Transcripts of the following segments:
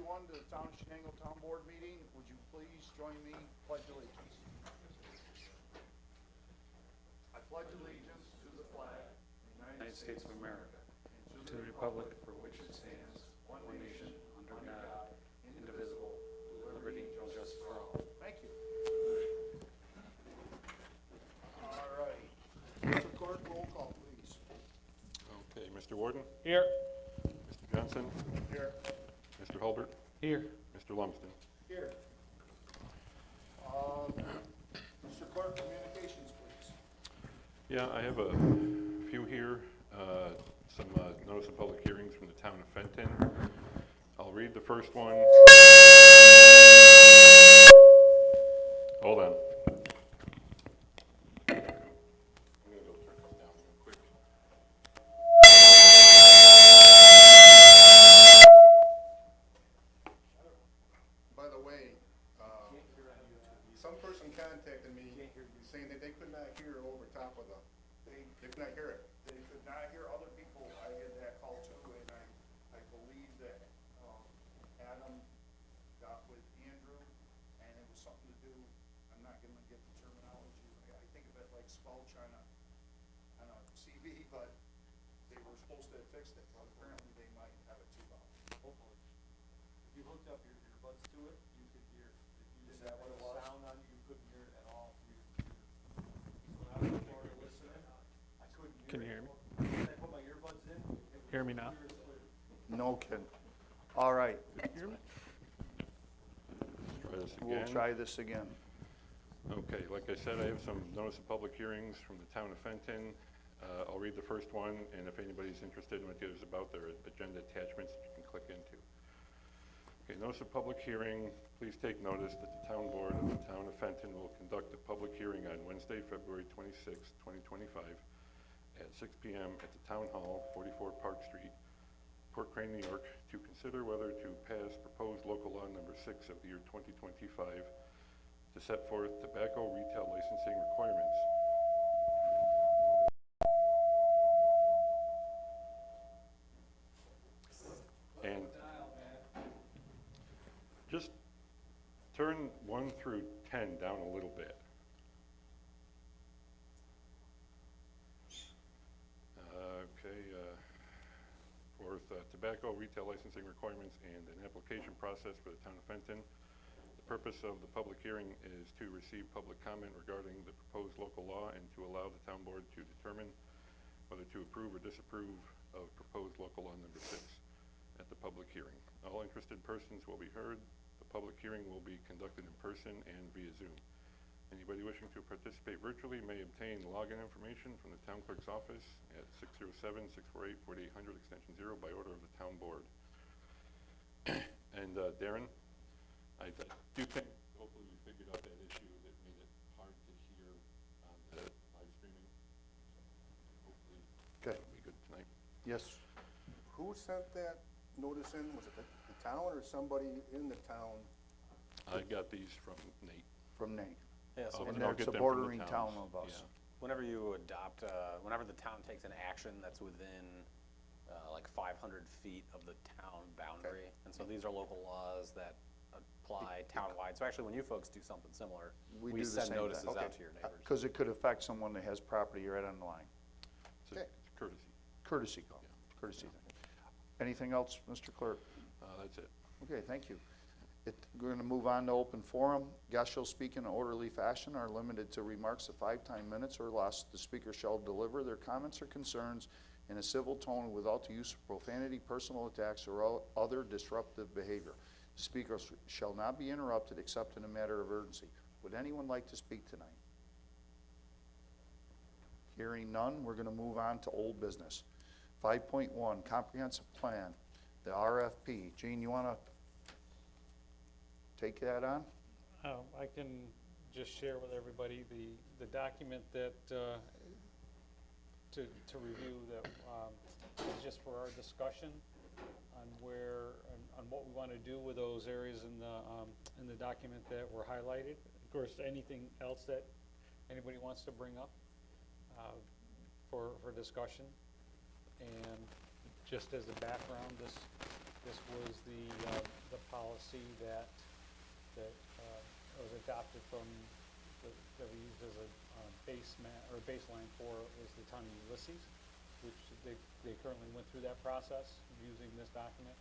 everyone to the Town of Shenango Town Board meeting. Would you please join me in pledge allegiance? I pledge allegiance to the flag of the United States of America, and to the republic for which it stands, one nation, under God, indivisible, with liberty and justice for all. Thank you. All right. Mr. Clerk, roll call, please. Okay, Mr. Warden, Here. Mr. Johnson, Here. Mr. Hulbert, Here. Mr. Lumsden. Here. Mr. Clerk, communications, please. Yeah, I have a few here, some notice of public hearings from the town of Fenton. I'll read the first one. Hold on. I'm gonna go turn this down real quick. By the way, some person contacted me saying that they could not hear over top of they could not hear it. They could not hear other people. I had that call too, and I believe that Adam got with Andrew, and it was something to do, I'm not gonna get the terminology, I think of it like squelch on a CV, but they were supposed to have fixed it, but apparently they might have it too loud. Hopefully. If you hooked up your earbuds to it, you could hear. If you Is didn't that what it have was? sound on, you couldn't hear it at all through your computer. So when I was in Florida listening, I couldn't hear. Can you hear me? When I put my earbuds in, it was Hear me now? clear as clear. No kidding. All right, Try this we'll again. try this again. Okay, like I said, I have some notice of public hearings from the town of Fenton. I'll read the first one, and if anybody's interested in what the other's about, there are agenda attachments that you can click into. Okay, notice of public hearing. Please take notice that the town board of the town of Fenton will conduct a public hearing on Wednesday, February 26, 2025, at 6 p.m. at the Town Hall, 44 Park Street, Port Crane, New York, to consider whether to pass proposed local law number 6 of the year 2025 to set forth tobacco retail licensing requirements. And just turn 1 through 10 down a little bit. Forth tobacco retail licensing requirements and an application process for the town of Fenton. The purpose of the public hearing is to receive public comment regarding the proposed local law and to allow the town board to determine whether to approve or disapprove of proposed local law number 6 at the public hearing. All interested persons will be heard. The public hearing will be conducted in person and via Zoom. Anybody wishing to participate virtually may obtain login information from the town clerk's office at 607-648-4800 extension 0 by order of the town board. And Darren, I do think hopefully we figured out that issue that made it hard to hear on the live streaming. So hopefully Okay. that'll be good tonight. Yes. Who sent that notice in? Was it the town or somebody in the town I got these from Nate. from Nate? Yeah, so I'll And get that's a them from the bordering town towns. of us. Yeah. whenever you adopt, whenever the town takes an action that's within like 500 feet of the town boundary, and so these are local laws that apply townwide. So actually, when you folks do something similar, We do we the send same notices thing. out to your neighbors. Because it could affect someone that has property right on the line. It's a courtesy. Courtesy call, courtesy thing. Anything else, Mr. Clerk? That's it. Okay, thank you. We're going to move on to open forum. Guests shall speak in an orderly fashion, are limited to remarks of 5 minutes or less. The speaker shall deliver their comments or concerns in a civil tone without the use of profanity, personal attacks, or other disruptive behavior. The speaker shall not be interrupted except in a matter of urgency. Would anyone like to speak tonight? Hearing none, we're going to move on to old business. 5.1, comprehensive plan, the RFP. Gene, you want to take that on? I can just share with everybody the document that, to review that, is just for our discussion on on what we want to do with those areas in the document that were highlighted. Of course, anything else that anybody wants to bring up for discussion. And just as a background, this This was the policy that was adopted from, that we used as a baseline for was the town of Ulysses, which they currently went through that process using this document.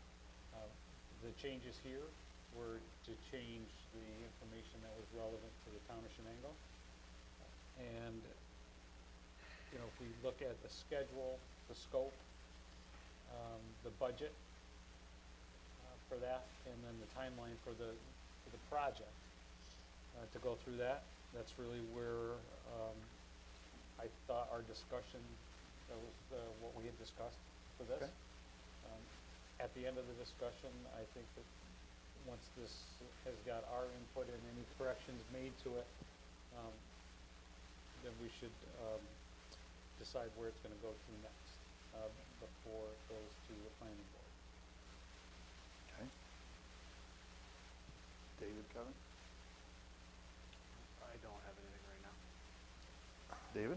The changes here were to change the information that was relevant to the town of Shenango. And, you know, if we look at the schedule, the scope, the budget for that, and then the timeline for the project, to go through that, that's really where I thought our discussion, that was what we had discussed for this. Okay. At the end of the discussion, I think that once this has got our input and any corrections made to it, then we should decide where it's gonna go to next, before it goes to the planning board. Okay. David, Kevin? I don't have anything right now. David?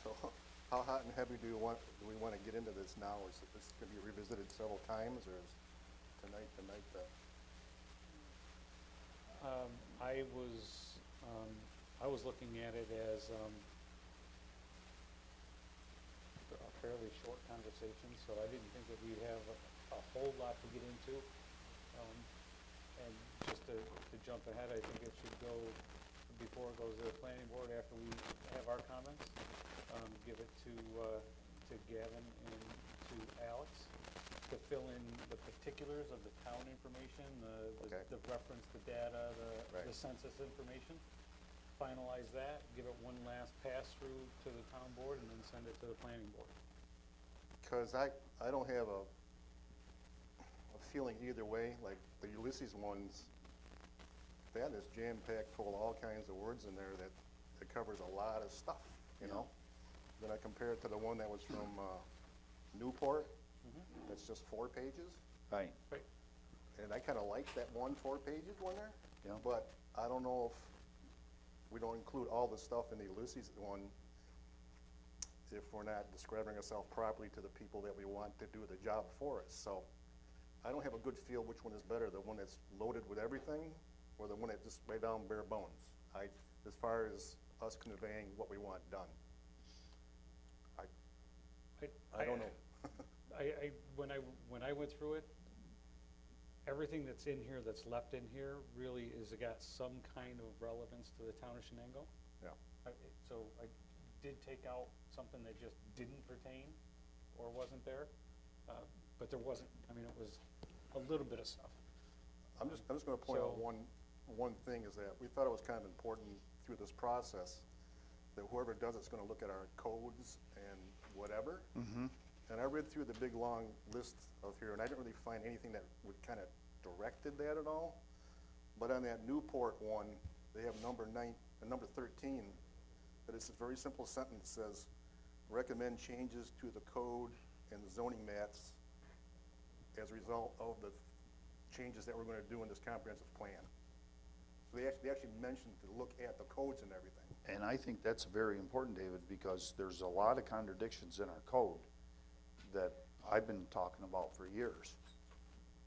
So how hot and heavy do we want to get into this now? Is this going to be revisited several times, or is tonight the night that? I was looking at it as a fairly short conversation, so I didn't think that we'd have a whole lot to get into. And just to jump ahead, I think it should go, before it goes to the planning board, after we have our comments, give it to Gavin and to Alex to fill in the particulars of the town information, Okay. the reference, the data, Right. the census information. Finalize that, give it one last pass-through to the town board, and then send it to the planning board. Because I don't have a feeling either way. Like the Ulysses ones, that is jam-packed full of all kinds of words in there that it covers a lot of stuff, you know? Then I compare it to the one that was from Newport, that's just 4 pages. Right. Right. And I kind of like that 4 pages one there. Yeah. But I don't know if we don't include all the stuff in the Ulysses one, if we're not describing ourselves properly to the people that we want to do the job for us. So I don't have a good feel which one is better, the one that's loaded with everything or the one that just right down bare bones. As far as us conveying what we want done. I don't know. When I went through it, everything that's in here, that's left in here, really is got some kind of relevance to the town of Shenango. Yeah. So I did take out something that just didn't pertain or wasn't there, but there wasn't. I mean, it was a little bit of stuff. I'm just gonna point out So- one thing is that we thought it was kind of important through this process that whoever does it's gonna look at our codes and whatever. And I read through the big, long list of here, and I didn't really find anything that would kind of directed that at all. But on that Newport one, they have number 13, that it's a very simple sentence, says, recommend changes to the code and the zoning maps as a result of the changes that we're gonna do in this comprehensive plan. So they actually mentioned to look at the codes and everything. And I think that's very important, David, because there's a lot of contradictions in our code that I've been talking about for years.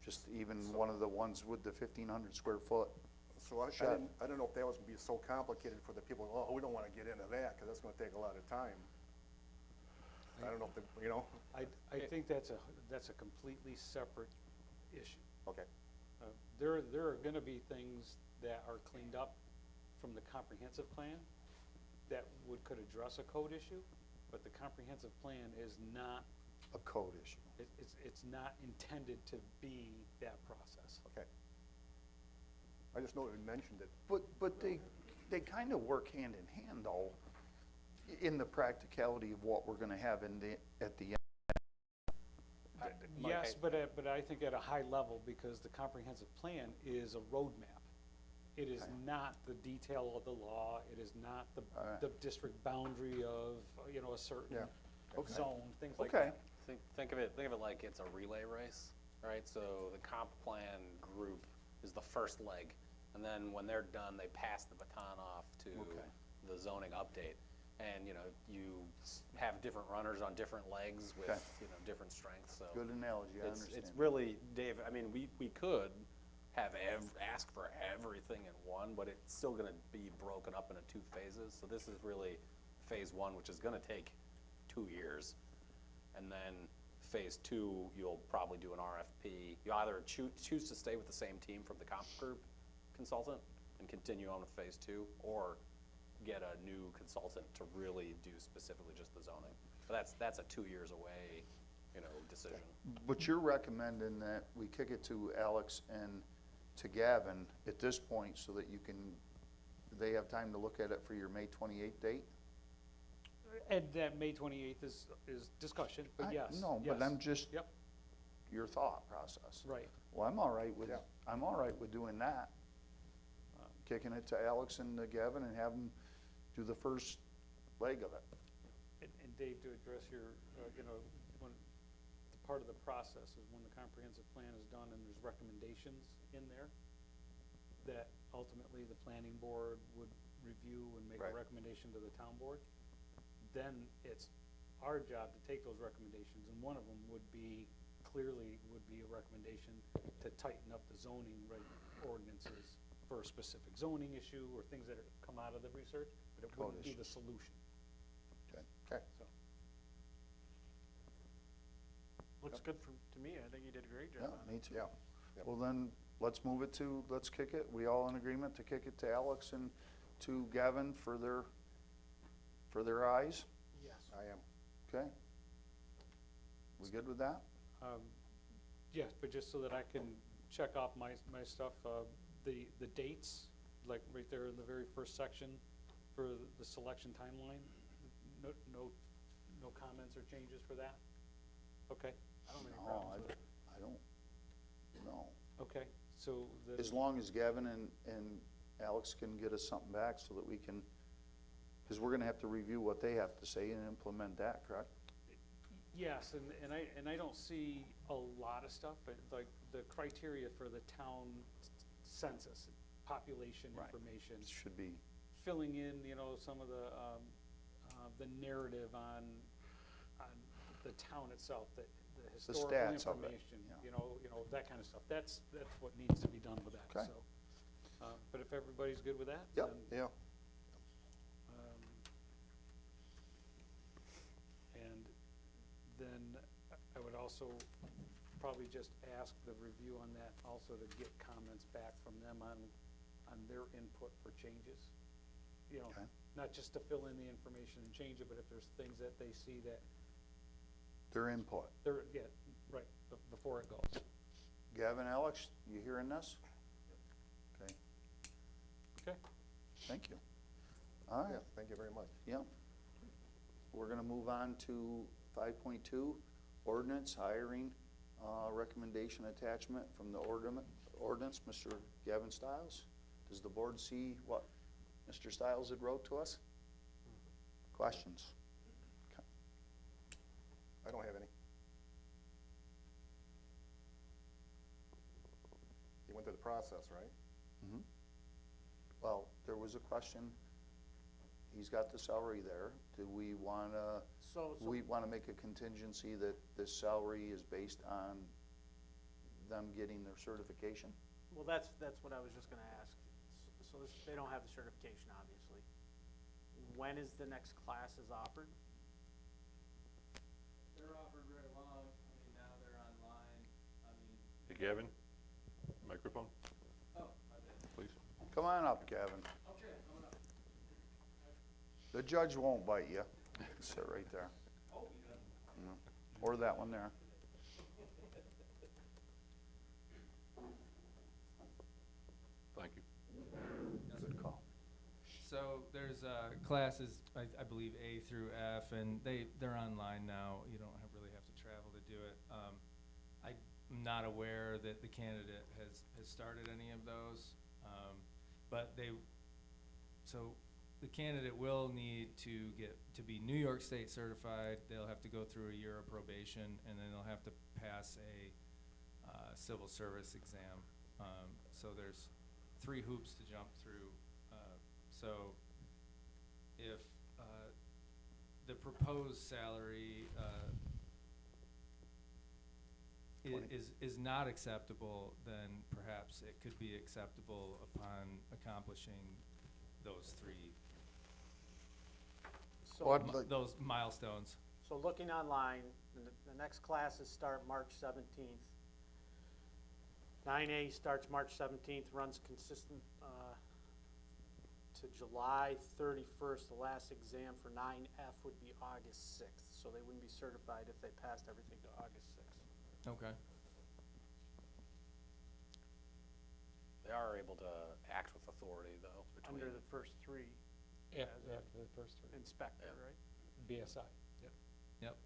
Just even one of the ones with the 1,500 square foot. So I didn't know if that was gonna be so complicated for the people, oh, we don't wanna get into that, cause that's gonna take a lot of time. I don't know if, you know, I think that's a completely separate issue. okay, There are gonna be things that are cleaned up from the comprehensive plan that could address a code issue, but the comprehensive plan is not, A code issue. it's not intended to be that process. okay. I just know we mentioned it. But they kind of work hand in hand, though, in the practicality of what we're gonna have at the end. Yes, but I think at a high level, because the comprehensive plan is a roadmap. It is Okay. not the detail of the law, it is not All right. the district boundary of, a certain Yeah. Okay. zone, things like Okay. that. Think of it like it's a relay race, right? So the comp plan group is the first leg, and then when they're done, they pass the baton off to Okay. the zoning update. And, you know, you have different runners on different legs with, Okay. you know, different strengths, so. Good analogy, I It's understand. really, Dave, I mean, we could have ask for everything in one, but it's still gonna be broken up into 2 phases. So this is really phase 1, which is gonna take 2 years. And then phase 2, you'll probably do an RFP. You either choose to stay with the same team from the comp group consultant and continue on with phase 2, or get a new consultant to really do specifically just the zoning. But that's a 2 years away, you know, decision. But you're recommending that we kick it to Alex and to Gavin at this point so that you can, they have time to look at it for your May 28th date? And that May 28th is discussion, but yes. No, but yes. I'm just, Yep, your thought process. right. Well, I'm all right with, Yeah. I'm all right with doing that. Kicking it to Alex and Gavin and have them do the first leg of it. And Dave, to address your, you know, when, part of the process is when the comprehensive plan is done and there's recommendations in there, that ultimately the planning board would review and make a Right. recommendation to the town board. Then it's our job to take those recommendations, and one of them would be, clearly would be a recommendation to tighten up the zoning ordinances for a specific zoning issue or things that have come out of the research, but it wouldn't be the solution, Okay. so. Looks good to me. I think you did a great Yeah, job on it. me too. Yeah. Yep. Well, then, let's move it to, let's kick it, we all in agreement to kick it to Alex and to Gavin for their eyes, Yes. I am. okay? We good with that? Yes, but just so that I can check off my stuff, the dates, like right there in the very first section for the selection timeline, no comments or changes for that? Okay, I don't have any No, problems with it. I don't, no. okay, so the. As long as Gavin and Alex can get us something back so that we can, because we're gonna have to review what they have to say and implement that, correct? Yes, and I don't see a lot of stuff, but like the criteria for the town census, population Right. information, Should be, filling in, you know, some of the narrative on the town itself, the historical stats of it, information, yeah. you know, that kind of stuff. That's what needs to be done with that, Okay. so. But if everybody's good with that, Yep. then, Yeah. And then I would also probably just ask the review on that also to get comments back from them on their input for changes. You know, Okay. not just to fill in the information and change it, but if there's things that they see that their input. they're, yeah, right, before it goes. Gavin, Alex, you hearing this? Okay, Okay? thank you. All Yeah, right, thank you very much. yeah. We're gonna move on to 5.2, ordinance, hiring, recommendation attachment from the ordinance, Mr. Gavin Stiles. Does the board see what Mr. Stiles had wrote to us? Questions? I don't have any. You went through the process, right? Well, there was a question. He's got the salary there. Do we wanna, So, we wanna make a contingency that this salary is based on them getting their certification? Well, that's what I was just gonna ask. So this, they don't have the certification, obviously. When is the next classes offered? They're offered right along, I mean, now they're online, I mean, Hey, Gavin, microphone, oh, my bad. please. Come on up, Gavin. Okay, coming up. The judge won't bite you. Sit right there. Oh, you done? No. Or that one there. Thank you. Good call. So there's classes, I believe A through F, and they're online now. You don't really have to travel to do it. I'm not aware that the candidate has started any of those, but so the candidate will need to be New York State certified. They'll have to go through a year of probation, and then they'll have to pass a civil service exam. So there's 3 hoops to jump through. So if the proposed salary, is not acceptable, then perhaps it could be acceptable upon accomplishing those three, So, Well, I'd like- those milestones. so looking online, the next classes start March 17th. 9A starts March 17th, runs consistent to July 31st. The last exam for 9F would be August 6th, so they wouldn't be certified if they passed everything to August 6th. Okay. They are able to act with authority, though, between. Under the first three, After the first three, inspector, Yeah. right? BSI, yep. Yep.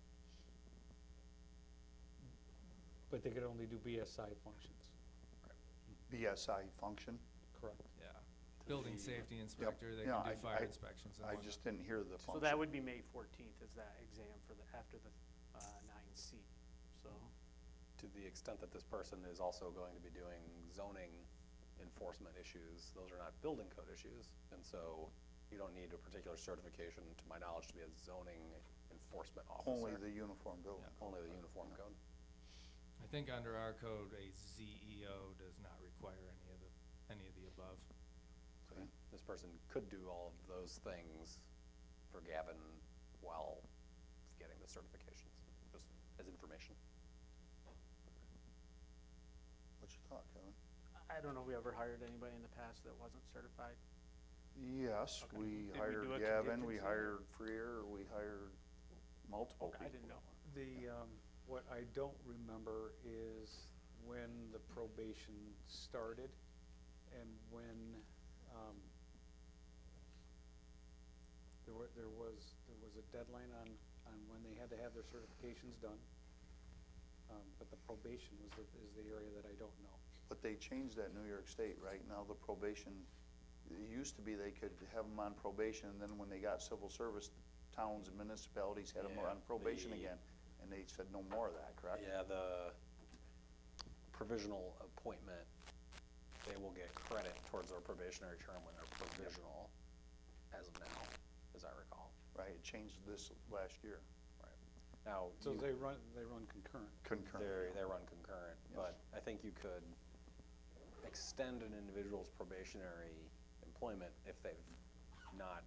But they could only do BSI functions, BSI function. correct? Yeah. Building safety inspector, they Yeah, can do I- fire I- inspections and I whatnot. just didn't hear the So function. that would be May 14th is that exam for after the 9C, so. To the extent that this person is also going to be doing zoning enforcement issues, those are not building code issues, and so you don't need a particular certification, to my knowledge, to be a zoning enforcement officer. Only the uniform building. Only the uniform code. I think under our code, a ZEO does not require any of the above. So this person could do all of those things for Gavin while getting the certifications, just as information. What's your thought, Kevin? I don't know, we ever hired anybody in the past that wasn't certified? Yes, Okay. we Did we hired do a Gavin, we contingency? hired Freer, we hired multiple Okay, people. I didn't know. The, what I don't remember is when the probation started and when, there was a deadline on when they had to have their certifications done. But the probation is the area that I don't know. But they changed that in New York State, right? Now the probation, it used to be they could have them on probation, and then when they got civil service, towns and municipalities had them Yeah, on probation the- again. And they said no more of that, correct? Yeah, the provisional appointment, they will get credit towards their probationary term when they're provisional, as of now, as I recall. Right, it changed this last year. Right. Now, So you- they run concurrent. Concurrent. they run concurrent, Yeah. but I think you could extend an individual's probationary employment if they've not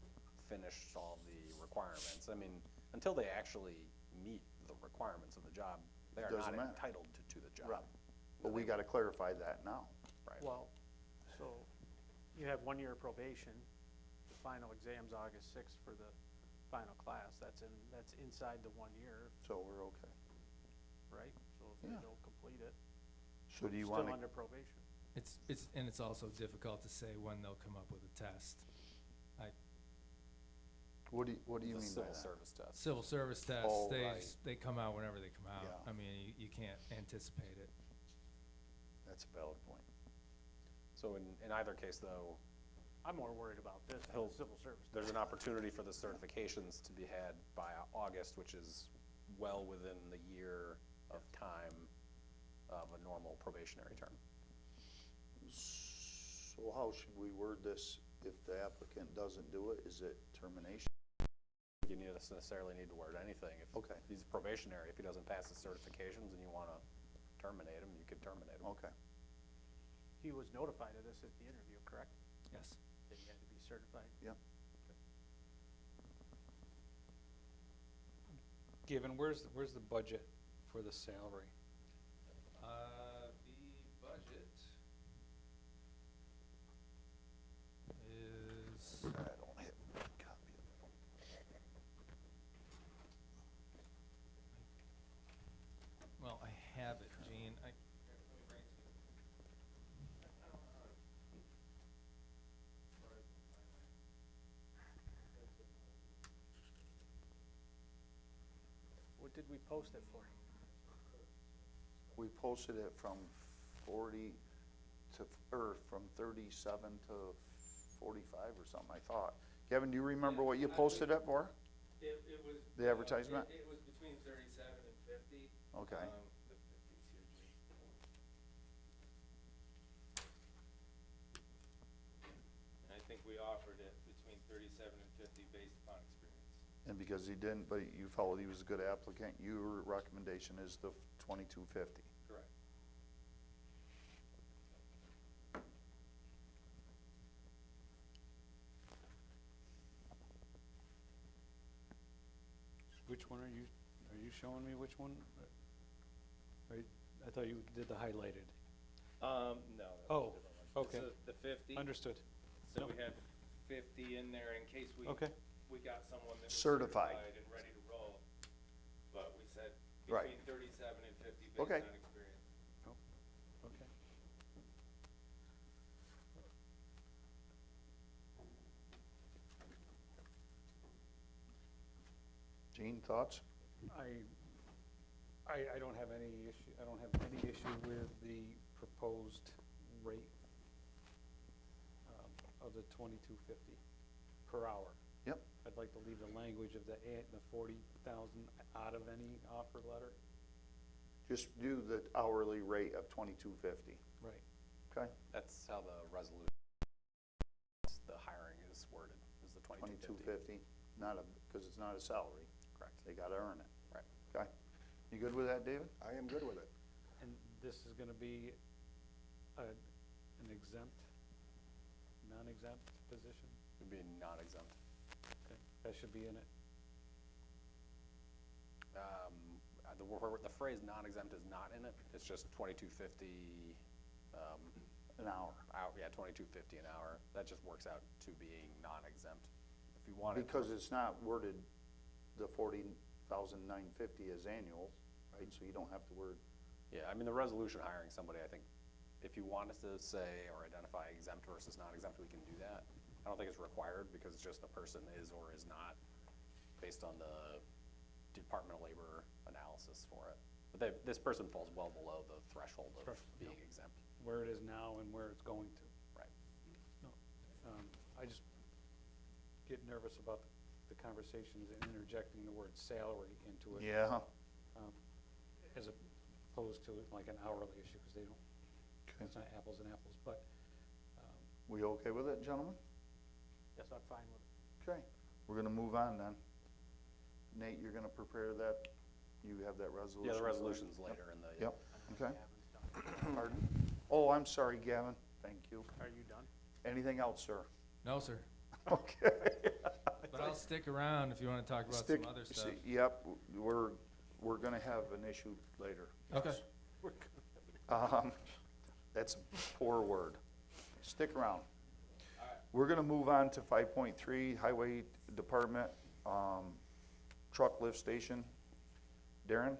finished all the requirements. I mean, until they actually meet the requirements of the job, they are Doesn't not matter. entitled to the job. Right. But we gotta clarify that now. Right. Well, so you have 1 year probation, the final exam's August 6th for the final class, that's inside the 1 year, So we're okay. right? So if they Yeah. don't complete it, So do you still wanna, under probation. It's also difficult to say when they'll come up with a test. what do you The mean by civil that? service test. Civil service tests, Oh, right. they come out whenever they come out. Yeah. I mean, you can't anticipate it. That's a valid point. So in either case, though, I'm more worried about this than He'll- the civil service. there's an opportunity for the certifications to be had by August, which is well within the year of time of a normal probationary term. So how should we word this if the applicant doesn't do it? Is it termination? You need to necessarily need to word anything. If Okay. he's probationary, if he doesn't pass his certifications and you want to terminate him, you could terminate him. Okay. He was notified of this at the interview, correct? Yes. That he had to be certified? Yep. Given, where's the budget for the salary? The budget is, I don't have a copy of it. well, I have it, Gene. What did we post it for? We posted it from 40 to, or from 37 to 45 or something, I thought. Kevin, do you remember what you posted it for? It was. The advertisement? It was between 37 and 50. Okay. The 50's here, Gene. And I think we offered it between 37 and 50 based upon experience. And because he didn't, but you felt he was a good applicant, your recommendation is the 2250. Correct. Which one are you showing me which one? Right, I thought you did the highlighted. No. Oh, okay. This is the 50. Understood. So Nope. we had 50 in there in case Okay. we got someone that was Certified. certified and ready to roll. But we said Right. between 37 and 50 based Okay. on experience. Okay. Gene, thoughts? I don't have any issue, I don't have any issue with the proposed rate of the 2250 per hour. Yep. I'd like to leave the language of the 40,000 out of any offer letter. Just do the hourly rate of 2250, Right. okay? That's how the resolution, the hiring is worded, is the 2250. 2250, not a, because it's not a salary. Correct. They gotta earn it. Right. Okay? You good with that, David? I am good with it. And this is gonna be an exempt, non-exempt position? It'd be non-exempt. Okay, that should be in it. The phrase non-exempt is not in it, it's just 2250, An hour. yeah, 2250 an hour. That just works out to being non-exempt. If you wanted. Because it's not worded, the 40,950 is annual, right? So you don't have to word, Yeah, I mean, the resolution hiring somebody, I think, if you wanted to say or identify exempt versus non-exempt, we can do that. I don't think it's required because it's just the person is or is not based on the Department of Labor analysis for it. But this person falls well below the threshold of being exempt. Where it is now and where it's going to. Right. No, I just get nervous about the conversations and interjecting the word salary into it. yeah. As opposed to like an hourly issue, because they don't, it's not apples and apples, but, We okay with it, gentlemen? Yes, I'm fine with it. Okay, we're gonna move on then. Nate, you're gonna prepare that, you have that resolution? Yeah, the resolution's later in the. Yep, okay. Gavin's done. Pardon? Oh, I'm sorry, Gavin, thank you. Are you done? Anything else, sir? No, sir. Okay. But I'll stick around if you want to talk about Stick- some other stuff. Yep, we're gonna have an issue later. Okay. That's a poor word. Stick around. We're gonna move on to 5.3, Highway Department, truck lift station. Darren?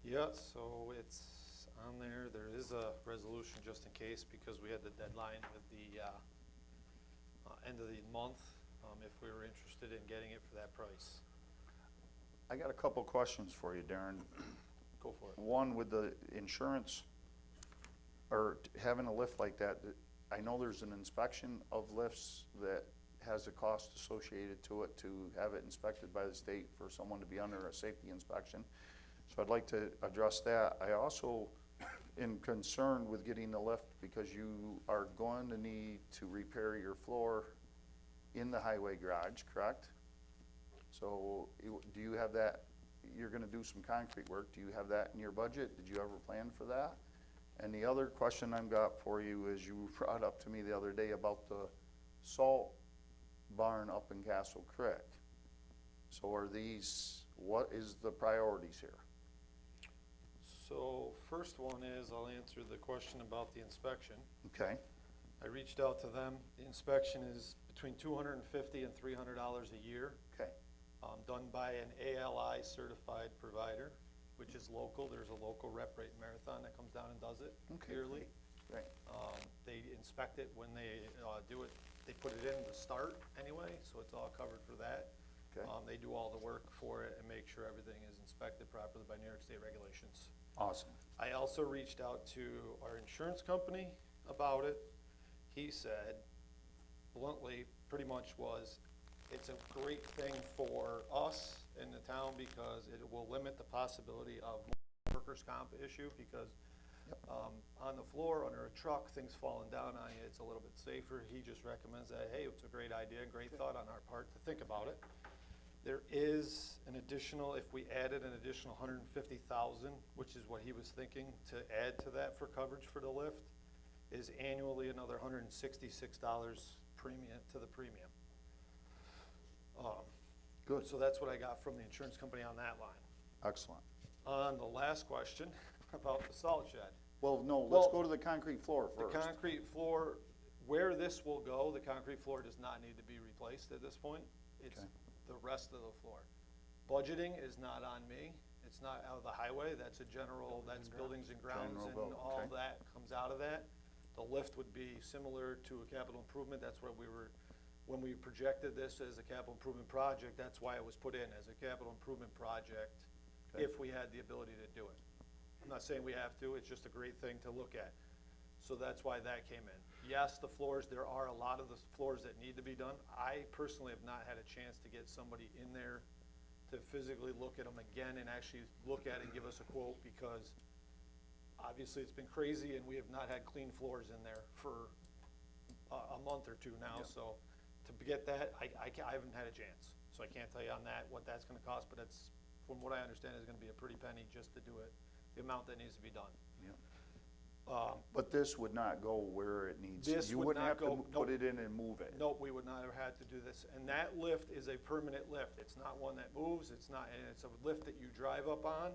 Yeah, so it's on there. There is a resolution just in case because we had the deadline with the end of the month, if we were interested in getting it for that price. I got a couple questions for you, Darren. Go for it. One, with the insurance, or having a lift like that, I know there's an inspection of lifts that has a cost associated to it to have it inspected by the state for someone to be under a safety inspection. So I'd like to address that. I also am concerned with getting the lift because you are going to need to repair your floor in the highway garage, correct? So do you have that, you're gonna do some concrete work, do you have that in your budget? Did you ever plan for that? And the other question I've got for you is you brought up to me the other day about the salt barn up in Castle Creek. So are these, what is the priorities here? So first one is, I'll answer the question about the inspection. Okay, I reached out to them. The inspection is between $250 and $300 a year, okay, done by an ALI certified provider, which is local. There's a local rep rate Marathon that comes down and does it Okay, yearly. great. They inspect it when they do it. They put it in to start anyway, so it's all covered for that. Okay. They do all the work for it and make sure everything is inspected properly by New York State regulations. Awesome. I also reached out to our insurance company about it. He said bluntly, pretty much was, it's a great thing for us in the town because it will limit the possibility of workers' comp issue because On the floor, under a truck, things falling down on you, it's a little bit safer. He just recommends that, hey, it's a great idea, great thought on our part to think about it. There is an additional, if we added an additional 150,000, which is what he was thinking, to add to that for coverage for the lift, is annually another $166 premium to the premium. Good. So that's what I got from the insurance company on that line. Excellent. On the last question about the salt shed. Well, no, let's Well, go to the concrete floor The first. concrete floor, where this will go, the concrete floor does not need to be replaced at this point. It's Okay. the rest of the floor. Budgeting is not on me. It's not out of the highway. That's a general, that's buildings and grounds, General and building, all okay. that comes out of that. The lift would be similar to a capital improvement. That's what we were, when we projected this as a capital improvement project, that's why it was put in as a capital improvement project, Okay. if we had the ability to do it. I'm not saying we have to, it's just a great thing to look at. So that's why that came in. Yes, the floors, there are a lot of the floors that need to be done. I personally have not had a chance to get somebody in there to physically look at them again and actually look at it and give us a quote, because obviously it's been crazy and we have not had clean floors in there for a month or two now. So to get that, I haven't had a chance. So I can't tell you on that what that's gonna cost, but it's, from what I understand, is gonna be a pretty penny just to do it, the amount that needs to be done. Yeah. But this would not go where it needs. This You would wouldn't not have to go- put nope. it in and move it. Nope, we would not have had to do this. And that lift is a permanent lift. It's not one that moves, it's not, and it's a lift that you drive up on,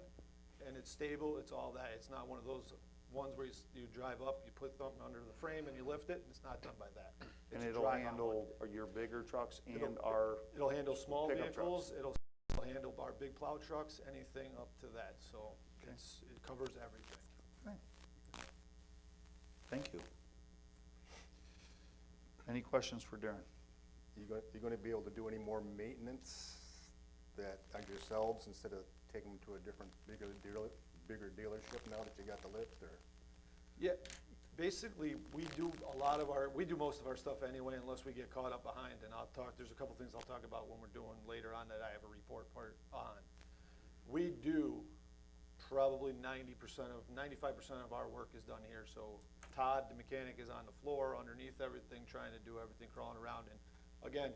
and it's stable, it's all that. It's not one of those ones where you drive up, you put something under the frame and you lift it, and it's not done by that. And It's a it'll drive-on handle one. your bigger trucks and It'll- our, It'll handle small pickup vehicles, it'll handle our big plow trucks, anything up to that, so it covers everything. thank you. Any questions for Darren? You gonna be able to do any more maintenance that, on yourselves, instead of taking them to a different, bigger dealership now that you got the lift, or? Yeah, basically, we do most of our stuff anyway, unless we get caught up behind, and there's a couple things I'll talk about when we're doing later on that I have a report part on. We do probably 95% of our work is done here, so Todd, the mechanic, is on the floor, underneath everything, trying to do everything, crawling around, and again,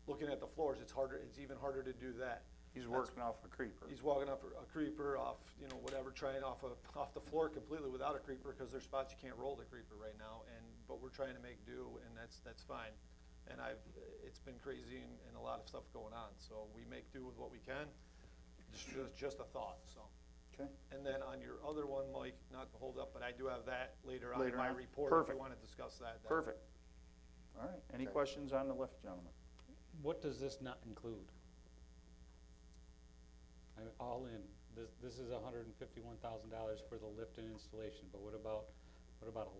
looking at the floors, it's even harder to do that. He's working off a creeper. He's walking off a creeper, off, whatever, trying off the floor completely without a creeper, because there's spots you can't roll the creeper right now, but we're trying to make do, and that's fine. And it's been crazy and a lot of stuff going on, so we make do with what we can. Just a thought, so. Okay. And then on your other one, Mike, not to hold up, but I do have that later on in Later my on? report, if Perfect. you wanna discuss that. then. Perfect. All right, any Okay. questions on the lift, gentlemen? What does this not include? All in, this is $151,000 for the lift and installation, but what about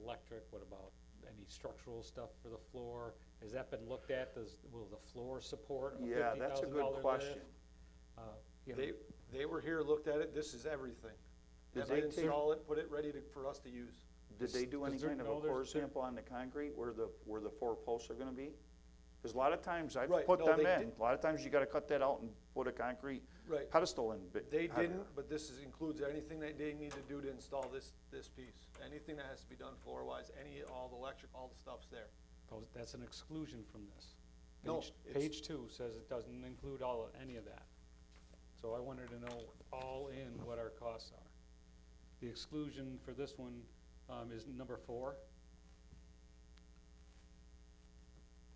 electric? What about any structural stuff for the floor? Has that been looked at? Will the floor support a $50,000 Yeah, that's a good lift? question. You know, They were here, looked at it, this is everything. Did And they I take- install it, put it ready for us to use. Did they do any Is there- kind of no, a there's- core sample on the concrete where the 4 posts are gonna be? Because a lot of times I've Right, put no, them they in, a lot of times you gotta cut that out and put a concrete Right. pedestal in. They didn't, but this includes anything that they need to do to install this piece. Anything that has to be done floor-wise, all the electric, all the stuff's there. That's an exclusion from this. No, Page 2 says it doesn't include any of that. So I wanted to know all in what our costs are. The exclusion for this one is number 4,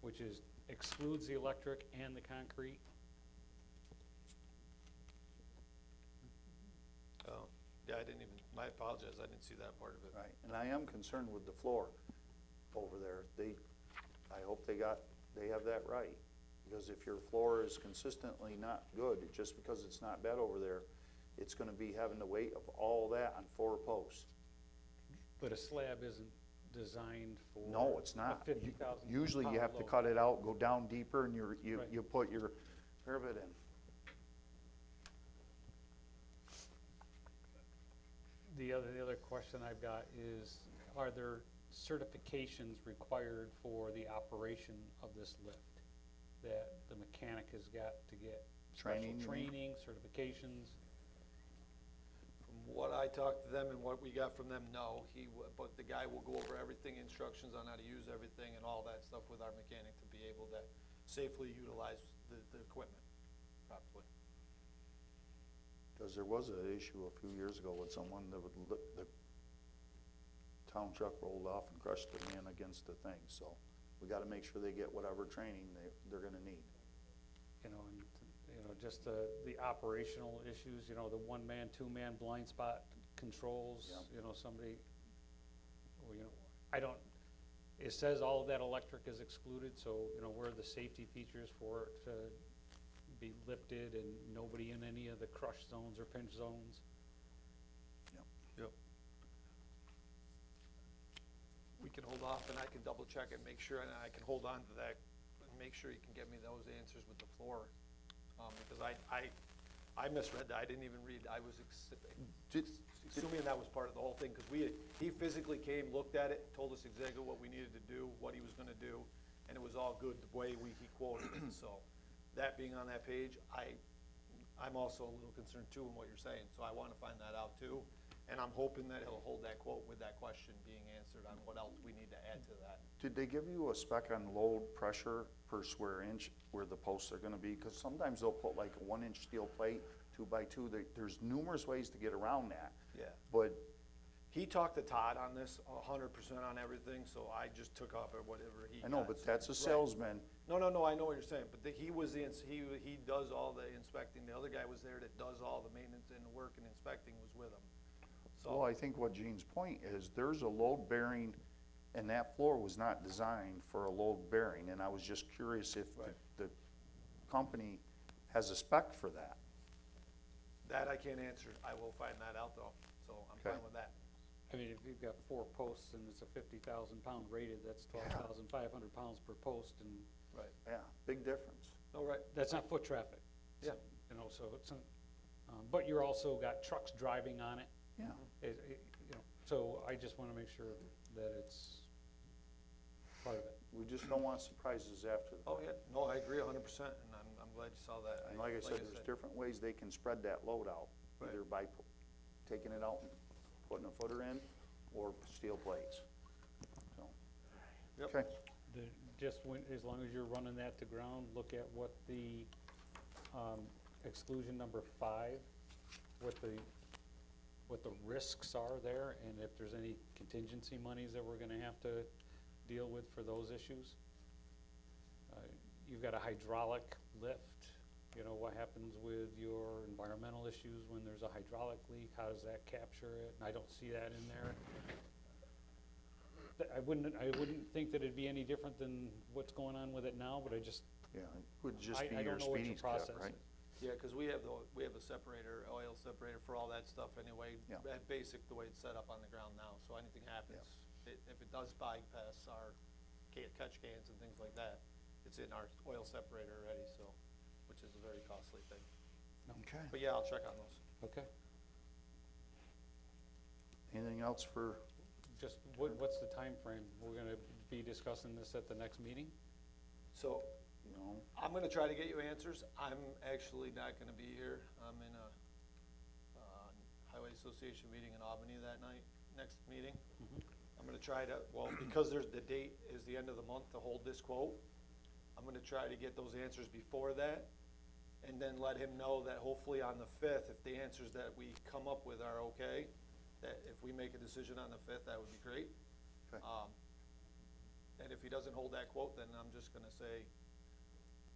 which excludes the electric and the concrete. Oh, yeah, I apologize, I didn't see that part of it. Right, and I am concerned with the floor over there. I hope they have that right. Because if your floor is consistently not good, just because it's not bad over there, it's gonna be having the weight of all that on 4 posts. But a slab isn't designed for No, it's a not. 50,000 Usually you have to load. cut it out, go down deeper, and Right. you put your parapet in. The other question I've got is, are there certifications required for the operation of this lift that the mechanic has got to get? Training, Special you mean? training, certifications? From what I talked to them and what we got from them, no. But the guy will go over everything, instructions on how to use everything and all that stuff with our mechanic to be able to safely utilize the equipment properly. Because there was an issue a few years ago with someone that would, the town truck rolled off and crushed the man against the thing, so we gotta make sure they get whatever training they're gonna need. You know, and, you know, just the operational issues, you know, the one-man, two-man blind spot controls, Yeah. you know, somebody, well, you know, I don't, it says all of that electric is excluded, so, you know, where are the safety features for it to be lifted and nobody in any of the crush zones or pinch zones? Yep. We can hold off and I can double check and make sure, and I can hold on to that and make sure you can get me those answers with the floor. Because I misread that, I didn't even read, I was assuming that was part of the whole thing, because he physically came, looked at it, told us exactly what we needed to do, what he was gonna do, and it was all good the way he quoted it, so. That being on that page, I'm also a little concerned too in what you're saying, so I wanna find that out too. And I'm hoping that he'll hold that quote with that question being answered on what else we need to add to that. Did they give you a spec on load pressure per square inch where the posts are gonna be? Because sometimes they'll put like a 1-inch steel plate, 2x2, there's numerous ways to get around that. Yeah. But, He talked to Todd on this, 100% on everything, so I just took off at whatever he I know, got, but so- that's a Right. salesman. No, I know what you're saying, but he was he does all the inspecting, the other guy was there that does all the maintenance and the work and inspecting was with him. So. Well, I think what Gene's point is, there's a load bearing, and that floor was not designed for a load bearing, and I was just curious if Right. the company has a spec for that. That I can't answer, I will find that out though, so I'm Okay. fine with that. I mean, if you've got 4 posts and it's a 50,000-pound rated, that's 12,500 pounds per post, and Right. Yeah, big difference. No, right. that's not foot traffic. Yeah. You know, so it's, but you're also got trucks driving on it. Yeah. You know, so I just wanna make sure that it's part of it. We just don't want surprises after the Oh, fact. yeah, no, I agree 100%, and I'm glad you saw that. And like I said, there's different ways they can spread that load out, Right. either by taking it out and putting a footer in, or steel plates, so. Yep. Okay, Just when, as long as you're running that to ground, look at what the, exclusion number 5, what the risks are there, and if there's any contingency monies that we're gonna have to deal with for those issues. You've got a hydraulic lift, you know, what happens with your environmental issues when there's a hydraulic leak, how does that capture it? And I don't see that in there. I wouldn't think that it'd be any different than what's going on with it now, but I just, yeah, it would just be I your don't know what your speed cap, process right? is. Yeah, because we have a separator, oil separator for all that stuff anyway. Yeah. That basic, the way it's set up on the ground now, so anything happens, if it does bypass our catch cans and things like that, it's in our oil separator already, so, which is a very costly thing. Okay. But yeah, I'll check on those. Okay. Anything else for, Just, what's the time frame? We're gonna be discussing this at the next meeting? So, you know, I'm gonna try to get you answers. I'm actually not gonna be here. I'm in a, Highway Association meeting in Albany that night, next meeting. I'm gonna try to, well, because the date is the end of the month to hold this quote, I'm gonna try to get those answers before that, and then let him know that hopefully on the 5th, if the answers that we come up with are okay, that if we make a decision on the 5th, that would be great. Okay. And if he doesn't hold that quote, then I'm just gonna say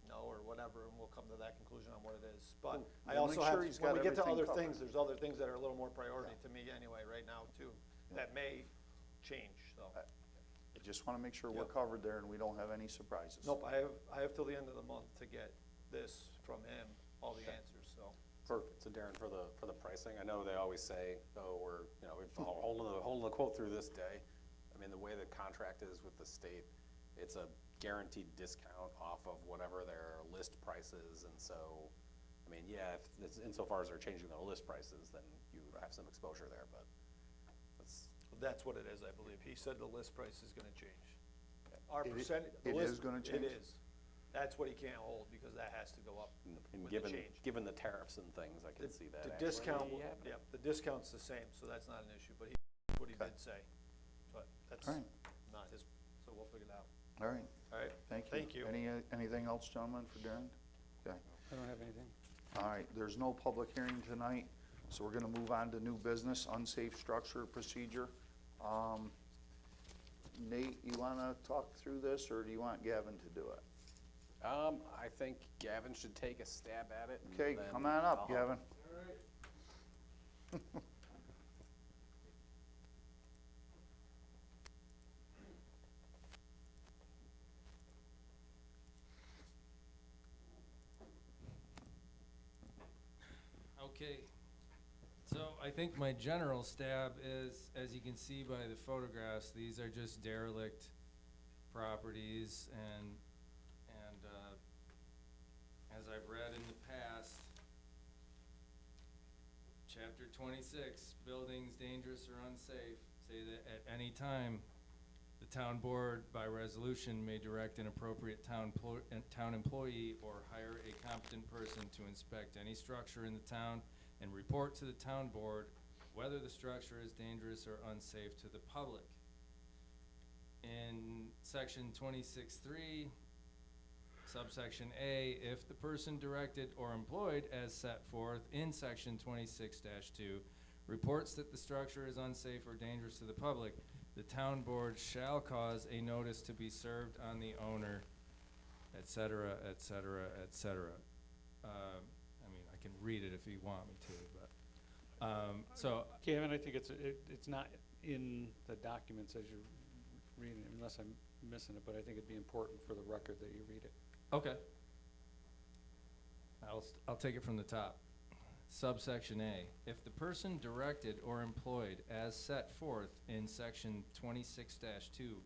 no or whatever, and we'll come to that conclusion on what it is. But I We'll also make have, sure he's when got we get to everything other covered. things, there's other things that are a little more priority to me anyway, right now too, that may change, so. I just wanna make sure we're Yep. covered there and we don't have any surprises. Nope, I have till the end of the month to get this from him, all the answers, so. Perfect. So Darren, for the pricing, I know they always say, oh, we're holding the quote through this day. I mean, the way the contract is with the state, it's a guaranteed discount off of whatever their list price is, and so, I mean, yeah, if it's, insofar as they're changing their list prices, then you have some exposure there, but That's what it is, I believe. He said the list price is gonna change. Our It percentage. is gonna change? It is. That's what he can't hold, because that has to go up And with the given, change. given the tariffs and things, I can see that The actually discount, happening. yep, the discount's the same, so that's not an issue, but what he Okay. did say. But that's All right. not his, so we'll figure it out. All right, All right, thank you. Thank you. Anything else, gentlemen, for Darren? Okay. I don't have anything. All right, there's no public hearing tonight, so we're gonna move on to new business, unsafe structure procedure. Nate, you wanna talk through this, or do you want Gavin to do it? I think Gavin should take a stab at it. and Okay, then come on up, I'll help. Gavin. Okay, so I think my general stab is, as you can see by the photographs, these are just derelict properties, and as I've read in the past, chapter 26, buildings dangerous or unsafe, say that at any time, the town board by resolution may direct an appropriate town employee or hire a competent person to inspect any structure in the town and report to the town board whether the structure is dangerous or unsafe to the public. In section 26(3), subsection A, if the person directed or employed as set forth in section 26-2 reports that the structure is unsafe or dangerous to the public, the town board shall cause a notice to be served on the owner, et cetera, et cetera, et cetera. I mean, I can read it if you want me to, but, so, Kevin, I think it's not in the documents as you're reading it, unless I'm missing it, but I think it'd be important for the record that you read it. okay. I'll take it from the top. Subsection A, if the person directed or employed as set forth in section 26-2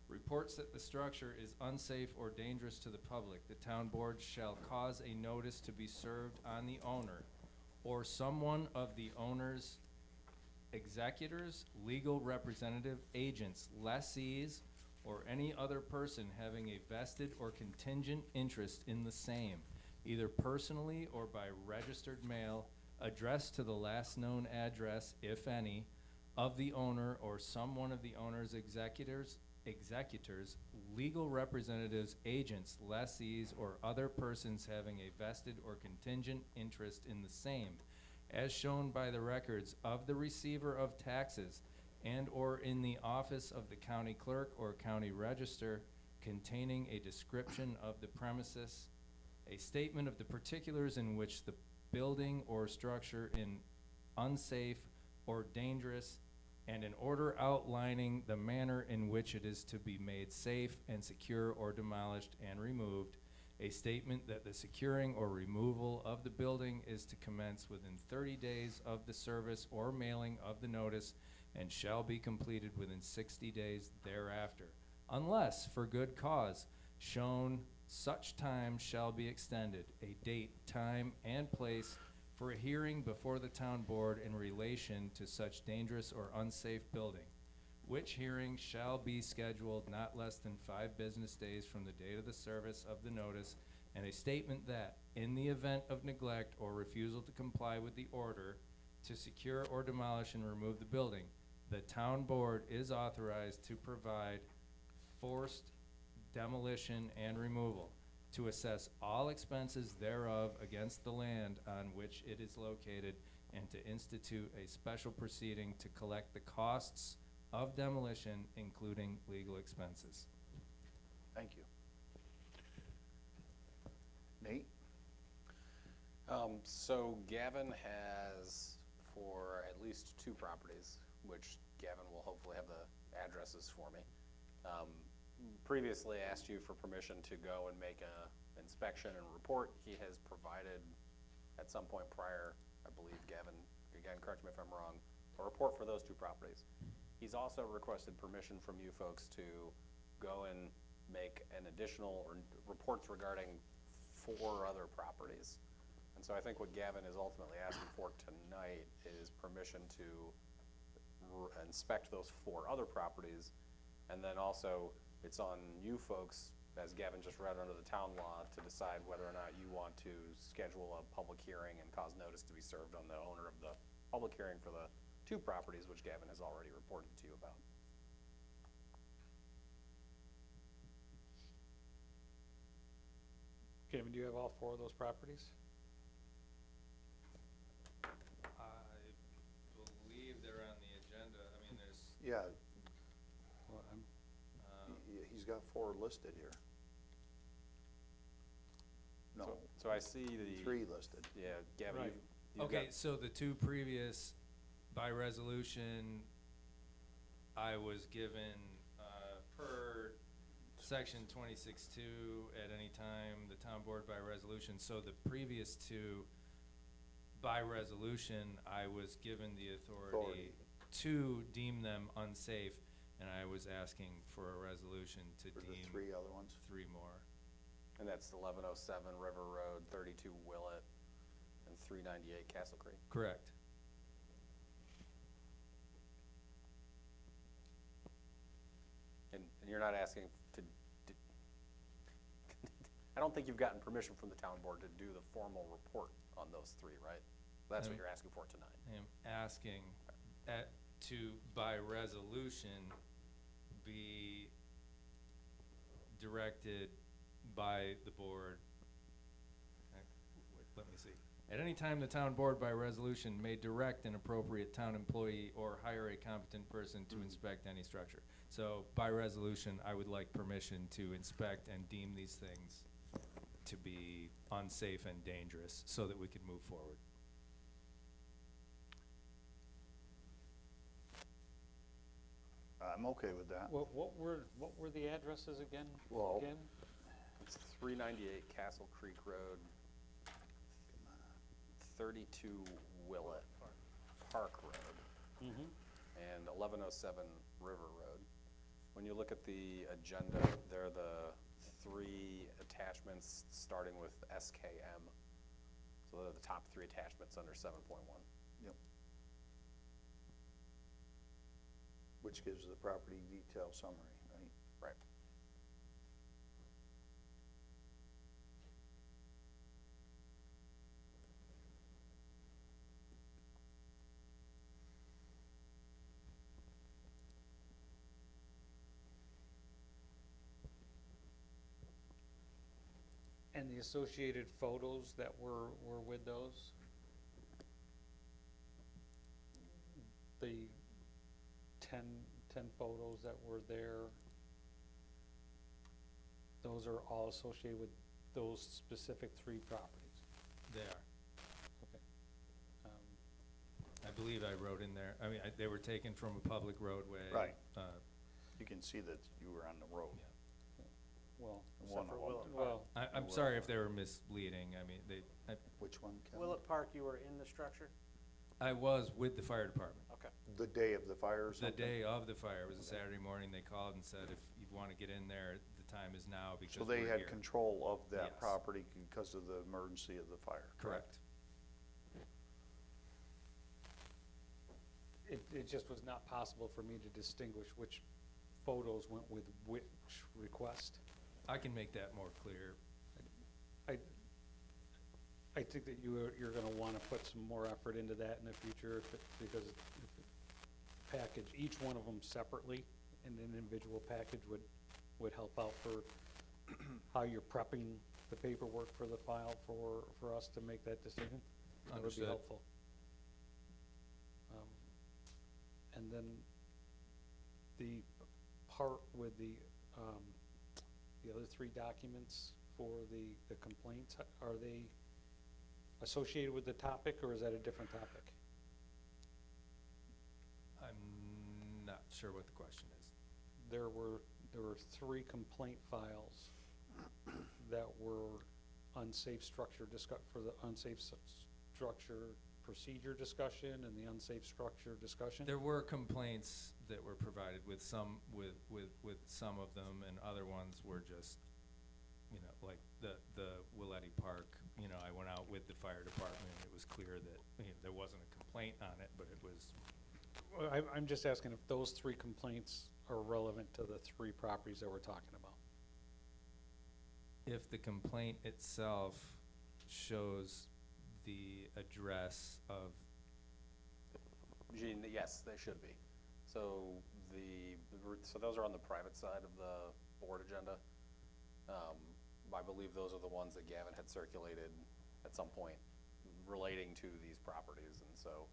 reports that the structure is unsafe or dangerous to the public, the town board shall cause a notice to be served on the owner or someone of the owner's executors, legal representative, agents, lessees, or any other person having a vested or contingent interest in the same, either personally or by registered mail, addressed to the last known address, if any, of the owner or some one of the owner's executors, legal representatives, agents, lessees, or other persons having a vested or contingent interest in the same, as shown by the records of the receiver of taxes and or in the office of the county clerk or county register, containing a description of the premises, a statement of the particulars in which the building or structure in unsafe or dangerous, and an order outlining the manner in which it is to be made safe and secure or demolished and removed, a statement that the securing or removal of the building is to commence within 30 days of the service or mailing of the notice and shall be completed within 60 days thereafter, unless for good cause shown such time shall be extended, a date, time, and place for a hearing before the town board in relation to such dangerous or unsafe building, which hearing shall be scheduled not less than 5 business days from the date of the service of the notice, and a statement that, in the event of neglect or refusal to comply with the order to secure or demolish and remove the building, the town board is authorized to provide forced demolition and removal, to assess all expenses thereof against the land on which it is located, and to institute a special proceeding to collect the costs of demolition, including legal expenses. Thank you. Nate? So Gavin has, for at least 2 properties, which Gavin will hopefully have the addresses for me, previously asked you for permission to go and make a inspection and report. He has provided, at some point prior, I believe, Gavin, again, correct me if I'm wrong, a report for those 2 properties. He's also requested permission from you folks to go and make an additional reports regarding 4 other properties. And so I think what Gavin is ultimately asking for tonight is permission to inspect those 4 other properties. And then also, it's on you folks, as Gavin just read under the town law, to decide whether or not you want to schedule a public hearing and cause notice to be served on the owner of the public hearing for the 2 properties, which Gavin has already reported to you about. Kevin, do you have all 4 of those properties? I believe they're on the agenda. I mean, there's, Yeah, Well, he's got 4 listed here. No, So I see the. 3 listed. Yeah, Gavin, Right. you've okay, got, so the 2 previous, by resolution, I was given, per section 26-2, at any time, the town board by resolution, so the previous 2, by resolution, I was given the authority to deem them unsafe, and I was asking for a resolution to For the deem 3 other ones. 3 more. and that's 1107 River Road, 32 Willett, and 398 Castle Creek. Correct. And you're not asking to, I don't think you've gotten permission from the town board to do the formal report on those 3, right? That's what you're asking for tonight. I am asking to, by resolution, be directed by the board. Let me see. At any time, the town board by resolution may direct an appropriate town employee or hire a competent person to inspect any structure. So by resolution, I would like permission to inspect and deem these things to be unsafe and dangerous so that we could move forward. I'm okay with that. what were the addresses again? Well- Again? It's 398 Castle Creek Road, 32 Willett Park Road, Mm-hmm. and 1107 River Road. When you look at the agenda, there are the 3 attachments starting with SKM. So they're the top 3 attachments under 7.1. Yep. Which gives the property detail summary, right? Right. And the associated photos that were with those? The 10 photos that were there, those are all associated with those specific 3 properties? They are. Okay. I believe I wrote in there, I mean, they were taken from a public roadway. Right. Uh, You can see that you were on the road. yeah. Well, One for of them. Willett Park. well, I'm sorry if they were misleading, I mean, Which one, Kevin? Willett Park, you were in the structure? I was with the fire department. Okay. The day of the fire or The something? day of the fire, it was a Saturday morning, they called and said, if you want to get in there, the time is now because So we're they here. had control of that Yes. property because of the emergency of the fire? Correct. it just was not possible for me to distinguish which photos went with which request. I can make that more clear. I think that you're gonna wanna put some more effort into that in the future, because if it package, each one of them separately, an individual package would help out for how you're prepping the paperwork for the file for us to make that decision. That would be Understood. helpful. And then the part with the other 3 documents for the complaints, are they associated with the topic, or is that a different topic? I'm not sure what the question is. There were 3 complaint files that were unsafe structure for the unsafe structure procedure discussion and the unsafe structure discussion. There were complaints that were provided with some, with some of them, and other ones were just, you know, like the Willette Park, you know, I went out with the fire department, and it was clear that, you know, there wasn't a complaint on it, but it was, Well, I'm just asking if those 3 complaints are relevant to the 3 properties that we're talking about. if the complaint itself shows the address of, Gene, yes, they should be. So so those are on the private side of the board agenda. I believe those are the ones that Gavin had circulated at some point relating to these properties, and so,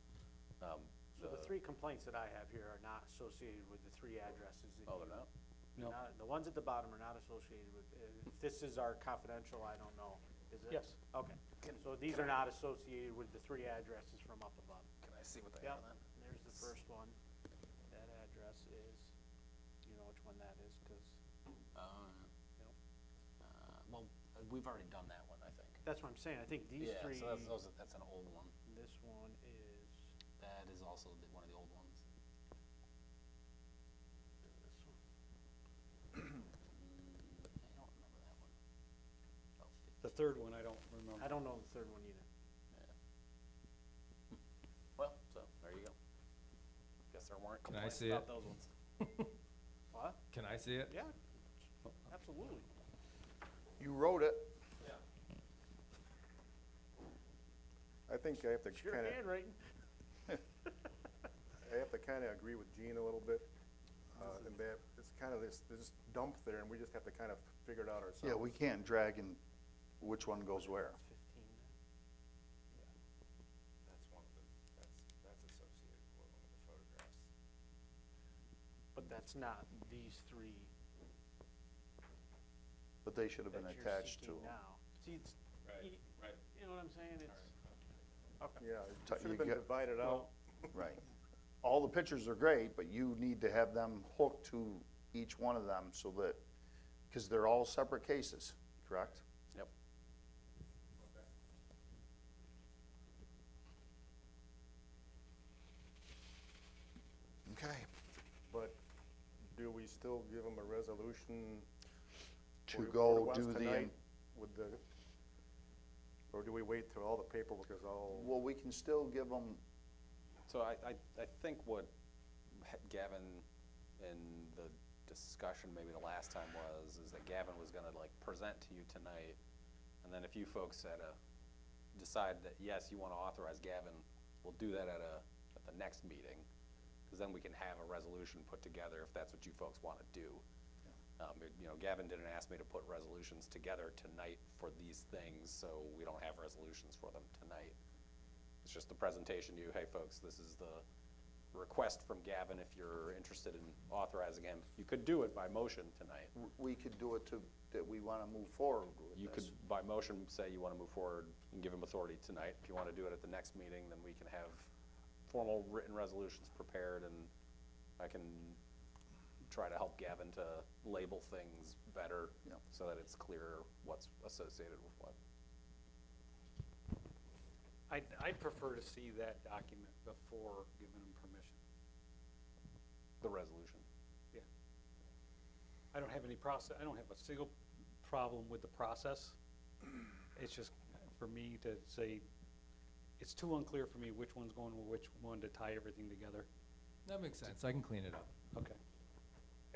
So the three complaints that I have here are not associated with the three addresses that oh, you. they're not? No. The ones at the bottom are not associated with, if this is our confidential, I don't know, is it? Yes. Okay, so these are not associated with the three addresses from up above. Can I see what they Yep, are then? there's the first one. That address is, you know which one that is, cause, Well, we've already done that one, I think. that's what I'm saying, I think these three. Yeah, so that's an old one. This one is, That is also one of the old ones. this one. I don't remember that one. Oh, The third one, I don't remember. I don't know the third one either. well, so, there you go. Guess there weren't Can I complaints see about it? those ones. What? can I see it? Yeah, absolutely. You wrote it. I think I have to It's your kinda, handwriting. I have to kinda agree with Gene a little bit. And that it's kind of this dump there and we just have to kind of figure it out ourselves. Yeah, we can't drag in which one goes where. 15 then. That's one of the, that's associated with one of the photographs. But that's not these three But they should have been that you're attached to. seeking now. See, it's, Right, you, right. you know what I'm saying, it's, okay. Yeah, it Tu- should you have been get- divided out. Right. All the pictures are great, but you need to have them hooked to each one of them so that, because they're all separate cases, correct? Yep. Okay. But do we still give them a resolution? To for go once do the, tonight with the, or do we wait till all the paperwork is all? well, we can still give them, So I think what Gavin in the discussion maybe the last time is that Gavin was gonna like present to you tonight, and then if you folks decide that, yes, you wanna authorize Gavin, we'll do that at the next meeting, cause then we can have a resolution put together if that's what you folks wanna do. You know, Gavin didn't ask me to put resolutions together tonight for these things, so we don't have resolutions for them tonight. It's just the presentation to you, hey, folks, this is the request from Gavin if you're interested in authorizing him. You could do it by motion tonight. we could do it to, that we want to move forward with You could, this. by motion, say you want to move forward and give him authority tonight. If you want to do it at the next meeting, then we can have formal written resolutions prepared, and I can try to help Gavin to label things better Yep. so that it's clear what's associated with what. I'd prefer to see that document before giving them permission. The resolution. Yeah. I don't have any process, I don't have a single problem with the process. It's just for me to say, it's too unclear for me which one's going with which one to tie everything together. That makes sense, I can clean it up. Okay.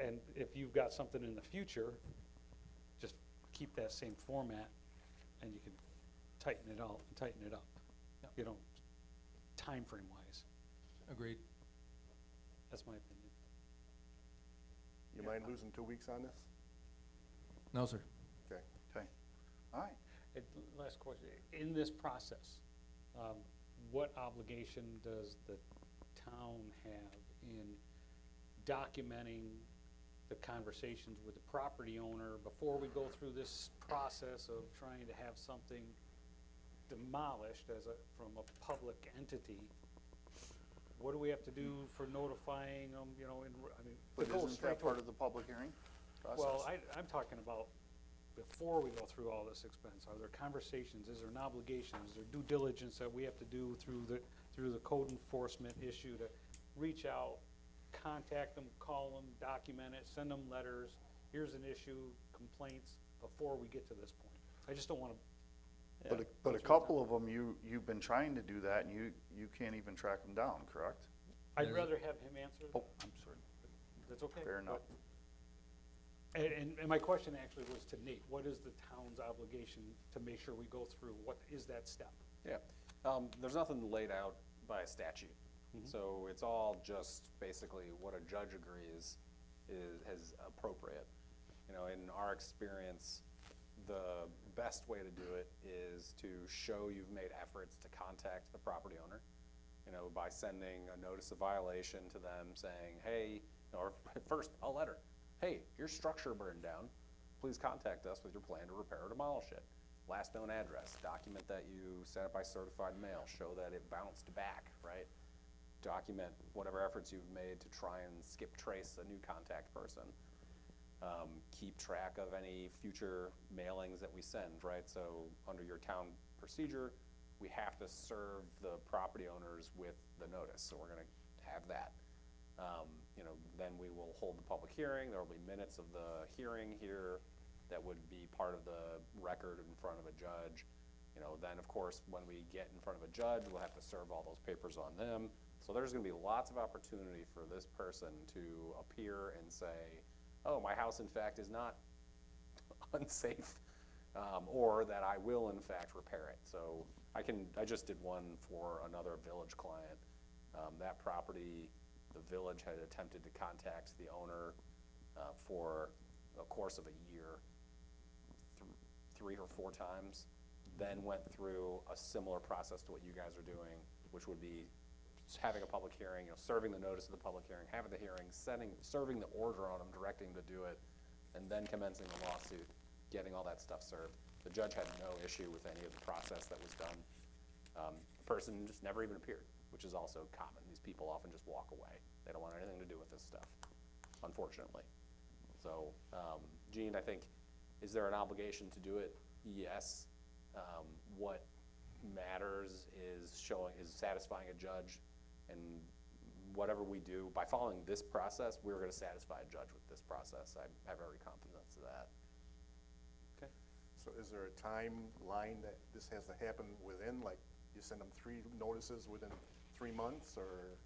And if you've got something in the future, just keep that same format and you can tighten it out and tighten it up. Yep. You know, time frame wise. Agreed. That's my opinion. You mind losing 2 weeks on this? No, sir. Okay. Okay, all right. And last question, in this process, what obligation does the town have in documenting the conversations with the property owner before we go through this process of trying to have something demolished from a public entity? What do we have to do for notifying them, you know, But to go isn't straight that part of the public hearing process? Well, I'm talking about before we go through all this expense, are there conversations, is there an obligation, is there due diligence that we have to do through the code enforcement issue to reach out, contact them, call them, document it, send them letters, here's an issue, complaints, before we get to this point? I just don't wanna. But a couple of them, you've been trying to do that, and you can't even track them down, correct? I'd There's- rather have him answer. Oh, I'm sorry. That's okay. Fair enough. And my question actually was to Nate, what is the town's obligation to make sure we go through, what is that step? Yeah, there's nothing laid out by a statute. So it's all just basically what a judge agrees is appropriate. You know, in our experience, the best way to do it is to show you've made efforts to contact the property owner, you know, by sending a notice of violation to them saying, hey, or first, a letter. Hey, your structure burned down. Please contact us with your plan to repair or demolish it. Last known address, document that you sent it by certified mail, show that it bounced back, right? Document whatever efforts you've made to try and skip trace a new contact person. Keep track of any future mailings that we send, right? So under your town procedure, we have to serve the property owners with the notice, so we're gonna have that. You know, then we will hold the public hearing. There will be minutes of the hearing here that would be part of the record in front of a judge. You know, then of course, when we get in front of a judge, we'll have to serve all those papers on them. So there's gonna be lots of opportunity for this person to appear and say, oh, my house in fact is not unsafe, or that I will in fact repair it. So I just did one for another village client. That property, the village had attempted to contact the owner for a course of a year, 3 or 4 times, then went through a similar process to what you guys are doing, which would be having a public hearing, you know, serving the notice of the public hearing, having the hearing, serving the order on them, directing to do it, and then commencing the lawsuit, getting all that stuff served. The judge had no issue with any of the process that was done. The person just never even appeared, which is also common. These people often just walk away. They don't want anything to do with this stuff, unfortunately. So, Gene, I think, is there an obligation to do it? Yes. What matters is satisfying a judge, and whatever we do, by following this process, we're gonna satisfy a judge with this process. I have every confidence of that. Okay. So is there a timeline that this has to happen within, like you send them 3 notices within 3 months, or?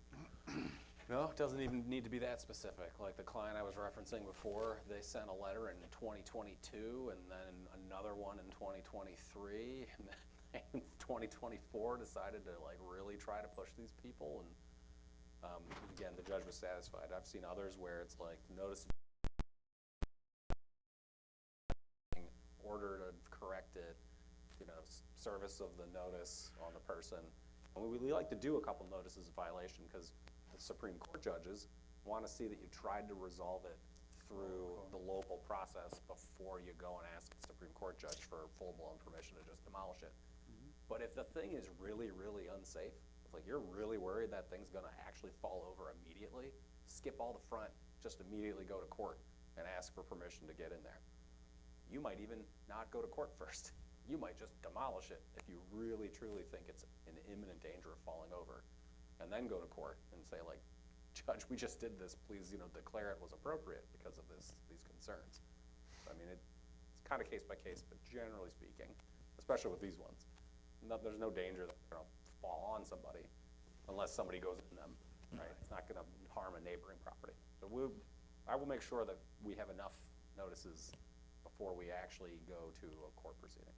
No, it doesn't even need to be that specific. Like the client I was referencing before, they sent a letter in 2022 and then another one in 2023, and then in 2024 decided to like really try to push these people, and again, the judge was satisfied. I've seen others where it's like notice, order to correct it, you know, service of the notice on the person. And we like to do a couple notices of violation because the Supreme Court judges want to see that you tried to resolve it through the local process before you go and ask the Supreme Court judge for full-blown permission to just demolish it. But if the thing is really, really unsafe, if like you're really worried that thing's gonna actually fall over immediately, skip all the front, just immediately go to court and ask for permission to get in there. You might even not go to court first. You might just demolish it if you really, truly think it's in imminent danger of falling over, and then go to court and say like, Judge, we just did this, please, you know, declare it was appropriate because of these concerns. I mean, it's kind of case by case, but generally speaking, especially with these ones, there's no danger that they're gonna fall on somebody unless somebody goes in them, right? It's not gonna harm a neighboring property. So I will make sure that we have enough notices before we actually go to a court proceeding.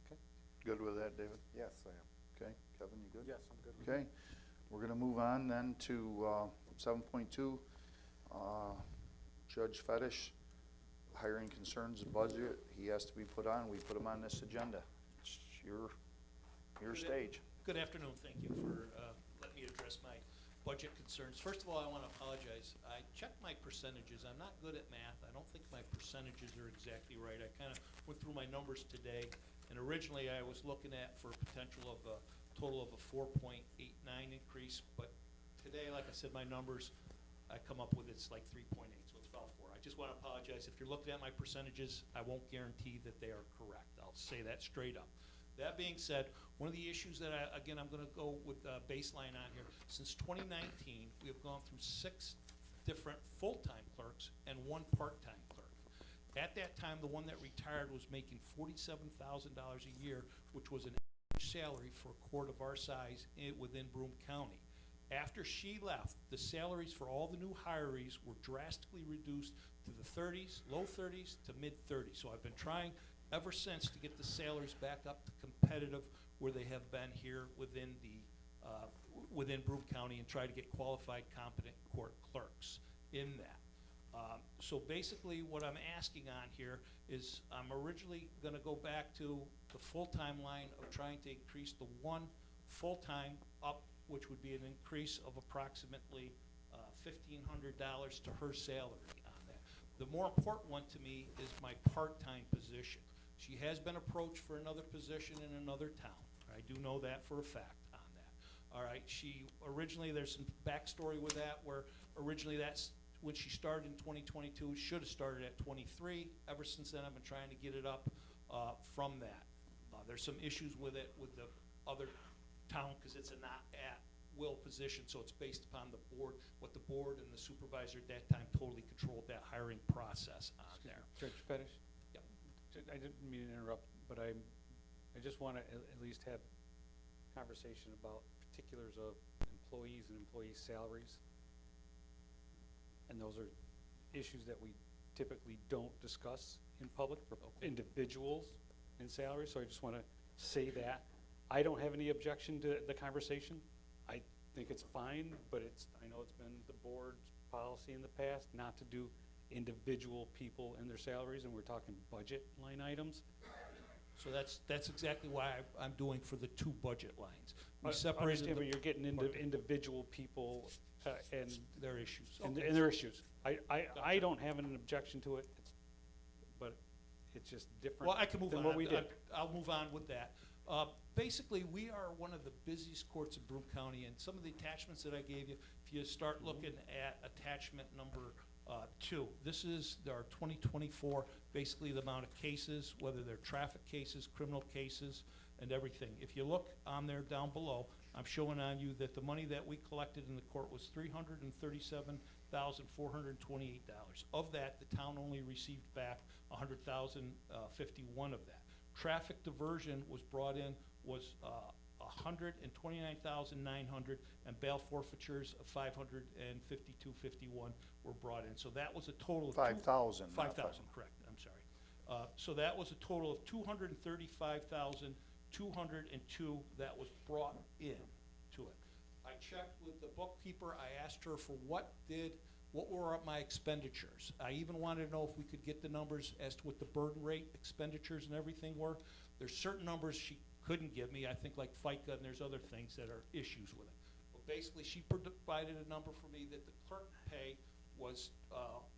Okay, good with that, David? Yes, I am. Okay, Kevin, you good? Yes, I'm good with Okay, we're gonna move on then to 7.2, Judge Fetish, hiring concerns budget. He has to be put on. We put him on this agenda. It's your stage. Good afternoon, thank you for letting me address my budget concerns. First of all, I want to apologize. I checked my percentages. I'm not good at math. I don't think my percentages are exactly right. I kind of went through my numbers today, and originally I was looking at for a potential of a total of a 4.89 increase, but today, like I said, my numbers, I come up with it's like 3.8, so it's about 4. I just want to apologize. If you're looking at my percentages, I won't guarantee that they are correct. I'll say that straight up. That being said, one of the issues that I'm going to go with baseline on here. Since 2019, we have gone through 6 different full-time clerks and 1 part-time clerk. At that time, the one that retired was making $47,000 a year, which was an average salary for a court of our size within Broome County. After she left, the salaries for all the new hirees were drastically reduced to the 30s, low 30s to mid 30s. So I've been trying ever since to get the salaries back up to competitive where they have been here within within Broome County, and try to get qualified, competent court clerks in that. So basically, what I'm asking on here is, I'm originally gonna go back to the full-time line of trying to increase the one full-time up, which would be an increase of approximately $1,500 to her salary on that. The more important one to me is my part-time position. She has been approached for another position in another town. I do know that for a fact on that. All right, originally, there's some backstory with that, where originally that's when she started in 2022, should have started at 23. Ever since then, I've been trying to get it up from that. There's some issues with it with the other town, because it's a not at will position, so it's based upon the board, what the board and the supervisor at that time totally controlled that hiring process on there. Judge Fetish? Yep. I didn't mean to interrupt, but I just want to at least have conversation about particulars of employees and employee salaries. And those are issues that we typically don't discuss in public for individuals in salaries, so I just want to say that. I don't have any objection to the conversation. I think it's fine, but I know it's been the board's policy in the past not to do individual people and their salaries, and we're talking budget line items. So that's exactly why I'm doing for the two budget lines. We I separated understand, but the- you're getting into individual people and their issues. and Okay. their issues. I Gotcha. don't have an objection to it, but it's just different Well, I can move than on. what we did. I'll move on with that. Basically, we are one of the busiest courts in Broome County, and some of the attachments that I gave you, if you start looking at attachment number 2, this is our 2024, basically the amount of cases, whether they're traffic cases, criminal cases, and everything. If you look on there down below, I'm showing on you that the money that we collected in the court was $337,428. Of that, the town only received back $100,051 of that. Traffic diversion was brought in, was $129,900, and bail forfeitures of $552.51 were brought in. So that was a total of 5,000. 5,000, correct, I'm sorry. So that was a total of $235,202 that was brought in to it. I checked with the bookkeeper, I asked her for what were my expenditures. I even wanted to know if we could get the numbers as to what the burden rate expenditures and everything were. There's certain numbers she couldn't give me, I think like FICA, and there's other things that are issues with it. But basically, she provided a number for me that the clerk pay was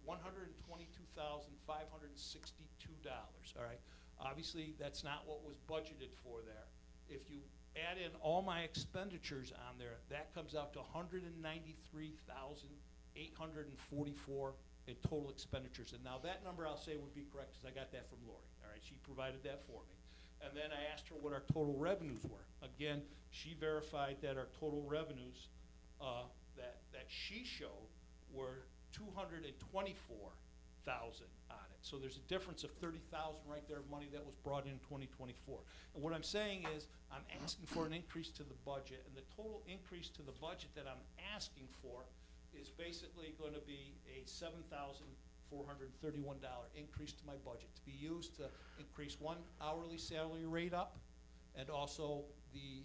$122,562, all right? Obviously, that's not what was budgeted for there. If you add in all my expenditures on there, that comes out to $193,844 in total expenditures. And now that number I'll say would be correct, because I got that from Lori, all right? She provided that for me. And then I asked her what our total revenues were. Again, she verified that our total revenues that she showed were $224,000 on it. So there's a difference of $30,000 right there of money that was brought in 2024. And what I'm saying is, I'm asking for an increase to the budget, and the total increase to the budget that I'm asking for is basically going to be a $7,431 increase to my budget, to be used to increase one hourly salary rate up, and also the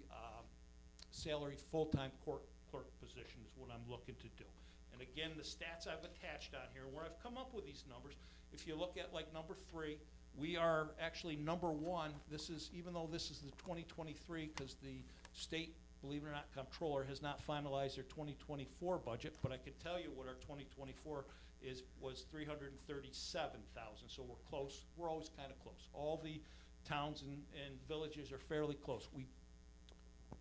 salary full-time court clerk position is what I'm looking to do. And again, the stats I've attached on here, where I've come up with these numbers, if you look at like number 3, we are actually number 1. This is, even though this is the 2023, because the state, believe it or not, comptroller has not finalized their 2024 budget, but I can tell you what our 2024 was $337,000. So we're close. We're always kind of close. All the towns and villages are fairly close. We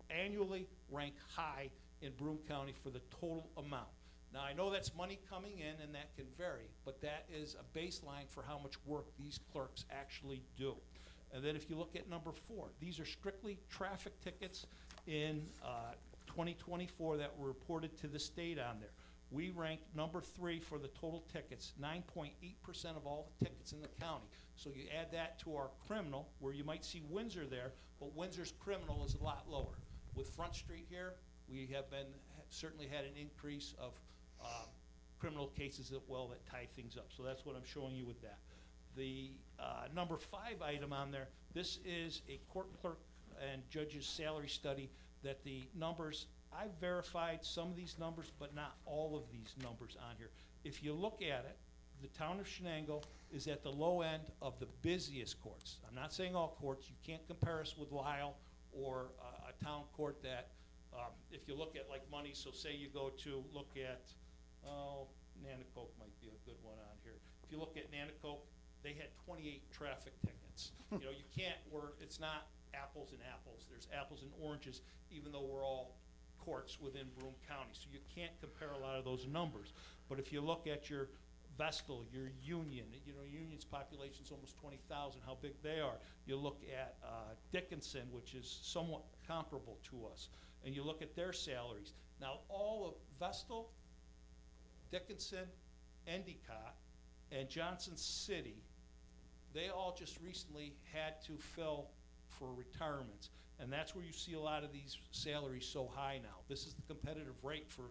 annually rank high in Broome County for the total amount. Now, I know that's money coming in, and that can vary, but that is a baseline for how much work these clerks actually do. And then if you look at number 4, these are strictly traffic tickets in 2024 that were reported to the state on there. We ranked number 3 for the total tickets, 9.8% of all the tickets in the county. So you add that to our criminal, where you might see Windsor there, but Windsor's criminal is a lot lower. With Front Street here, we have been certainly had an increase of criminal cases as well that tie things up. So that's what I'm showing you with that. The number 5 item on there, this is a court clerk and judge's salary study that the numbers, I've verified some of these numbers, but not all of these numbers on here. If you look at it, the town of Shenango is at the low end of the busiest courts. I'm not saying all courts. You can't compare us with Lyle or a town court that, if you look at like money, so say you go to look at, Nanticoke might be a good one on here. If you look at Nanticoke, they had 28 traffic tickets. You know, you can't, it's not apples and apples. There's apples and oranges, even though we're all courts within Broome County. So you can't compare a lot of those numbers. But if you look at your Vestal, your Union, you know, Union's population's almost 20,000, how big they are. You look at Dickinson, which is somewhat comparable to us, and you look at their salaries. Now, all of Vestal, Dickinson, Endicott, and Johnson City, they all just recently had to fill for retirements. And that's where you see a lot of these salaries so high now. This is the competitive rate for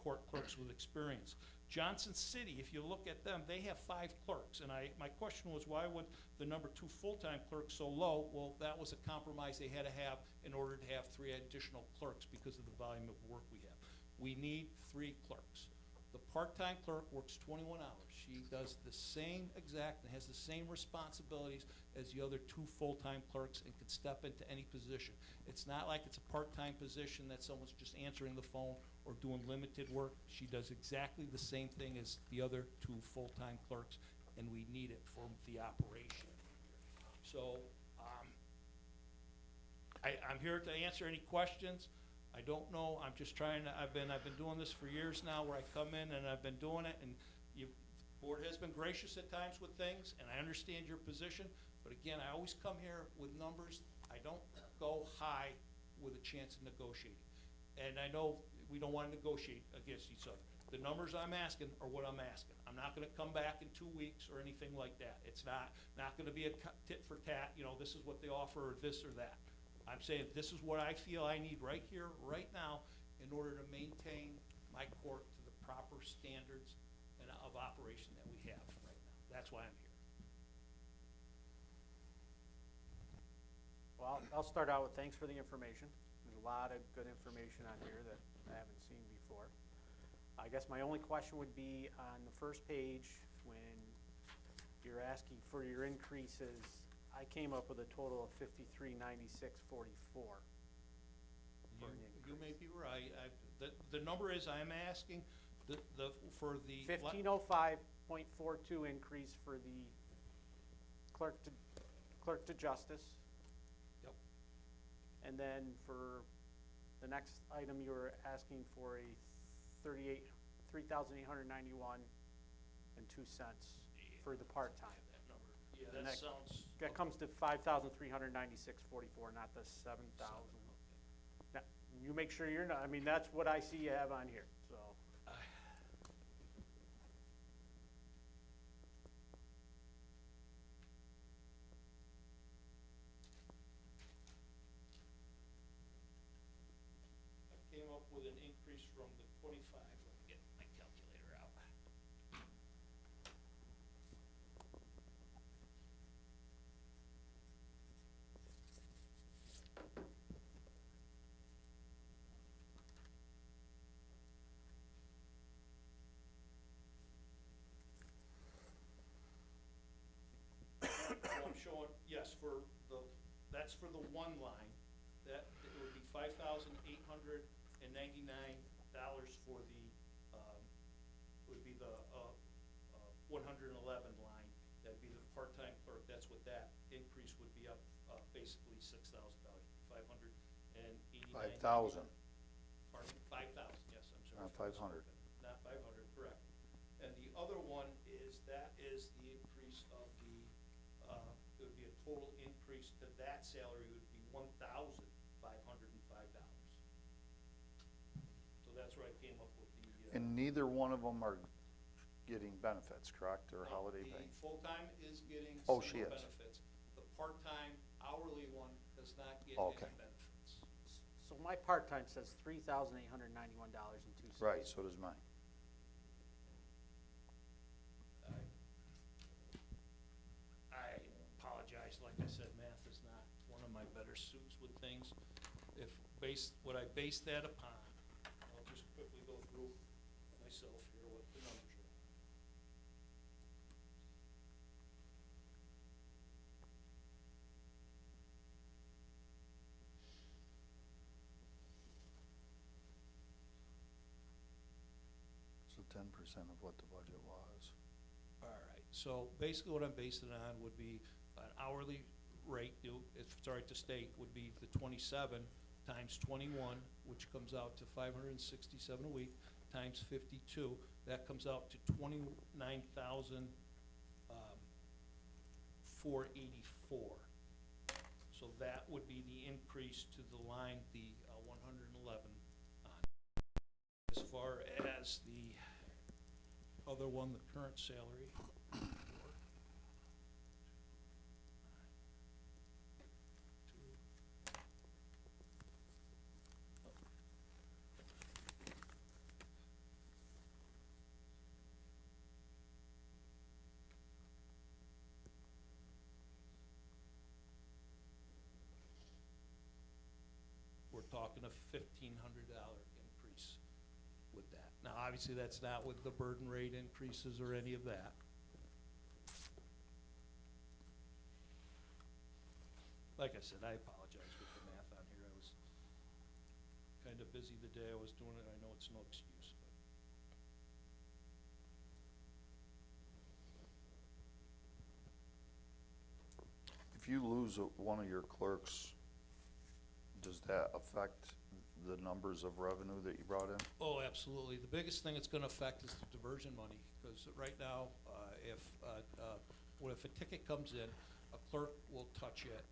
court clerks with experience. Johnson City, if you look at them, they have 5 clerks. And my question was, why would the number 2 full-time clerks so low? Well, that was a compromise they had to have in order to have 3 additional clerks because of the volume of work we have. We need 3 clerks. The part-time clerk works 21 hours. She does the same exact and has the same responsibilities as the other 2 full-time clerks and can step into any position. It's not like it's a part-time position that someone's just answering the phone or doing limited work. She does exactly the same thing as the other 2 full-time clerks, and we need it for the operation. So I'm here to answer any questions. I don't know, I'm just trying to, I've been doing this for years now where I come in and I've been doing it, and the board has been gracious at times with things, and I understand your position, but again, I always come here with numbers. I don't go high with a chance of negotiating. And I know we don't want to negotiate against each other. The numbers I'm asking are what I'm asking. I'm not gonna come back in 2 weeks or anything like that. It's not gonna be a tit for tat, you know, this is what they offer or this or that. I'm saying this is what I feel I need right here, right now, in order to maintain my court to the proper standards and of operation that we have right now. That's why I'm here. Well, I'll start out with thanks for the information. There's a lot of good information on here that I haven't seen before. I guess my only question would be on the first page, when you're asking for your increases, I came up with a total of 5396.44. You may be right. The number is, I'm asking for the. 1505.42 increase for the clerk to justice. Yep. And then for the next item, you were asking for a $3,891.02 for the part-time. That number. Yeah, And that sounds. That comes to 5,396.44, not the 7,000. Now, you make sure you're not, I mean, that's what I see you have on here, so. I came up with an increase from the 25. Let me get my calculator out. So I'm showing, yes, that's for the one line, that it would be $5,899 for the, would be the 111 line. That'd be the part-time clerk. That's what that increase would be up, basically $6,000, $589. 5,000. Pardon, 5,000, yes, I'm sorry. Not 500. Not 500, correct. And the other one is, that is the increase of the, it would be a total increase to that salary would be $1,505. So that's where I came up with the. And neither one of them are getting benefits, correct, or holiday pay? The full-time is getting Oh, similar she is. benefits. The part-time hourly one does not get Okay. any benefits. So my part-time says $3,891.02. Right, so does mine. I apologize, like I said, math is not one of my better suits with things. What I base that upon, I'll just quickly go through myself here what the numbers are. So 10% of what the budget was. All right, so basically what I'm basing it on would be an hourly rate, if it's all right to state, would be the 27 times 21, which comes out to 567 a week, times 52, that comes out to 29,484. So that would be the increase to the line, the 111 on. As far as the other one, the current salary. We're talking a $1,500 increase with that. Now, obviously, that's not with the burden rate increases or any of that. Like I said, I apologize with the math on here. I was kind of busy the day I was doing it. I know it's no excuse, but. If you lose one of your clerks, does that affect the numbers of revenue that you brought in? Oh, absolutely. The biggest thing it's gonna affect is the diversion money, because right now, if a ticket comes in, a clerk will touch it,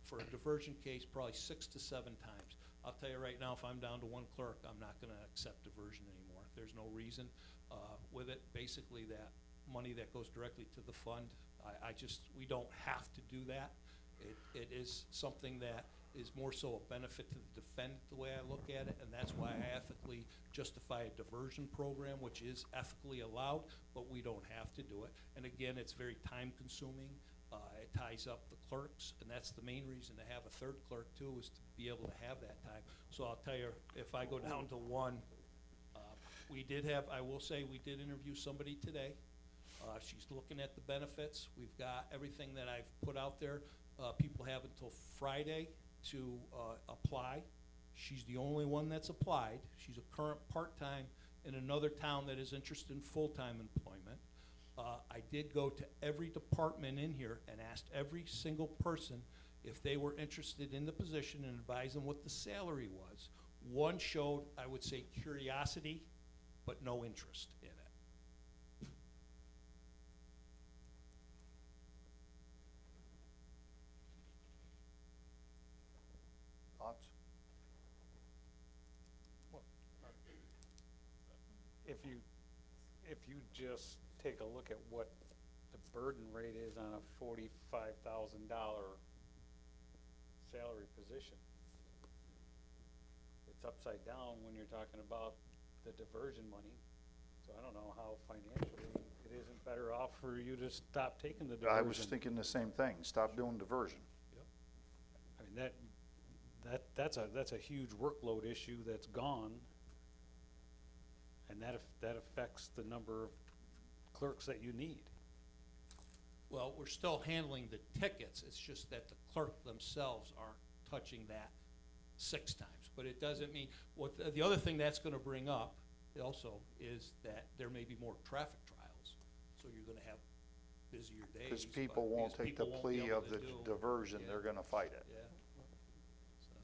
for a diversion case, probably 6 to 7 times. I'll tell you right now, if I'm down to one clerk, I'm not gonna accept diversion anymore. There's no reason, with it. Basically, that money that goes directly to the fund, we don't have to do that. It is something that is more so a benefit to the defendant, the way I look at it, and that's why I ethically justify a diversion program, which is ethically allowed, but we don't have to do it. And again, it's very time-consuming. It ties up the clerks, and that's the main reason to have a third clerk too, is to be able to have that time. So I'll tell you, if I go down to one, I will say, we did interview somebody today. She's looking at the benefits. We've got everything that I've put out there. People have until Friday to apply. She's the only one that's applied. She's a current part-time in another town that is interested in full-time employment. I did go to every department in here and asked every single person if they were interested in the position and advised them what the salary was. One showed, I would say, curiosity, but no interest in it. Thoughts? If you just take a look at what the burden rate is on a $45,000 salary position, it's upside down when you're talking about the diversion money. So I don't know how financially it isn't better off for you to stop taking the diversion. I was thinking the same thing, stop doing diversion. I mean, that's a huge workload issue that's gone. And that affects the number of clerks that you need. Well, we're still handling the tickets. It's just that the clerk themselves aren't touching that 6 times. But it doesn't mean, the other thing that's gonna bring up also is that there may be more traffic trials. So you're gonna have busier days. Because people won't take the plea of the diversion, yeah. they're gonna fight it. Yeah. So,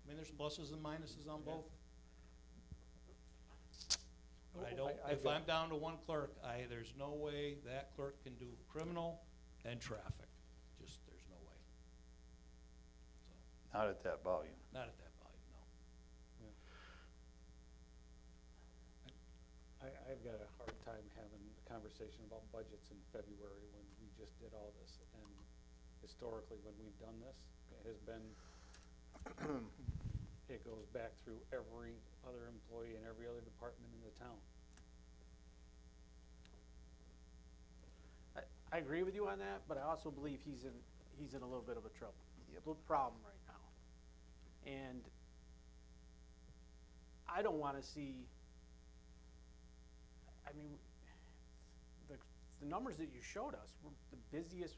I mean, there's pluses and minuses on both. But if I'm down to one clerk, there's no way that clerk can do criminal and traffic. Just, there's no way. So, Not at that volume. not at that volume, no. I've got a hard time having a conversation about budgets in February when we just did all this. And historically, when we've done this, it has been it goes back through every other employee in every other department in the town. I agree with you on that, but I also believe he's in a little bit of a trouble, little problem right now. And I don't wanna see, I mean, the numbers that you showed us were the busiest,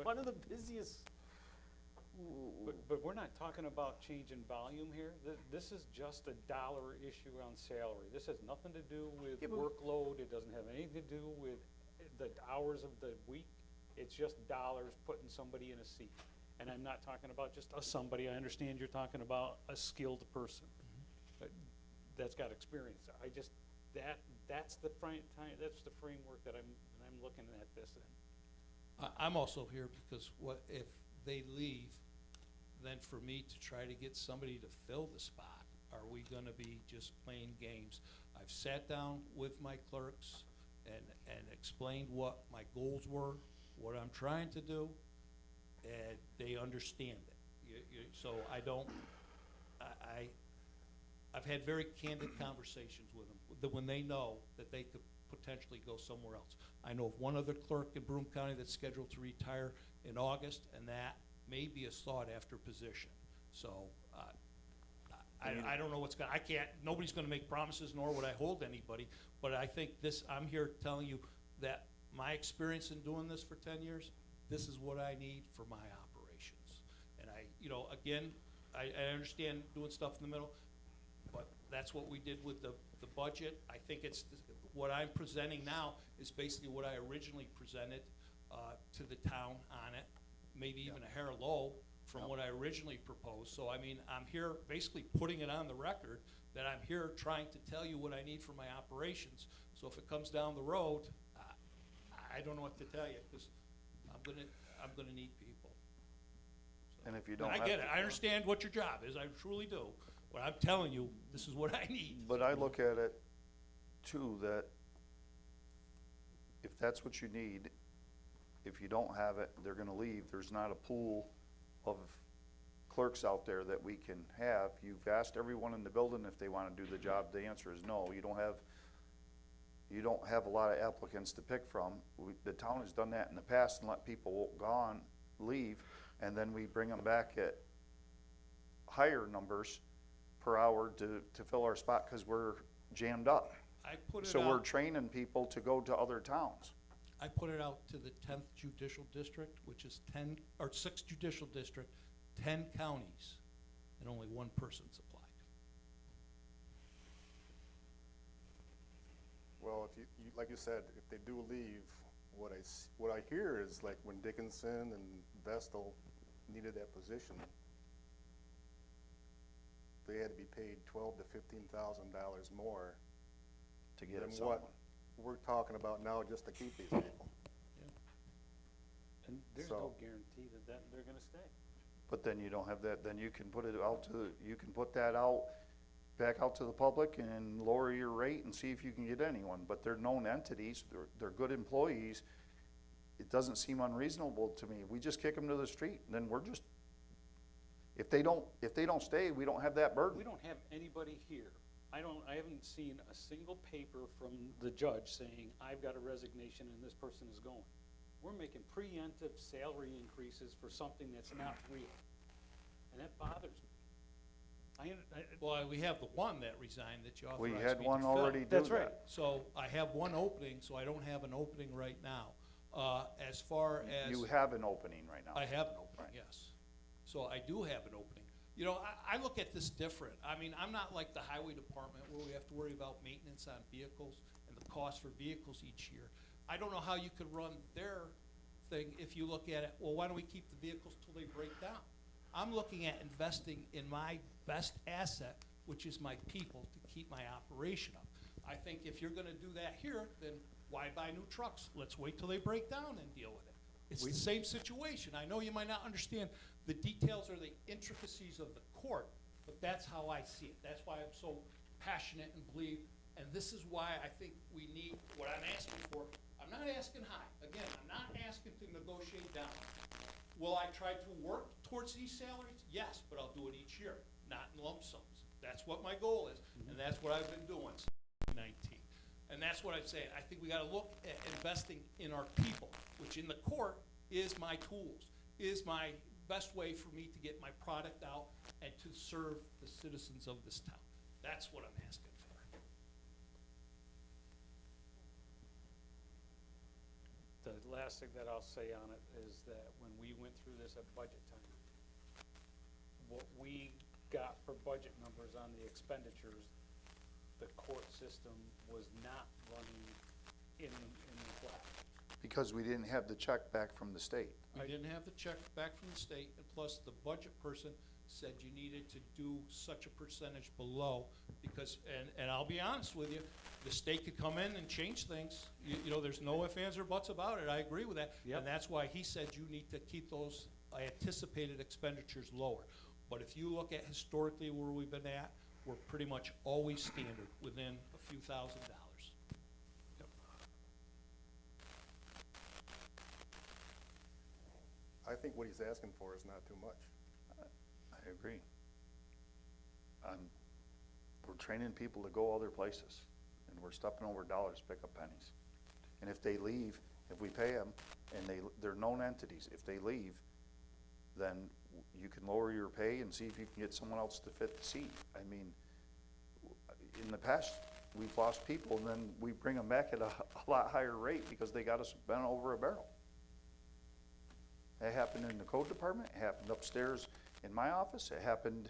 one of the busiest. But we're not talking about change in volume here. This is just a dollar issue on salary. This has nothing to do with Yeah, but- workload. It doesn't have anything to do with the hours of the week. It's just dollars putting somebody in a seat. And I'm not talking about just a somebody. I understand you're talking about a skilled person that's got experience. I just, that's the framework that I'm looking at this in. I'm also here because what, if they leave, then for me to try to get somebody to fill the spot, are we gonna be just playing games? I've sat down with my clerks and explained what my goals were, what I'm trying to do, and they understand it. So I don't, I've had very candid conversations with them, that when they know that they could potentially go somewhere else. I know of one other clerk in Broome County that's scheduled to retire in August, and that may be a sought-after position. So, I don't know what's gonna, nobody's gonna make promises, nor would I hold anybody, but I think I'm here telling you that my experience in doing this for 10 years, this is what I need for my operations. And again, I understand doing stuff in the middle, but that's what we did with the budget. I think what I'm presenting now is basically what I originally presented to the town on it, maybe even a hair low from what I originally proposed. So I mean, I'm here basically putting it on the record that I'm here trying to tell you what I need for my operations. So if it comes down the road, I don't know what to tell you, because I'm gonna need people. So, And if you don't I have get it, to- I understand what your job is, I truly do, but I'm telling you, this is what I need. But I look at it too, that if that's what you need, if you don't have it, they're gonna leave. There's not a pool of clerks out there that we can have. You've asked everyone in the building if they wanna do the job. The answer is no. You don't have a lot of applicants to pick from. The town has done that in the past and let people leave, and then we bring them back at higher numbers per hour to fill our spot, cause we're jammed up. I put it So we're out, training people to go to other towns. I put it out to the 10th judicial district, which is 6th judicial district, 10 counties, and only one person's applied. Well, if you, like you said, if they do leave, what I hear is like when Dickinson and Vestal needed that position, they had to be paid $12,000 to $15,000 more To get than someone. what we're talking about now just to keep these people. And there's So- no guarantee that they're gonna stay. But then you don't have that, then you can put it out you can put that out, back out to the public and lower your rate and see if you can get anyone. But they're known entities, they're good employees. It doesn't seem unreasonable to me. We just kick them to the street, and then we're just, if they don't stay, we don't have that burden. We don't have anybody here. I haven't seen a single paper from the judge saying, I've got a resignation and this person is going. We're making preemptive salary increases for something that's not real. And that bothers me. Well, we have the one that resigned that you We authorized me had to one fill. already do That's right. that. So I have one opening, so I don't have an opening right now. As far as. You have an opening right now. I have an opening, Right. yes. So I do have an opening. You know, I look at this different. I mean, I'm not like the highway department where we have to worry about maintenance on vehicles and the cost for vehicles each year. I don't know how you could run their thing if you look at it, well, why don't we keep the vehicles till they break down? I'm looking at investing in my best asset, which is my people, to keep my operation up. I think if you're gonna do that here, then why buy new trucks? Let's wait till they break down and deal with it. It's the same situation. I know you might not understand the details or the intricacies of the court, but that's how I see it. That's why I'm so passionate and believe, and this is why I think we need what I'm asking for. I'm not asking high. Again, I'm not asking to negotiate down. Will I try to work towards these salaries? Yes, but I'll do it each year, not in lump sums. That's what my goal is, and that's what I've been doing since 2019. And that's what I'm saying. I think we gotta look at investing in our people, which in the court is my tools, is my best way for me to get my product out and to serve the citizens of this town. That's what I'm asking for. The last thing that I'll say on it is that when we went through this at budget time, what we got for budget numbers on the expenditures, the court system was not running in the black. Because we didn't have the check back from the state. We didn't have the check back from the state, and plus the budget person said you needed to do such a percentage below, because, and I'll be honest with you, the state could come in and change things. You know, there's no ifs, ands, or buts about it, I agree with that. Yep. And that's why he said you need to keep those anticipated expenditures lower. But if you look at historically where we've been at, we're pretty much always standard, within a few $1,000s. I think what he's asking for is not too much. I agree. We're training people to go other places, and we're stepping over dollars to pick up pennies. And if they leave, if we pay them, and they're known entities, if they leave, then you can lower your pay and see if you can get someone else to fit the seat. I mean, in the past, we've lost people, and then we bring them back at a lot higher rate because they got us bent over a barrel. It happened in the code department, it happened upstairs in my office, it happened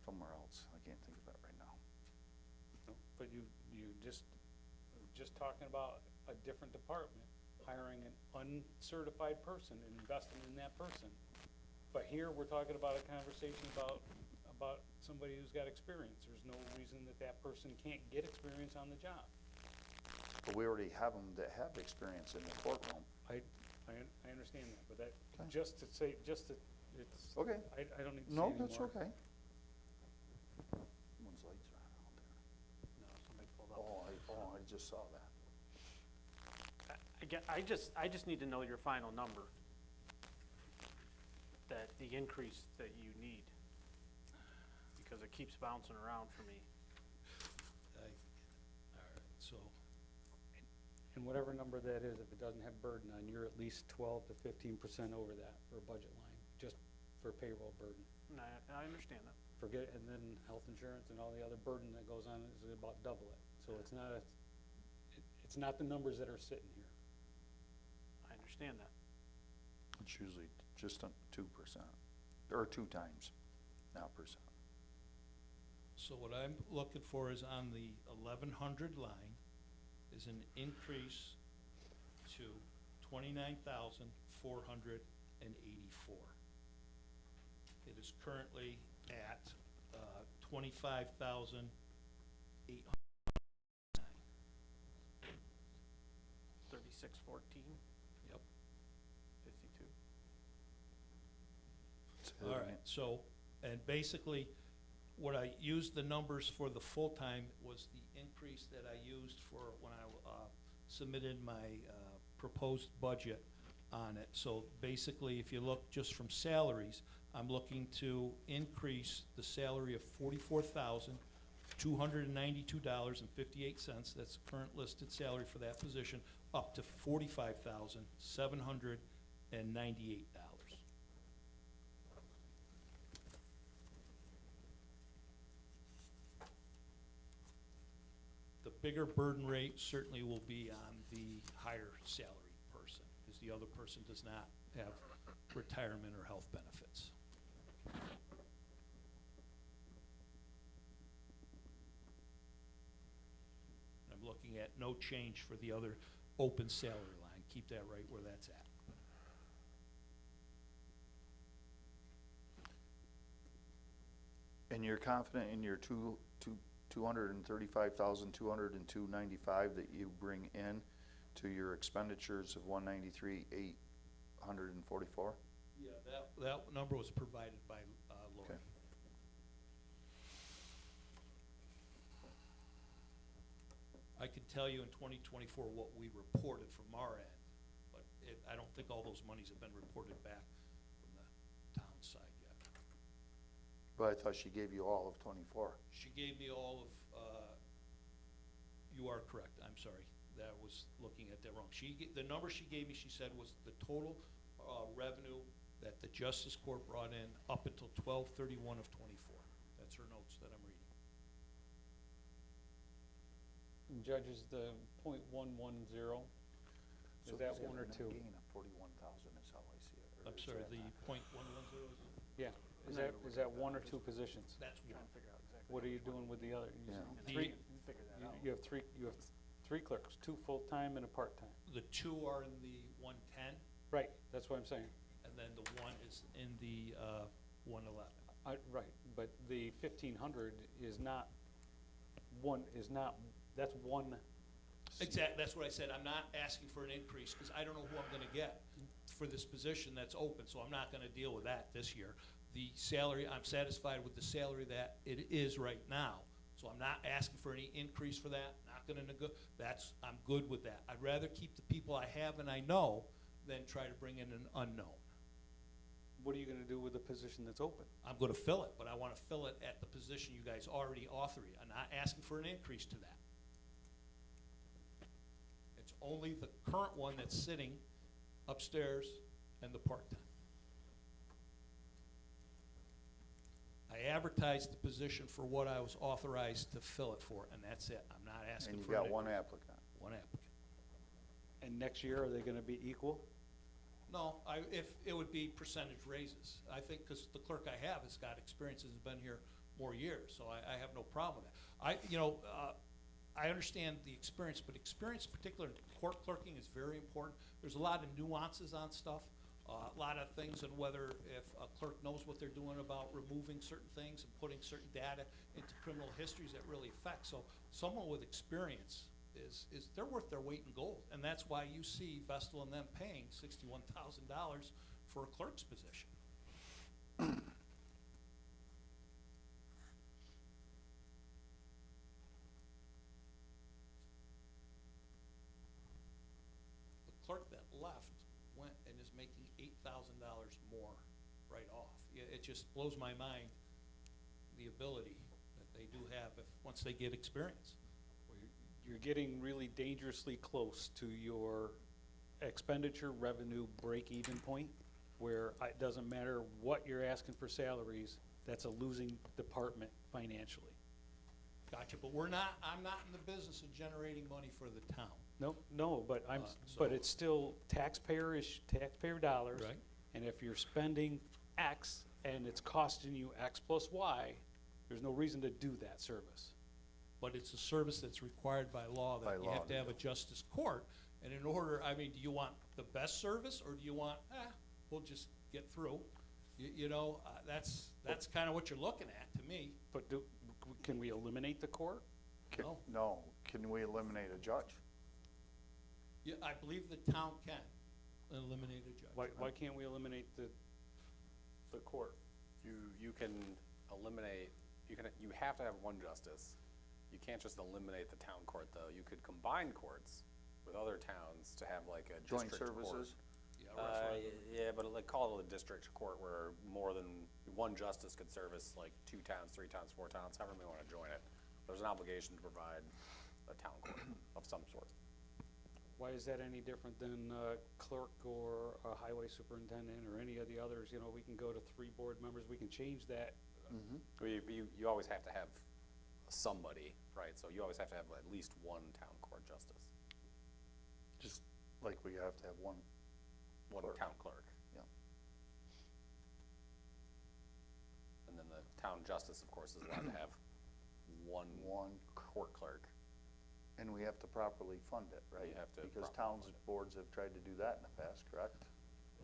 somewhere else. I can't think of that right now. But you just talking about a different department, hiring an uncertified person and investing in that person. But here, we're talking about a conversation about somebody who's got experience. There's no reason that person can't get experience on the job. But we already have them that have experience in the courtroom. I understand that, but that, Okay. it's. Okay. I don't need to say No, anymore. that's okay. Someone's lights are on out there. No, somebody pulled up. Oh, I just saw that. I just need to know your final number, that the increase that you need, because it keeps bouncing around for me. All right, so, And whatever number that is, if it doesn't have burden on, you're at least 12 to 15% over that for a budget line, just for payroll burden. And I understand that. Forget, and then health insurance and all the other burden that goes on is about double it. So it's not the numbers that are sitting here. I understand that. It's usually just 2%, or 2 times, not percent. so what I'm looking for is on the 1100 line is an increase to 29,484. It is currently at 25,809. 3614, Yep. 52. All right, so, and basically, what I used the numbers for the full-time was the increase that I used for when I submitted my proposed budget on it. So basically, if you look just from salaries, I'm looking to increase the salary of $44,292.58. That's the current listed salary for that position, up to $45,798. The bigger burden rate certainly will be on the higher salary person, because the other person does not have retirement or health benefits. I'm looking at no change for the other open salary line. Keep that right where that's at. And you're confident in your 235,202.95 that you bring in to your expenditures of 193,844? Yeah, that number was provided by Lori. Okay. I can tell you in 2024 what we reported from our end, but I don't think all those monies have been reported back from the town side yet. But I thought she gave you all of 24. She gave me all of, you are correct, I'm sorry, that was looking at that wrong. The number she gave me, she said, was the total, revenue that the Justice Court brought in up until 12/31 of '24. That's her notes that I'm reading. And Judges, the .110, So is that he's got one a or net two? gain of 41,000 is how I see it. or I'm is sorry, that the not? .110 is, Yeah, is that one or two positions? that's one. Trying to figure out exactly. What are you doing with the other? Yeah. Three, You figure that you out. you have three clerks, two full-time and a part-time. The two are in the 110, Right, that's what I'm saying. and then the one is in the 111. Right, but the 1,500 is not, that's one, That's what I said, I'm not asking for an increase, because I don't know who I'm gonna get for this position that's open, so I'm not gonna deal with that this year. The salary, I'm satisfied with the salary that it is right now, so I'm not asking for any increase for that, not gonna I'm good with that. I'd rather keep the people I have and I know than try to bring in an unknown. what are you gonna do with the position that's open? I'm gonna fill it, but I wanna fill it at the position you guys already offer. I'm not asking for an increase to that. It's only the current one that's sitting upstairs and the part-time. I advertised the position for what I was authorized to fill it for, and that's it. I'm not asking And you for an got one increase. applicant. One applicant. And next year, are they gonna be equal? No, if, it would be percentage raises. I think, because the clerk I have has got experience, has been here more years, so I have no problem with that. I understand the experience, but experience, particularly in court clerking, is very important. There's a lot of nuances on stuff, a lot of things, and whether if a clerk knows what they're doing about removing certain things and putting certain data into criminal histories that really affect. So someone with experience is they're worth their weight in gold, and that's why you see Vestal and them paying $61,000 for a clerk's position. The clerk that left went and is making $8,000 more right off. It just blows my mind, the ability that they do have once they get experience. You're getting really dangerously close to your expenditure revenue break-even point, where it doesn't matter what you're asking for salaries, that's a losing department financially. Gotcha, but I'm not in the business of generating money for the town. No, but but it's still taxpayer dollars. Right. And if you're spending X and it's costing you X plus Y, there's no reason to do that service. But it's a service that's required by law, By that you law have to to have a justice court. And in order, do you want the best service, or do you want, we'll just get through? That's kind of what you're looking at, to me. But can we eliminate the court? No. No, can we eliminate a judge? Yeah, I believe the town can eliminate a judge. Why can't we eliminate the court? You can eliminate, you have to have one justice. You can't just eliminate the town court, though. You could combine courts with other towns to have like a Joint district court. services? Yeah, referendum. Yeah, but like call it a district court where more than one justice could service like 2 towns, 3 towns, 4 towns, however many want to join it. There's an obligation to provide a town court of some sort. Why is that any different than a clerk or a highway superintendent or any of the others? We can go to 3 board members, we can change that. Well, you always have to have somebody, right? So you always have to have at least one town court justice, Just like we have to have one. one Clerk. town clerk. Yeah. And then the town justice, of course, is allowed to have one court clerk. And we have to properly fund it, right? You have to Because properly towns, fund it. boards have tried to do that in the past, correct?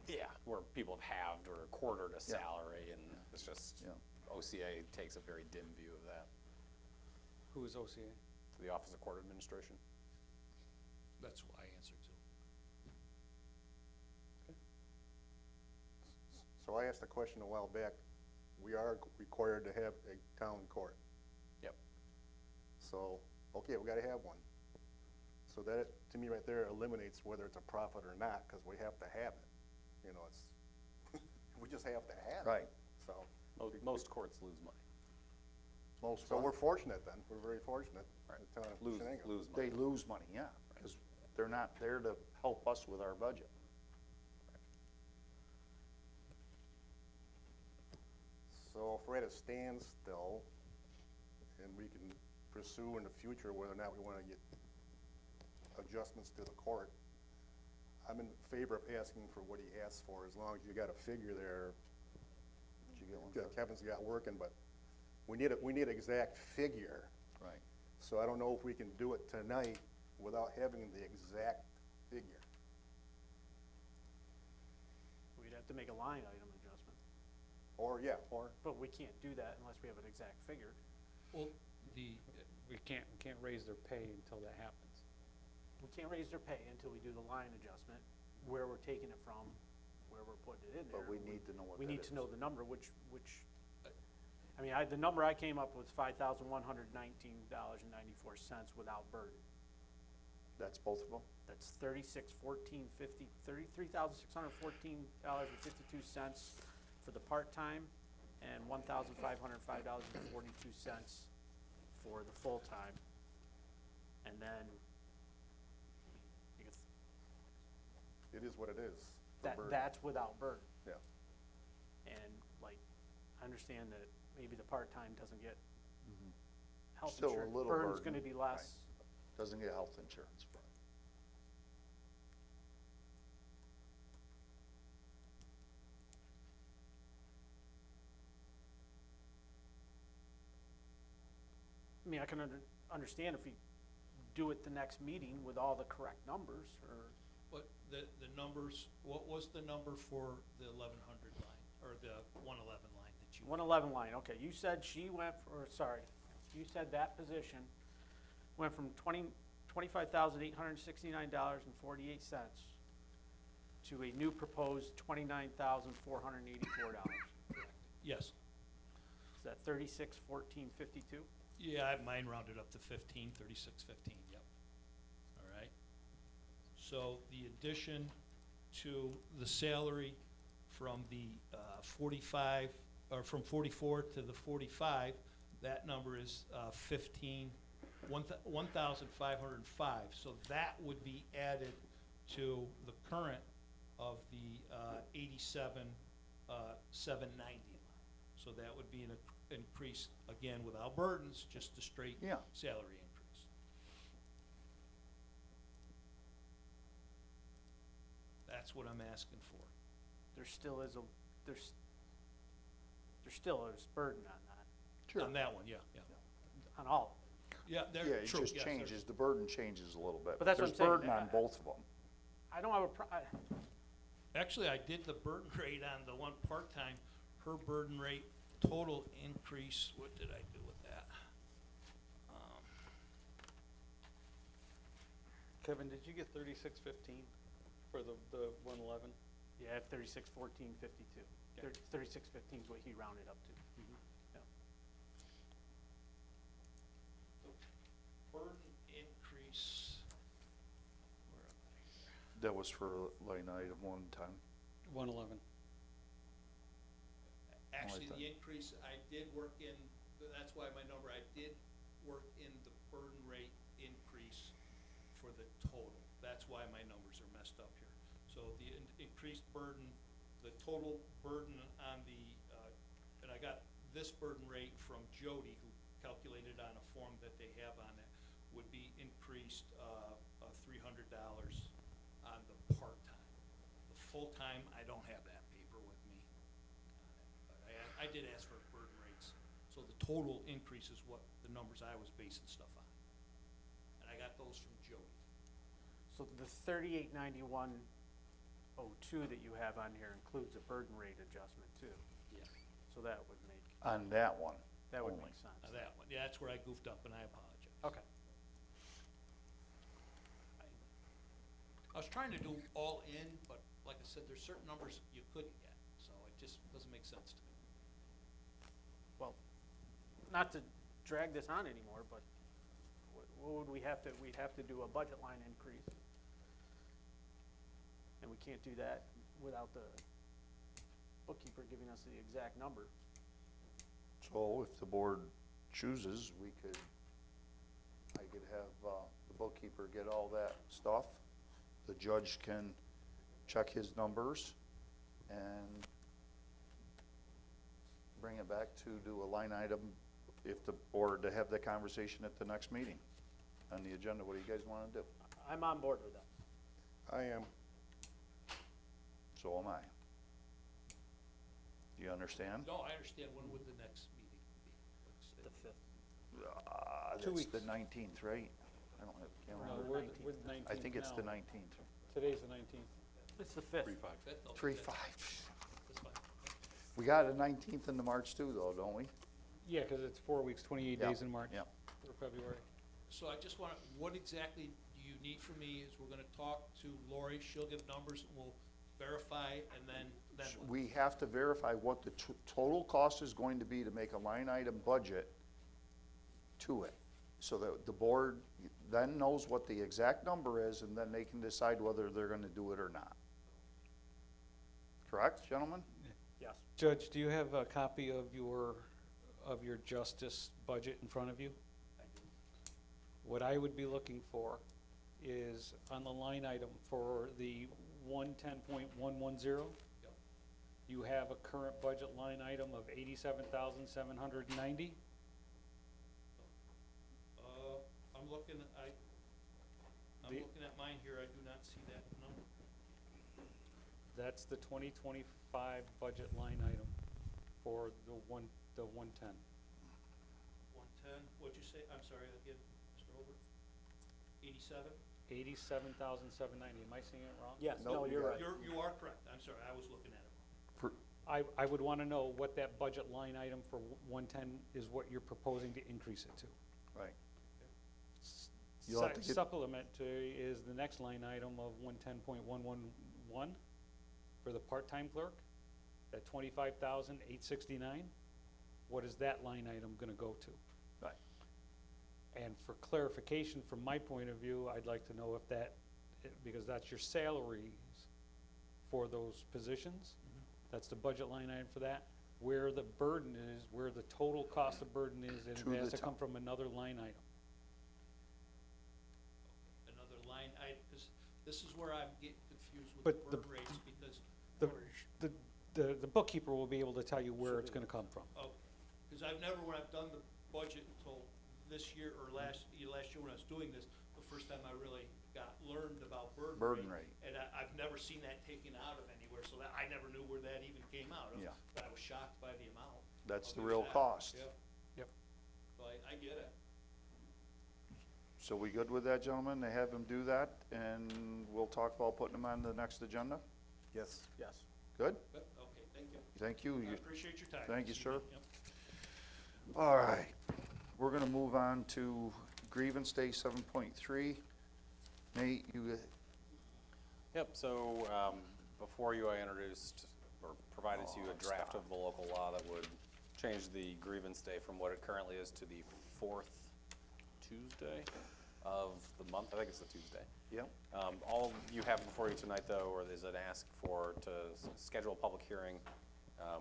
Yeah, where people have halved or quartered a Yeah. salary, and it's just, Yeah. OCA takes a very dim view of that, Who is OCA? the Office of Court Administration. That's who I answer to. So I asked a question a while back. We are required to have a town court. Yep. So, okay, we gotta have one. So that, to me, right there eliminates whether it's a profit or not, because we have to have it. You know, it's, we just have to have it. Right. So, Most courts lose money. Most, so we're fortunate then, we're very fortunate. The town of Lose Shenango. money. they lose money, yeah, because they're not there to help us with our budget. So if we're at a standstill, and we can pursue in the future whether or not we wanna get adjustments to the court, I'm in favor of asking for what he asked for, as long as you got a figure there. Did you get one? Yeah, Kevin's got working, but we need an exact figure. Right. So I don't know if we can do it tonight without having the exact figure. We'd have to make a line item adjustment, Or, but we can't do that unless we have an exact figure. Well, We can't raise their pay until that happens. We can't raise their pay until we do the line adjustment, where we're taking it from, where we're putting it in there. But we need to know what We that need to is. know the number, which, I mean, the number I came up with, $5,119.94 without burden. That's both of them? That's $33,614.52 for the part-time, and $1,505.42 for the full-time. And then, you can it is what it is. the burden. that's without burden. Yeah. And like, I understand that maybe the part-time doesn't get health Still a insurance. little Burden's burden, gonna be less. Doesn't get health insurance for it. I mean, I can understand if we do it the next meeting with all the correct numbers, or, but the numbers, what was the number for the 1100 line, or the 111 line that you? 111 line, okay, you said she went, you said that position went from $25,869.48 to a new proposed $29,484. Yes. Is that 361452? Yeah, I have mine rounded up to 15, 3615, yep. All right. So the addition to the salary from the 45, or from 44 to the 45, that number is 1,505. So that would be added to the current of the 87,790. So that would be an increase, again, without burdens, just a straight Yeah. salary increase. That's what I'm asking for. There still is there's still is burden on that, Sure. On that one, yeah. on all. Yeah, Yeah, there, it true, just yes, there's- changes, the burden changes a little bit. But that's what I'm saying, There's burden on both of them. I don't have Actually, I did the burden rate on the one part-time, her burden rate total increase, what did I do with that? Kevin, did you get 3615 for the 111? yeah, I have 361452. 3615 is what he rounded up to. Yeah. Burden increase, where am I here? That was for line item 110. 111. Actually, thought- the increase, I did work in, that's why my number, I did work in the burden rate increase for the total. That's why my numbers are messed up here. So the increased burden, the total burden on the, and I got this burden rate from Jody, who calculated on a form that they have on it, would be increased $300 on the part-time. The full-time, I don't have that paper with me on it, but I did ask for burden rates. So the total increase is what the numbers I was basing stuff on. And I got those from Jody. So the 389102 that you have on here includes a burden rate adjustment too. Yeah. So that would make, On that one. that would only. make sense. Now that one, yeah, that's where I goofed up, and I apologize. Okay. I was trying to do all in, but like I said, there's certain numbers you couldn't get, so it just doesn't make sense to me. Well, not to drag this on anymore, but what would we have to, we'd have to do a budget line increase. And we can't do that without the bookkeeper giving us the exact number. So if the board chooses, I could have, the bookkeeper get all that stuff. The judge can check his numbers and bring it back to do a line item or to have the conversation at the next meeting on the agenda. What do you guys wanna do? I'm on board with that. I am. So am I. You understand? No, I understand. When would the next meeting be? The fifth. That's the 19th, right? I don't have a No, calendar. we're the 19th I think it's the now. 19th. Today's the 19th. It's the fifth. 3-5. Fifth? Okay, 3-5. that's fine. We got a 19th into March too, though, don't we? Yeah, because it's 4 weeks, 28 Yeah, days in March. yeah. Or February. So I just want, what exactly do you need from me is we're gonna talk to Lori, she'll give numbers, and we'll verify, and then what? We have to verify what the total cost is going to be to make a line item budget to it. So that the board then knows what the exact number is, and then they can decide whether they're gonna do it or not. Correct, gentlemen? Yes. Judge, do you have a copy of your justice budget in front of you? What I would be looking for is on the line item for the 110.110. Yep. You have a current budget line item of 87,790. I'm looking, I'm The- looking at mine here, I do not see that number. That's the 2025 budget line item for the 110. 110, what'd you say? I'm sorry, again, Mr. Holbert? 87? 87,790. Am I seeing it wrong? Yes, No, no, you you're got right. it. You are correct, I'm sorry, I was looking at it wrong. I would want to know what that budget line item for 110 is, what you're proposing to increase it to. Right. You'll have to get- Supplement to is the next line item of 110.111 for the part-time clerk, at 25,869. What is that line item going to go to? Right. And for clarification, from my point of view, I'd like to know if that, because that's your salaries for those positions, that's the budget line item for that, where the burden is, where the total cost of burden is, and To it has the to come top. from another line item. Another line, because this is where I'm getting confused with But the the- burn rates, because, The bookkeeper will be able to tell you where it's gonna come from. oh, because I've never, when I've done the budget until this year or last year when I was doing this, the first time I really learned about burden rate. And I've never seen that taken out of anywhere, so that, I never knew where that even came out of. Yeah. But I was shocked by the amount. That's I'll the give real that. cost. Yep. Yep. So I get it. So we good with that, gentlemen? They have them do that, and we'll talk about putting them on the next agenda? Yes. Yes. Good? But, okay, thank you. Thank you. I You- appreciate your time. Thank you, sir. Yep. All right, we're gonna move on to grievance day 7.3. Nate, you, Yep, so, before you, I introduced, or provided to you a draft of the local law that would change the grievance day from what it currently is to the fourth Tuesday of the month, I think it's a Tuesday. yep, All you have before you tonight, though, or is an ask to schedule a public hearing.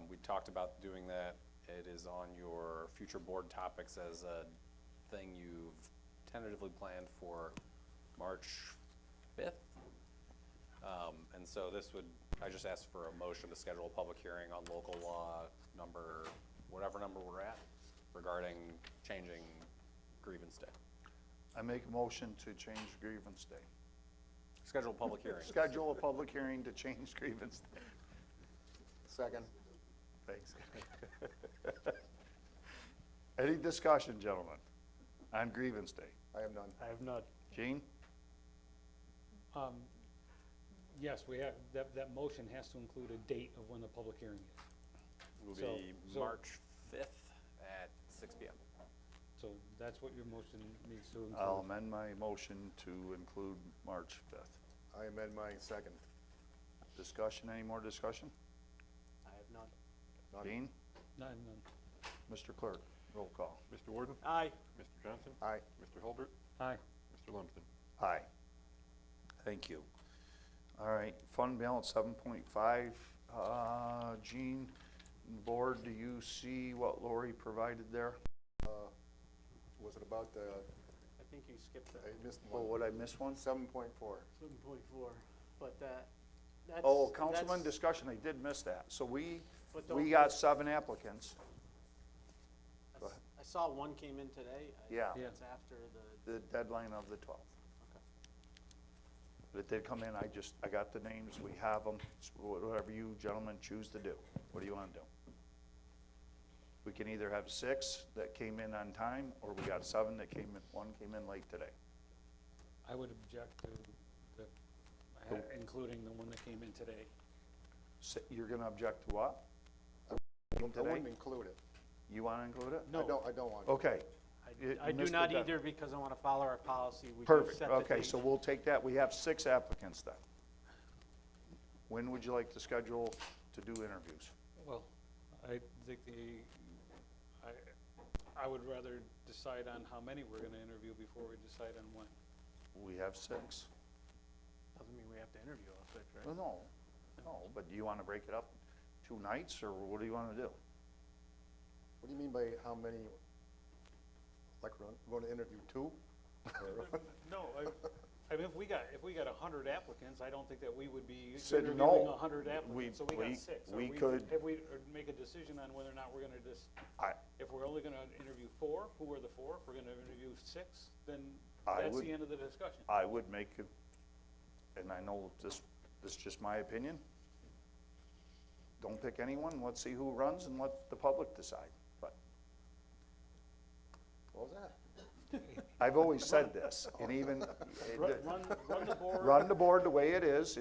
We talked about doing that. It is on your future board topics as a thing you've tentatively planned for March 5th. And so this would, I just asked for a motion to schedule a public hearing on local law number, whatever number we're at, regarding changing grievance day. I make a motion to change grievance day. Schedule a public hearing. Schedule a public hearing to change grievance day. Second. Thanks. Any discussion, gentlemen, on grievance day? I have none. I have none. Gene? Yes, we have, that motion has to include a date of when the public hearing is. It will So- be so- March 5th at 6 PM. So that's what your motion needs to include. I'll amend my motion to include March 5th. I amend my second. Discussion, any more discussion? I have none. None. Gene? None. Mr. Clerk? Roll call. Mr. Warden? Aye. Mr. Johnson? Aye. Mr. Holbert? Aye. Mr. Lumsden? Aye. Thank you. All right, fund balance 7.5. Gene, board, do you see what Lori provided there? Was it about the, I think you skipped I that, missed Oh, one, would I miss one? 7.4. 7.4, but that's. Oh, councilman that's- discussion, I did miss that. So we but don't- got 7 applicants. Go ahead. I saw one came in today. Yeah. Yeah. It's after the, The deadline of the 12th. But it did come in, I got the names, we have them, whatever you gentlemen choose to do. What do you want to do? We can either have 6 that came in on time, or we got 7 that came in, 1 came in late today. I would object to including the one that came in today. You're gonna object to what? I Today? wouldn't include it. You wanna include it? I don't want it. Okay. I do Mr. not Dunn. either because I want to follow our policy. We did Perfect, set the okay, date. so we'll take that, we have 6 applicants then. When would you like to schedule to do interviews? Well, I think I would rather decide on how many we're gonna interview before we decide on when. We have 6. Doesn't mean we have to interview all 6, right? Well, no, but do you wanna break it up 2 nights, or what do you wanna do? What do you mean by how many? Like we're going to interview 2? No, I mean, if we got 100 applicants, I don't think that we would be Said interviewing no. 100 applicants, so we got 6. we could- Have we, or make a decision on whether or not we're gonna if we're only gonna interview 4, who are the 4? If we're gonna interview 6, then I that's would- the end of the discussion. I would make it, and I know this is just my opinion. Don't pick anyone, let's see who runs and let the public decide. But What was that? I've always said this, and even, Run the board. run the board the way it is,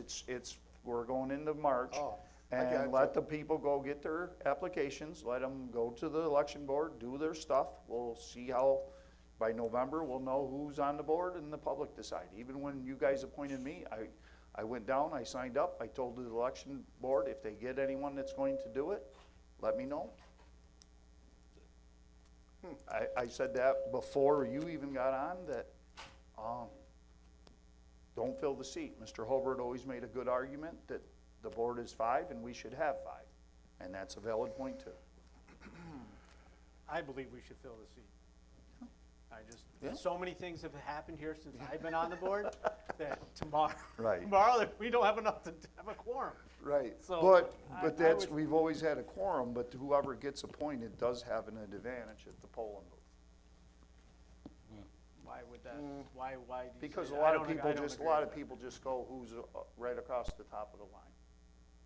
we're going into March. Oh, I And gotcha. let the people go get their applications, let them go to the election board, do their stuff. We'll see how, by November, we'll know who's on the board and the public decide. Even when you guys appointed me, I went down, I signed up, I told the election board, if they get anyone that's going to do it, let me know. I said that before you even got on, that, don't fill the seat. Mr. Hobart always made a good argument that the board is 5 and we should have 5. And that's a valid point too. I believe we should fill the seat. Yeah. So many things have happened here since I've been on the board that tomorrow, Right. we don't have enough to have a quorum. Right, So, but I that's, would- we've always had a quorum, but whoever gets appointed does have an advantage at the polling booth. Why would that, why do you say Because a that? lot I of don't people agree just, a with lot that. of people just go, who's right across the top of the line.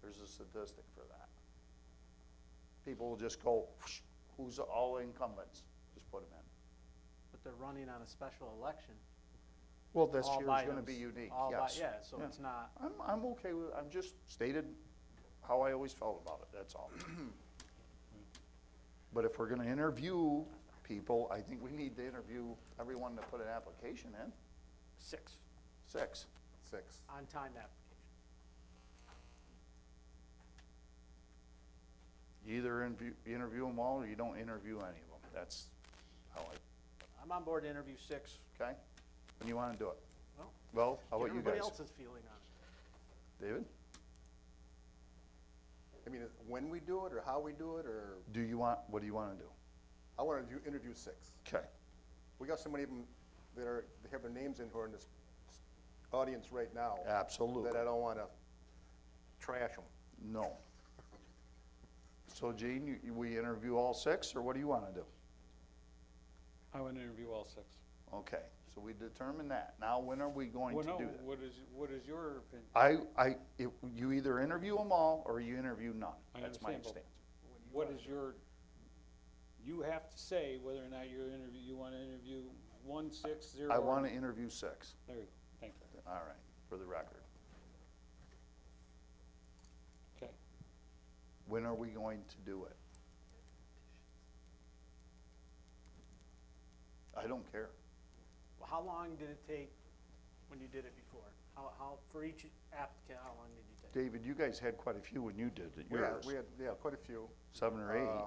There's a statistic for that. People will just go, who's all incumbents, just put them in. But they're running on a special election. Well, this all year's by gonna them- be unique, all by- yes. Yeah, so it's not, I'm okay with, I'm just stated how I always felt about it, that's all. But if we're gonna interview people, I think we need to interview everyone that put an application in. 6 6. 6. on-time application. You either interview them all, or you don't interview any of them. That's how I'm on board to interview 6. okay? When you wanna do it? Well, Well, how about you everybody guys? else's feeling on it. David, I mean, when we do it, or how we do it, or, what do you wanna do? I want to interview 6. Okay, We got so many of them that they have their names in who are in this audience right now. absolutely. That I don't want to trash them. No. So Gene, we interview all 6, or what do you wanna do? I would interview all 6. Okay, so we determined that. Now, when are we going Well, to no, do that? what is your opinion? You either interview them all, or you interview none. I That's my understand, stance. What is you have to say whether or not you wanna interview 1, 6, 0. I wanna interview 6. There you go, thank you. All right, for the record. Okay. When are we going to do it? I don't care. Well, how long did it take when you did it before? How, for each applicant, how long did you take? David, you guys had quite a few when you did it, We yours. had, yeah, quite a few. 7 or 8.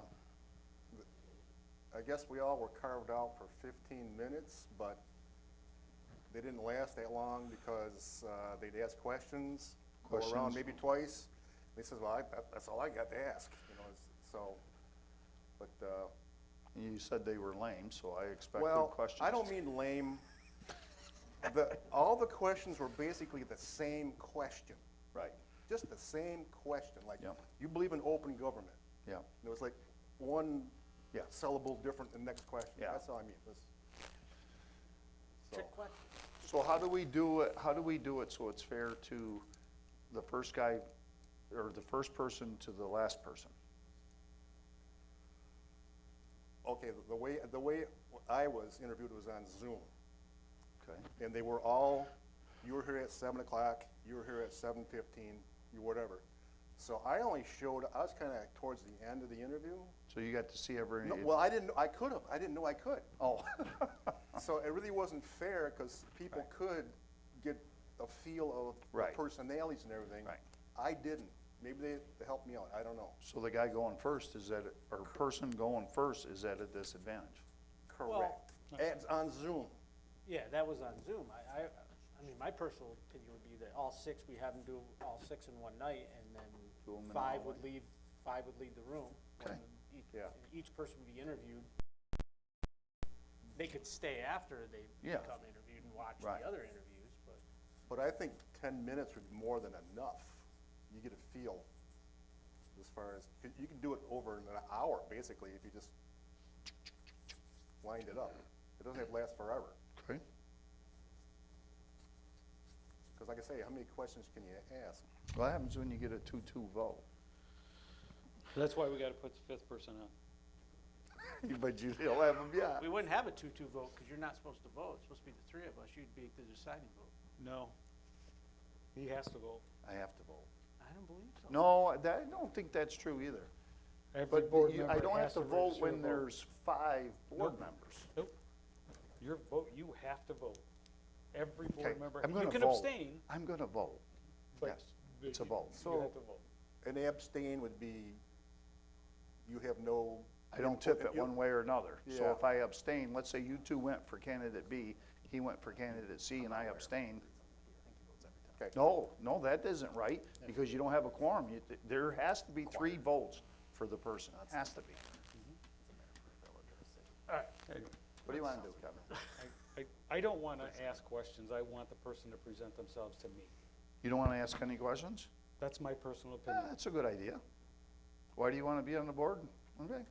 I guess we all were carved out for 15 minutes, but they didn't last that long because they'd ask questions, go around Questions. maybe twice. They said, well, that's all I got to ask, so, but, You said they were lame, so I expect well, good questions. I don't mean lame. All the questions were basically the same question, Right, just the same question, like, Yep. you believe in open government? yeah. And it was like one Yeah. syllable different than the next question. Yeah. That's all I mean. Trick question. So how do we do it so it's fair to the first guy, or the first person to the last person? Okay, the way I was interviewed was on Zoom, Okay, and they were all, you were here at 7 o'clock, you were here at 7:15, you whatever. So I only showed, I was kind of towards the end of the interview. so you got to see every. No, well, I didn't, I could have, I didn't know I could. Oh, So it really wasn't fair, because people could get a feel of the Right. personalities and everything. Right. I didn't. Maybe they helped me out, I don't know. so the guy going first is at, or person going first is at a disadvantage. Correct. It's on Zoom. Yeah, that was on Zoom. I mean, my personal opinion would be that all six, we have them do all six in one night, and Do 'em then in five all would leave the room. Okay. and Yeah. Each person would be interviewed. They could stay after they Yeah. become interviewed and watch Right. the other interviews, but. But I think 10 minutes would be more than enough. You get a feel as far as, you can do it over an hour, basically, if you just wind it up. It doesn't have to last forever. Okay. Because like I say, how many questions can you ask? What happens when you get a 2-2 vote? That's why we gotta put the fifth person on. But you'll have them, yeah. We wouldn't have a 2-2 vote, because you're not supposed to vote. It's supposed to be the three of us. You'd be the deciding vote. No. He has to vote. I have to vote. I don't believe so. No, I don't think that's true either. Every But board I member don't have has to vote register when to there's 5 board Nope. members. Nope. Your vote, you have to vote. Every Okay, board member, I'm you gonna can vote. abstain, I'm gonna vote. but. Yes, it's a vote. You have to vote. An abstain would be, you have no. I don't tip it one way or another. So Yeah. if I abstain, let's say you two went for candidate B, he went for candidate C, and I abstained. Okay. No, that isn't right, because you don't have a quorum. There has to be 3 votes for the person. Has to be. What do you wanna do, Kevin? I don't wanna ask questions, I want the person to present themselves to me. You don't wanna ask any questions? That's my personal Yeah, opinion. that's a good idea. Why do you wanna be on the board? Okay.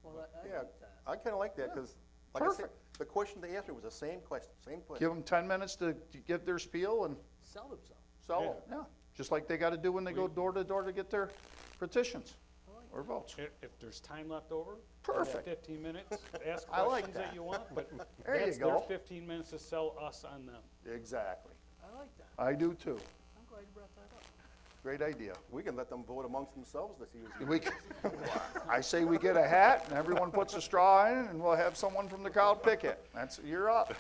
Well, I Yeah, like that. I kind of like that, because, like I said, Perfect. the question they asked me was the same question, same question. Give them 10 minutes to get their spiel and Sell themselves. sell it, yeah. Just like they gotta do when they go door to door to get their petitions or votes. If there's time left over. Perfect. 15 minutes, ask I like questions that. that you want, but There you that's go. their 15 minutes to sell us on them. Exactly. I like that. I do too. I'm glad you brought that up. Great idea. We can let them vote amongst themselves this evening. We, I say we get a hat and everyone puts a straw in and we'll have someone from the crowd pick it. You're up.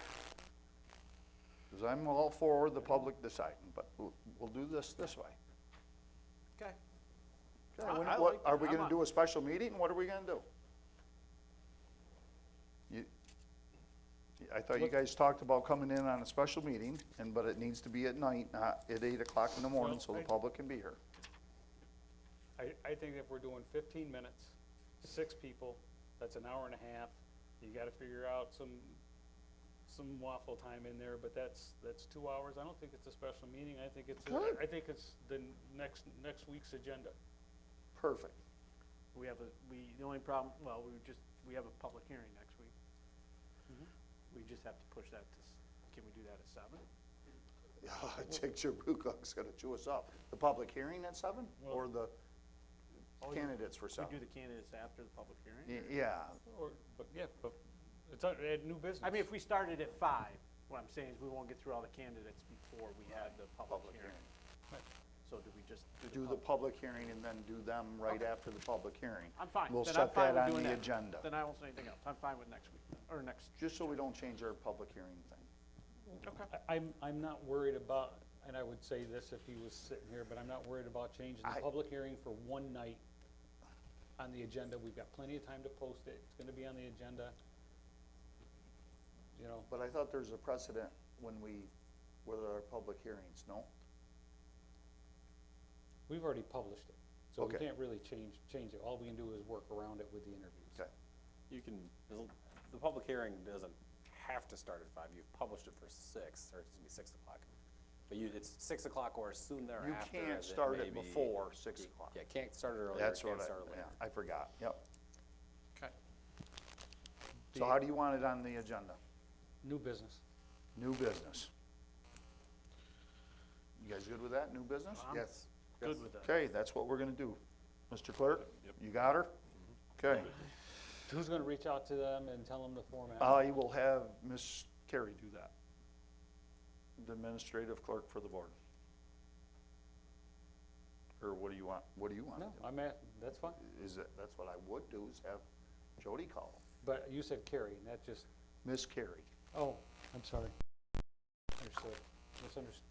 Because I'm all for the public deciding, but we'll do this way. Okay. Okay, I what, like are that. we I'm gonna on. do a special meeting? What are we gonna do? I thought you guys talked about coming in on a special meeting, but it needs to be at night, not at 8 o'clock in the morning, so the I- public can be here. I think if we're doing 15 minutes, 6 people, that's an hour and a half. You gotta figure out some waffle time in there, but that's 2 hours. I don't think it's a special meeting. I think it's, Good. I think it's the next week's agenda. Perfect. The only problem, well, we have a public hearing next week. We just have to push that can we do that at 7? Jake Sherbrooke's gonna chew us up. The public hearing at 7, or the candidates for 7? We do the candidates after the public hearing? Yeah, But it's add new business. I mean, if we started at 5, what I'm saying is we won't get through all the candidates before we have the public hearing. So do we just do the public hearing and then do them right after the public hearing. I'm fine. We'll Then I'm set fine that with on doing the that. agenda, Then I won't say anything else. I'm fine with next week, or next. just so we don't change our public hearing thing. Okay. I'm not worried about, and I would say this if he was sitting here, but I'm not worried about changing the I- public hearing for one night on the agenda. We've got plenty of time to post it. It's gonna be on the agenda. You know, But I thought there's a precedent when with our public hearings, no? we've already published it, so we Okay. can't really change it. All we can do is work around it with the interviews. Okay. You can, the public hearing doesn't have to start at 5. You've published it for 6, or excuse me, 6 o'clock. But it's 6 o'clock or soon thereafter. You can't as start may it be. before 6 o'clock. Yeah, can't start it earlier, That's can't what start it later. I forgot, yep. Okay. So how do you want it on the agenda? New business. New business. You guys good with that, new business? Yes. Good with that. Okay, that's what we're gonna do. Mr. Clerk, Yep. you got her? Okay. Who's gonna reach out to them and tell them the format? I will have Ms. Carey do that. The administrative clerk for the board. Or what do you want? What do you want to No, do? that's fine. That's what I would do, is have Jody call them. But you said Carrie, and that just, Miss Carey, oh, I'm sorry. Understood.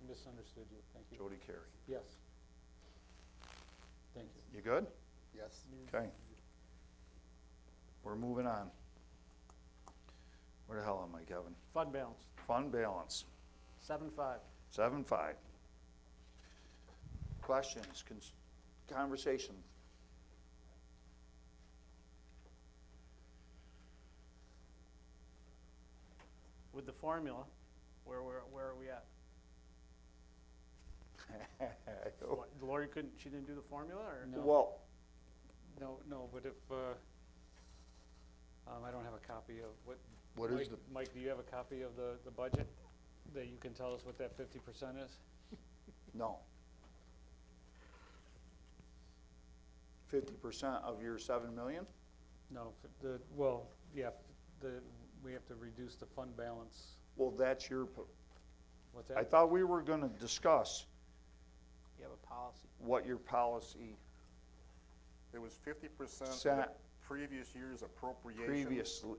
Misunderstood you. Thank you. Jody Carey. Yes. Thank you. You good? Yes. Okay. We're moving on. Where the hell am I, Kevin? Fund balance, Fund balance, 7.5. 7.5. Questions, conversation? With the formula, where are we at? What, Lori she didn't do the formula, or? No. Well, No, but if, I don't have a copy of what is the, Mike, do you have a copy of the budget? That you can tell us what that 50% is? no. 50% of your 7 million? No, we have to reduce the fund balance. Well, that's your, What's I that? thought we were gonna discuss You have a policy. what your policy It was 50% of the Set. previous year's appropriation. previously.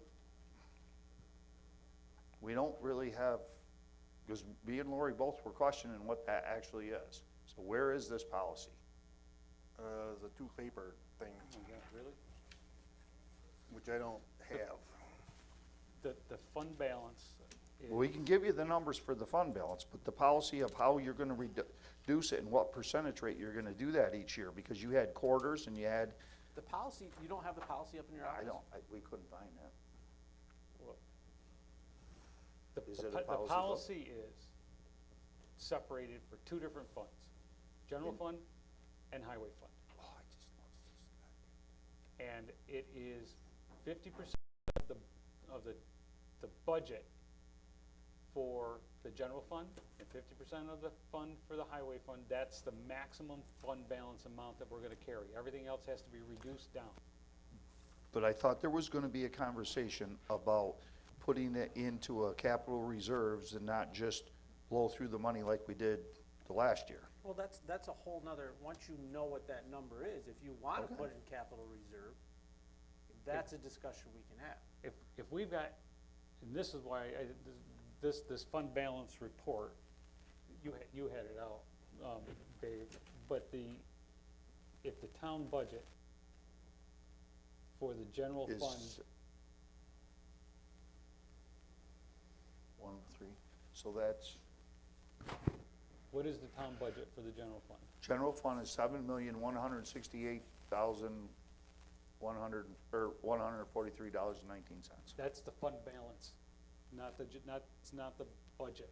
We don't really have, because me and Lori both were questioning what that actually is. So where is this policy? The two-paper thing, Oh, yeah, really? which I don't have. The fund balance is. Well, we can give you the numbers for the fund balance, but the policy of how you're gonna reduce it and what percentage rate you're gonna do that each year, because you had quarters and you had, The policy, you don't have the policy up in your office? we couldn't find that. Is The it a the policy vote? policy is separated for two different funds, general fund and highway fund. Oh, I just lost this guy. And it is 50% of the budget for the general fund and 50% of the fund for the highway fund. That's the maximum fund balance amount that we're gonna carry. Everything else has to be reduced down. But I thought there was gonna be a conversation about putting it into a capital reserves and not just blow through the money like we did the last year. Well, that's a whole nother, once you know what that number is, if you want to Okay. put it in capital reserve, that's a discussion we can have. If we've got, and this is why this fund balance report, you had it out, Dave, but if the town budget for the general Is fund, 1, 3, so that's, what is the town budget for the general fund? general fund is 7,168,100, or $143.19. That's the fund balance, it's not the budget.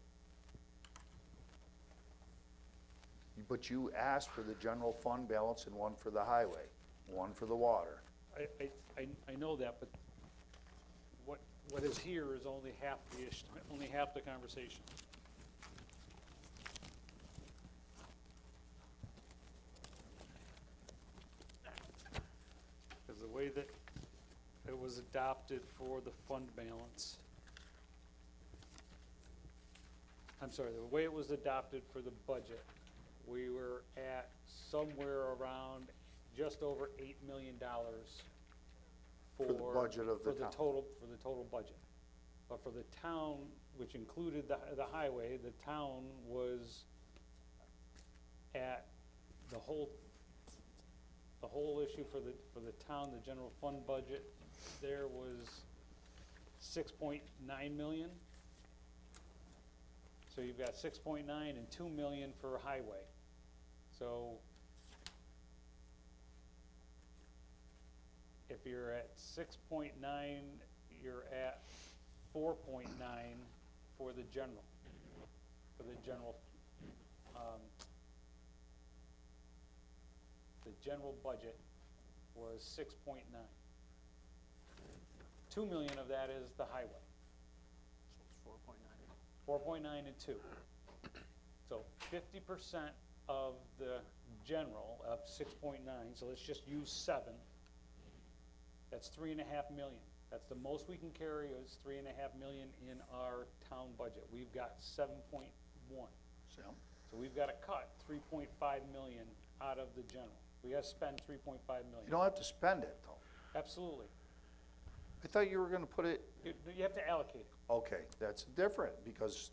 But you asked for the general fund balance and one for the highway, one for the water. I know that, but what is here is only half only half the conversation. Because the way that it was adopted for the fund balance, I'm sorry, the way it was adopted for the budget, we were at somewhere around just over $8 million For the budget of the town. For the total budget. But for the town, which included the highway, the town was at the whole the whole issue for the town, the general fund budget, there was 6.9 million. So you've got 6.9 and 2 million for highway. So if you're at 6.9, you're at 4.9 for the general, the general budget was 6.9. 2 million of that is the highway. So it's 4.9. 4.9 and 2. So 50% of the general of 6.9, so let's just use 7. That's 3.5 million. That's the most we can carry is 3.5 million in our town budget. We've got 7.1. So, So we've got to cut 3.5 million out of the general. We got to spend 3.5 million. you don't have to spend it, though. Absolutely. I thought you were gonna put it, You have to allocate it. okay, that's different, because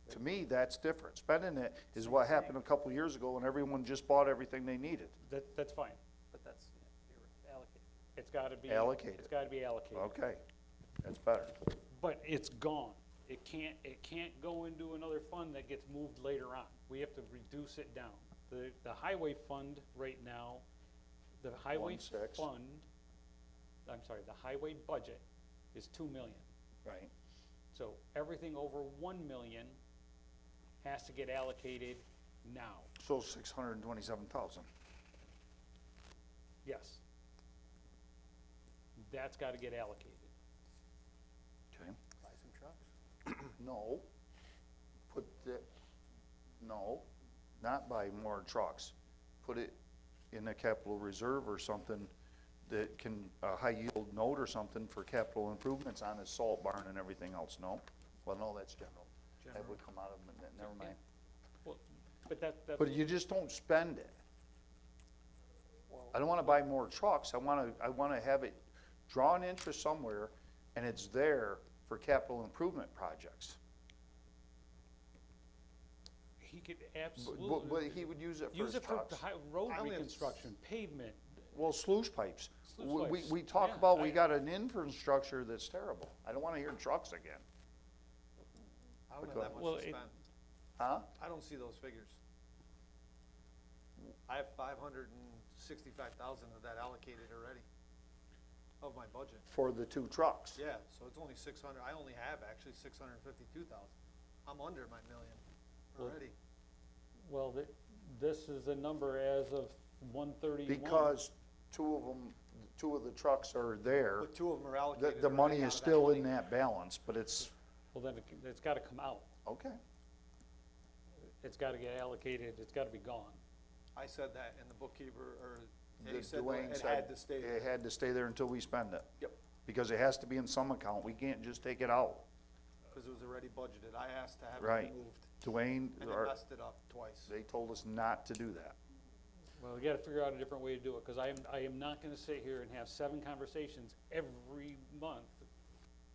to me, that's different. Spending it is what happened a couple years ago when everyone just bought everything they needed. That's fine. But that's, you're allocated. It's got to be. Allocated. It's got to be allocated. Okay, that's better. But it's gone. It can't go into another fund that gets moved later on. We have to reduce it down. The highway fund right now, the highway 1.6. fund, I'm sorry, the highway budget is 2 million. Right. So everything over 1 million has to get allocated now. So 627,000. Yes. That's got to get allocated. Okay. Buy some trucks. No. Put the, no, not buy more trucks. Put it in a capital reserve or something that can, a high yield note or something for capital improvements on his salt barn and everything else, no? Well, no, that's general. That would come out of, never mind. Well, but that's. But you just don't spend it. I don't wanna buy more trucks, I wanna have it draw an interest somewhere, and it's there for capital improvement projects. He could But absolutely. he would use it for Use his it for trucks. road I only have reconstruction, pavement. Well, sluice pipes. Sluice pipes, We talk yeah, about, we got an infrastructure that's terrible. I don't wanna hear trucks again. I don't have that Well, much to it- spend. Huh? I don't see those figures. I have 565,000 of that allocated already, of my budget. For the 2 trucks. Yeah, so it's only 600, I only have actually 652,000. I'm under my million Well, already. Well, this is a number as of 1/31. Because 2 of them, 2 of the trucks are there. But 2 of them are The, allocated. the already money out is of that still in money. that balance, but it's, Well, then it's got to come out. okay. It's got to get allocated, it's got to be gone. I said that, and the bookkeeper, or The- he said Dwayne it said had to stay It there. had to stay there until we spend it. Yep, Because it has to be in some account. We can't just take it out. because it was already budgeted. I asked to have Right. it removed, Dwayne, and it messed it up twice. they told us not to do that. Well, we got to figure out a different way to do it, because I am not going to sit here and have 7 conversations every month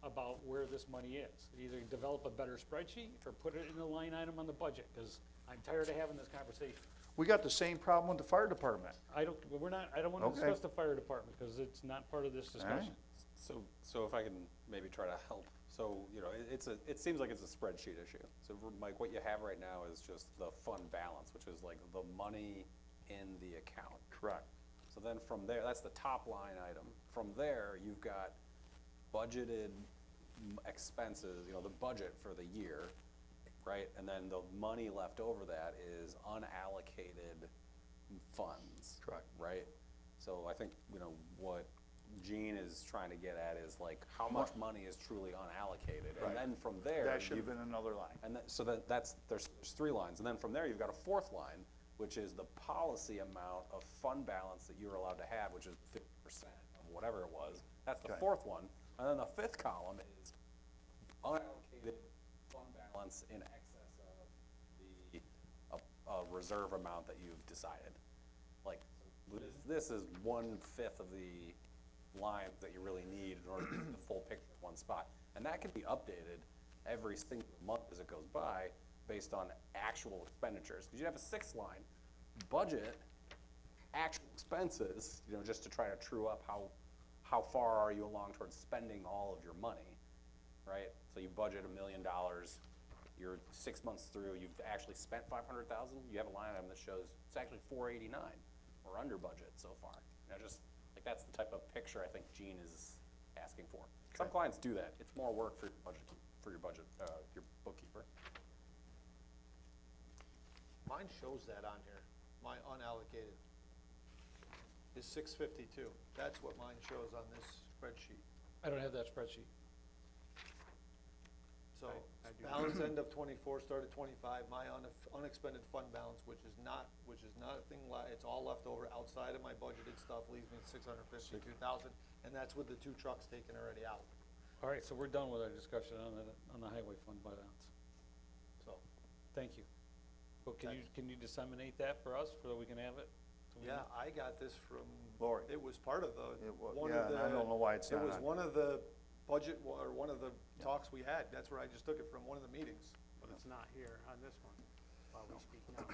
about where this money is. Either develop a better spreadsheet or put it in a line item on the budget, because I'm tired of having this conversation. We got the same problem with the fire department. I don't want to Okay. discuss the fire department, because it's not part of this All right. discussion. So if I can maybe try to help, so, you know, it seems like it's a spreadsheet issue. So Mike, what you have right now is just the fund balance, which is like the money in the account. Correct. So then from there, that's the top line item. From there, you've got budgeted expenses, you know, the budget for the year, right? And then the money left over that is unallocated funds. Correct. Right? So I think, you know, what Gene is trying to get at is like, how much money is truly unallocated? Right. And then from there. That should have you've- been another line. and so there's 3 lines, and then from there, you've got a 4th line, which is the policy amount of fund balance that you're allowed to have, which is 50% of whatever it was. That's the Okay. 4th one, and then the 5th column is unallocated fund balance in excess of the, reserve amount that you've decided. Like, this is 1/5 of the lines that you really need in order to get the full picture in one spot. And that can be updated every single month as it goes by, based on actual expenditures. Because you have a 6th line, budget actual expenses, you know, just to try to true up how far are you along towards spending all of your money, right? So you budget $1 million, you're 6 months through, you've actually spent 500,000, you have a line item that shows it's actually 489, we're under budget so far. You know, just, like, that's the type of picture I think Gene is asking for. Some clients do that, it's more work for your budget, your bookkeeper. Mine shows that on here, my unallocated is 652. That's what mine shows on this spreadsheet. I don't have that spreadsheet. So, I do. balance end of 24, start at 25, my unexpended fund balance, which is not a thing, it's all left over outside of my budgeted stuff, leaves me at 652,000, and that's with the 2 trucks taken already out, All right, so we're done with our discussion on the highway fund balance. so. Thank you. Well, can you disseminate that for us, so that we can have it? So we Yeah, know? I got this from. Lori. It was part of the, It wa- one yeah, of and the. I don't know why it's not It was on- one of the budget, or one of the talks we had, that's where I just took it from, one of the meetings. But it's not here on this one, while we speak now.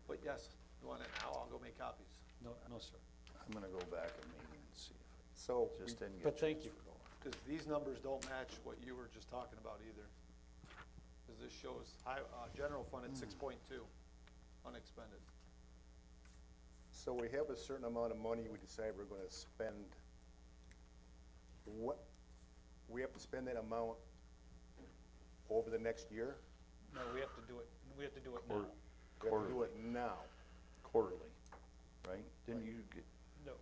But yes, you want it now, I'll go make copies. No, sir. I'm gonna go back a meeting and see if So, I just didn't but get a thank chance you. for Laura. Because these numbers don't match what you were just talking about either. Because this shows general fund at 6.2, unexpended. so we have a certain amount of money we decide we're gonna spend. What, we have to spend that amount over the next year? No, we have to do it now. We have to do it now. Quarterly, right? Didn't you get No,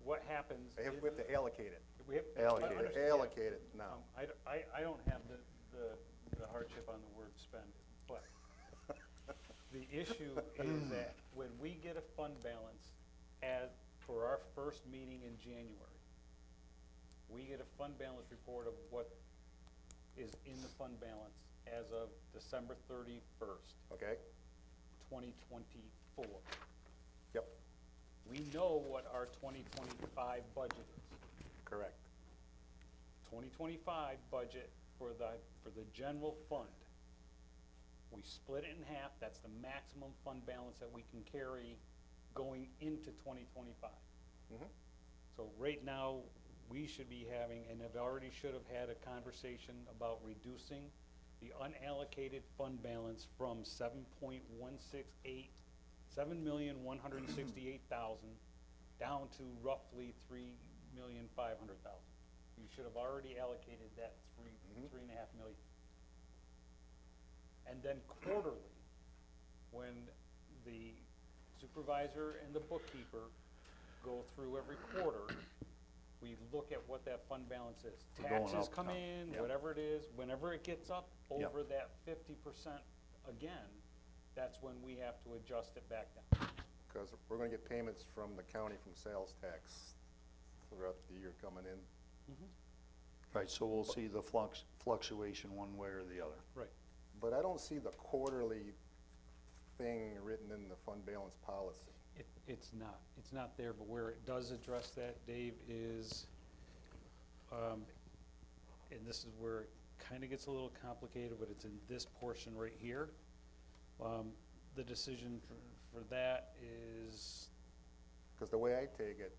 what happens? We have to allocate it. We have. Allocate it. I understand. Allocate it now. I don't have the hardship on the word spend, but the issue is that when we get a fund balance for our first meeting in January, we get a fund balance report of what is in the fund balance as of December 31st, Okay? 2024. Yep, We know what our 2025 budget is. correct. 2025 budget for the general fund. We split it in half, that's the maximum fund balance that we can carry going into 2025. Mhm. So right now, we should be having, and have already should have had a conversation about reducing the unallocated fund balance from 7,168,000 down to roughly 3,500,000. You should have already allocated that three and a half million. And then quarterly, when the supervisor and the bookkeeper go through every quarter, we look at what that fund balance is. We're going Taxes up come now. in, Yep. whatever it is, whenever it gets up Yep. over that 50% again, that's when we have to adjust it back down. Because we're gonna get payments from the county from sales tax throughout the year coming in. Right, so we'll see the fluctuation one way or the other. Right. But I don't see the quarterly thing written in the fund balance policy. It's not there, but where it does address that, Dave, is, and this is where it kinda gets a little complicated, but it's in this portion right here. The decision for that is, Because the way I take it,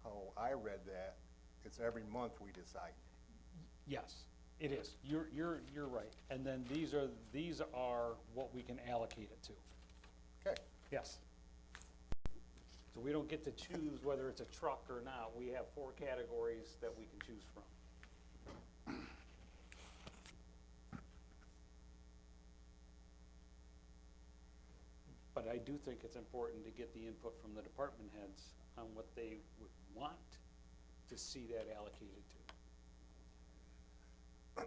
how I read that, it's every month we decide. yes, it is, you're right, and then these are what we can allocate it to, Okay, yes. So we don't get to choose whether it's a truck or not, we have 4 categories that we can choose from. But I do think it's important to get the input from the department heads on what they would want to see that allocated to.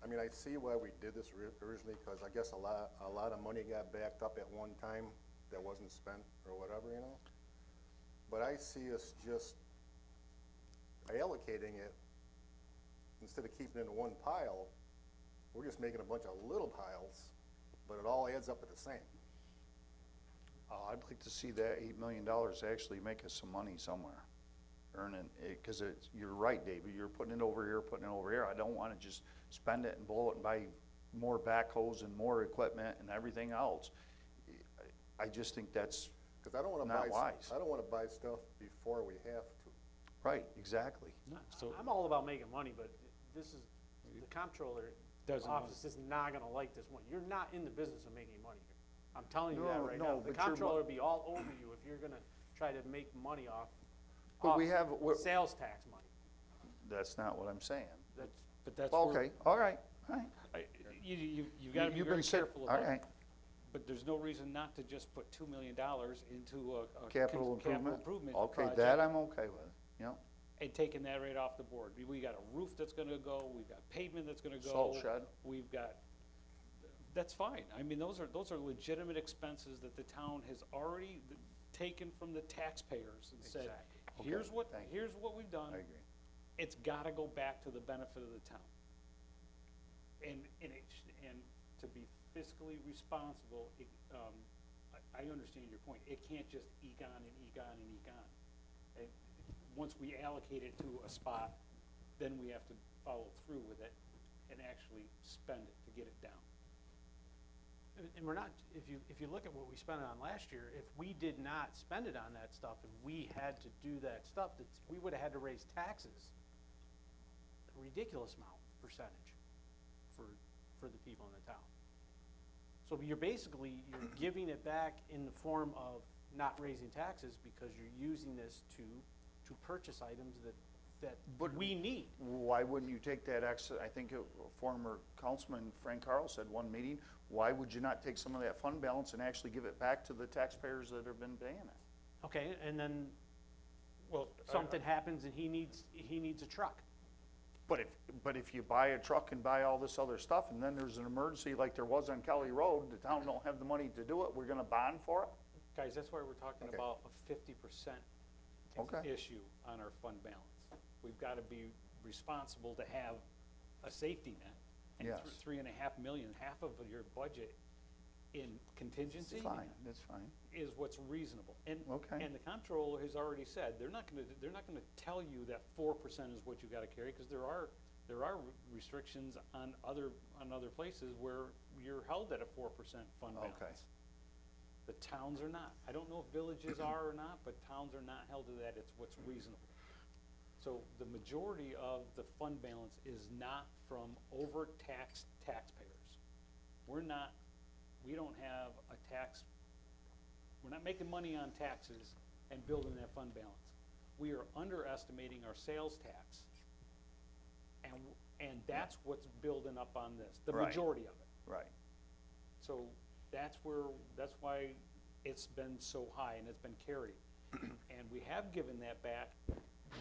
I mean, I see why we did this originally, because I guess a lot of money got backed up at one time that wasn't spent or whatever, you know? But I see us just allocating it, instead of keeping it in one pile, we're just making a bunch of little piles, but it all adds up to the same. I'd like to see that $8 million actually make us some money somewhere. Earning it, because you're right, David, you're putting it over here, putting it over here. I don't want to just spend it and blow it and buy more backhoes and more equipment and everything else. I just think that's, Cause I don't wanna Not buy, wise. I don't wanna buy stuff before we have to. right, exactly. So, I'm all about making money, but this is, the comptroller Doesn't want- office is not gonna like this one. You're not in the business of making money here. I'm telling you that No, right no, now. but The you're comptroller will be all over you if you're gonna try to make money off But we have, sales tax money. that's not what I'm saying. That's, but that's where, Okay, all right, all right. you gotta be You've very been set- careful all about, right. but there's no reason not to just put $2 million into a Capital capital improvement? improvement Okay, project. that I'm okay with, yeah. And taking that right off the board. We got a roof that's gonna go, we've got pavement that's gonna go. Salt shed. We've got, that's fine. I mean, those are legitimate expenses that the town has already taken from the taxpayers and said, Exactly. here's Okay, what, thank you. here's what we've done. I agree. It's gotta go back to the benefit of the town. And to be fiscally responsible, I understand your point. It can't just eke on and eke on and eke on. And once we allocate it to a spot, then we have to follow through with it and actually spend it to get it down. and we're not, if you look at what we spent it on last year, if we did not spend it on that stuff and we had to do that stuff, we would've had to raise taxes a ridiculous amount, percentage, for the people in the town. So you're giving it back in the form of not raising taxes because you're using this to purchase items that But- we need. Why wouldn't you take that I think a former councilman, Frank Carl, said one meeting, why would you not take some of that fund balance and actually give it back to the taxpayers that have been paying it? Okay, and then Well, something happens and he needs a truck. But if you buy a truck and buy all this other stuff, and then there's an emergency like there was on Kelly Road, the town don't have the money to do it, we're gonna bond for it? guys, that's why we're talking Okay. about a 50% Okay. issue on our fund balance. We've gotta be responsible to have a safety net. And Yes. $3.5 million, half of your budget in contingency Fine, that's fine. is what's reasonable. And, Okay. and the comptroller has already said, they're not gonna tell you that 4% is what you gotta carry, cause there are restrictions on other places where you're held at a 4% fund balance. Okay. The towns are not. I don't know if villages are or not, but towns are not held to that. It's what's reasonable. So the majority of the fund balance is not from overtaxed taxpayers. We don't have we're not making money on taxes and building that fund balance. We are underestimating our sales tax. And that's what's building up on this, the Right. majority of it. Right. So that's why it's been so high and it's been carried. And we have given that back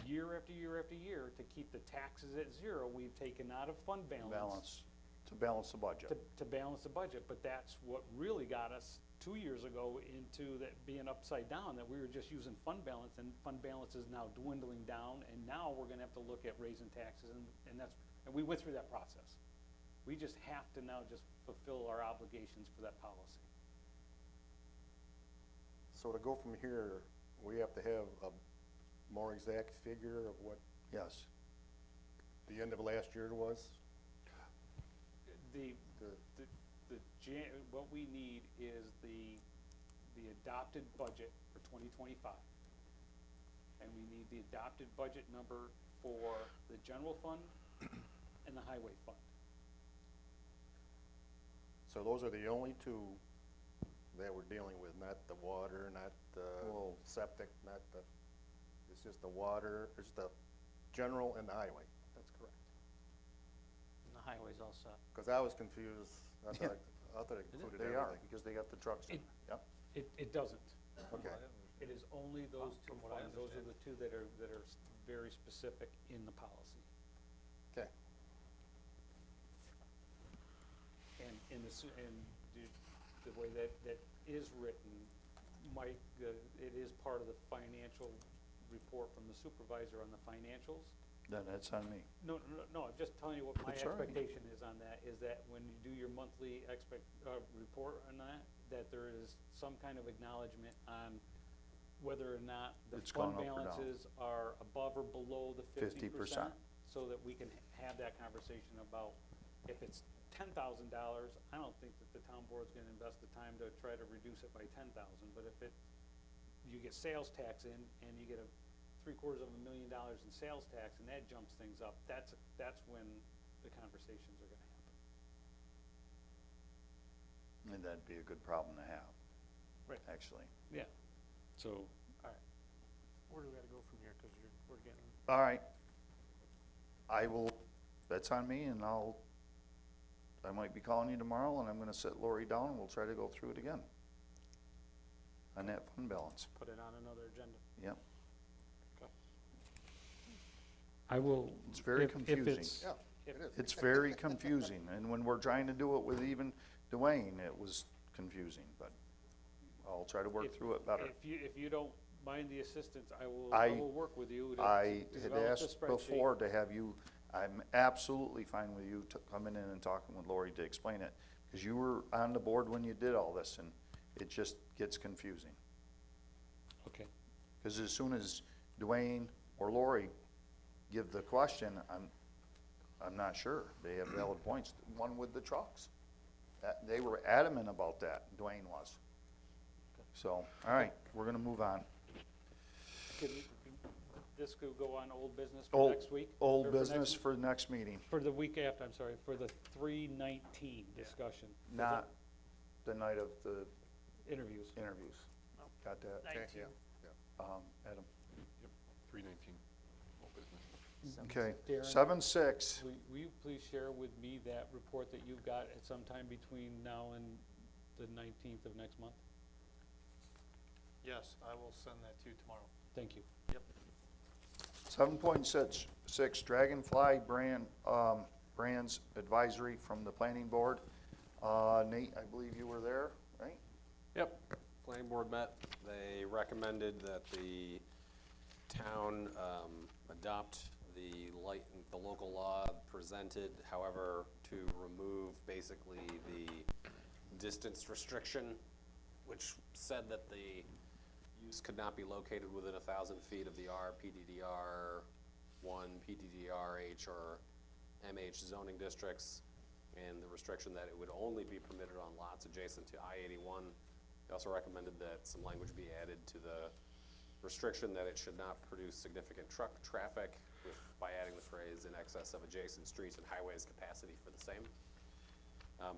year after year after year to keep the taxes at zero. We've taken out of fund balance To balance the budget. to balance the budget, but that's what really got us 2 years ago into that being upside down, that we were just using fund balance, and fund balance is now dwindling down, and now we're gonna have to look at raising taxes, and we went through that process. We just have to now just fulfill our obligations for that policy. So to go from here, we have to have a more exact figure of what Yes. the end of last year was? What we need is the adopted budget for 2025. And we need the adopted budget number for the general fund and the highway fund. So those are the only two that we're dealing with, not the water, not the Whoa. septic, it's just the water, it's the general and the highway. That's correct. And the highway's all set. Cause I was confused, I Yeah. thought it included They are, everything. because they got the trucks in. It- Yep. It doesn't. Okay, It is only those two From what I funds. Those are the two that are very specific in the policy. okay. And the way that is written, Mike, it is part of the financial report from the supervisor on the financials. Then that's on me. No, I'm just telling you what my That's all right. expectation is on that, is that when you do your monthly report on that there is some kind of acknowledgement on whether or not the It's fund gone up or down. balances are above or below the 50%. 50%. So that we can have that conversation about if it's $10,000, I don't think that the town board's gonna invest the time to try to reduce it by 10,000, but if you get sales tax in, and you get $750,000 in sales tax, and that jumps things up, that's when the conversations are gonna happen. And that'd be a good problem to have. Right. Actually. Yeah, so, Where do we gotta go from here, cause we're getting, All right. I will, that's on me, and I might be calling you tomorrow, and I'm gonna sit Lori down, and we'll try to go through it again. On that fund balance. put it on another agenda. Yep. I will. It's very if confusing. it's- Yeah, it is. It's very confusing, and when we're trying to do it with even Dwayne, it was confusing, but I'll try to work If- through it better. If you don't mind the assistance, I I- will work with you to I to had develop the asked spreadsheet. before to have you, I'm absolutely fine with you coming in and talking with Lori to explain it, because you were on the board when you did all this, and it just gets confusing. Okay, Because as soon as Dwayne or Lori give the question, I'm not sure. They have valid points. One with the trucks. They were adamant about that, Dwayne was. So, all right, we're gonna move on. this could go on old business for Old, next week? old Or for next business week? for next meeting, For the week after, I'm sorry, for the 3/19 discussion. For the not the night of the Interviews. interviews. Got that? Okay, yeah. Adam? Yep, 319, old business. Okay, Darren? 7-6. Will you please share with me that report that you've got at some time between now and the 19th of next month? Yes, I will send that to you tomorrow. Thank you. 7.6, Dragonfly Brands Advisory from the Planning Board. Nate, I believe you were there, right? Yep, planning board met, they recommended that the town, adopt the local law presented, however, to remove basically the distance restriction, which said that the use could not be located within 1,000 feet of the R, PDDR 1, PDDR H, or MH zoning districts, and the restriction that it would only be permitted on lots adjacent to I-81. They also recommended that some language be added to the restriction that it should not produce significant truck traffic by adding the phrase in excess of adjacent streets and highways capacity for the same.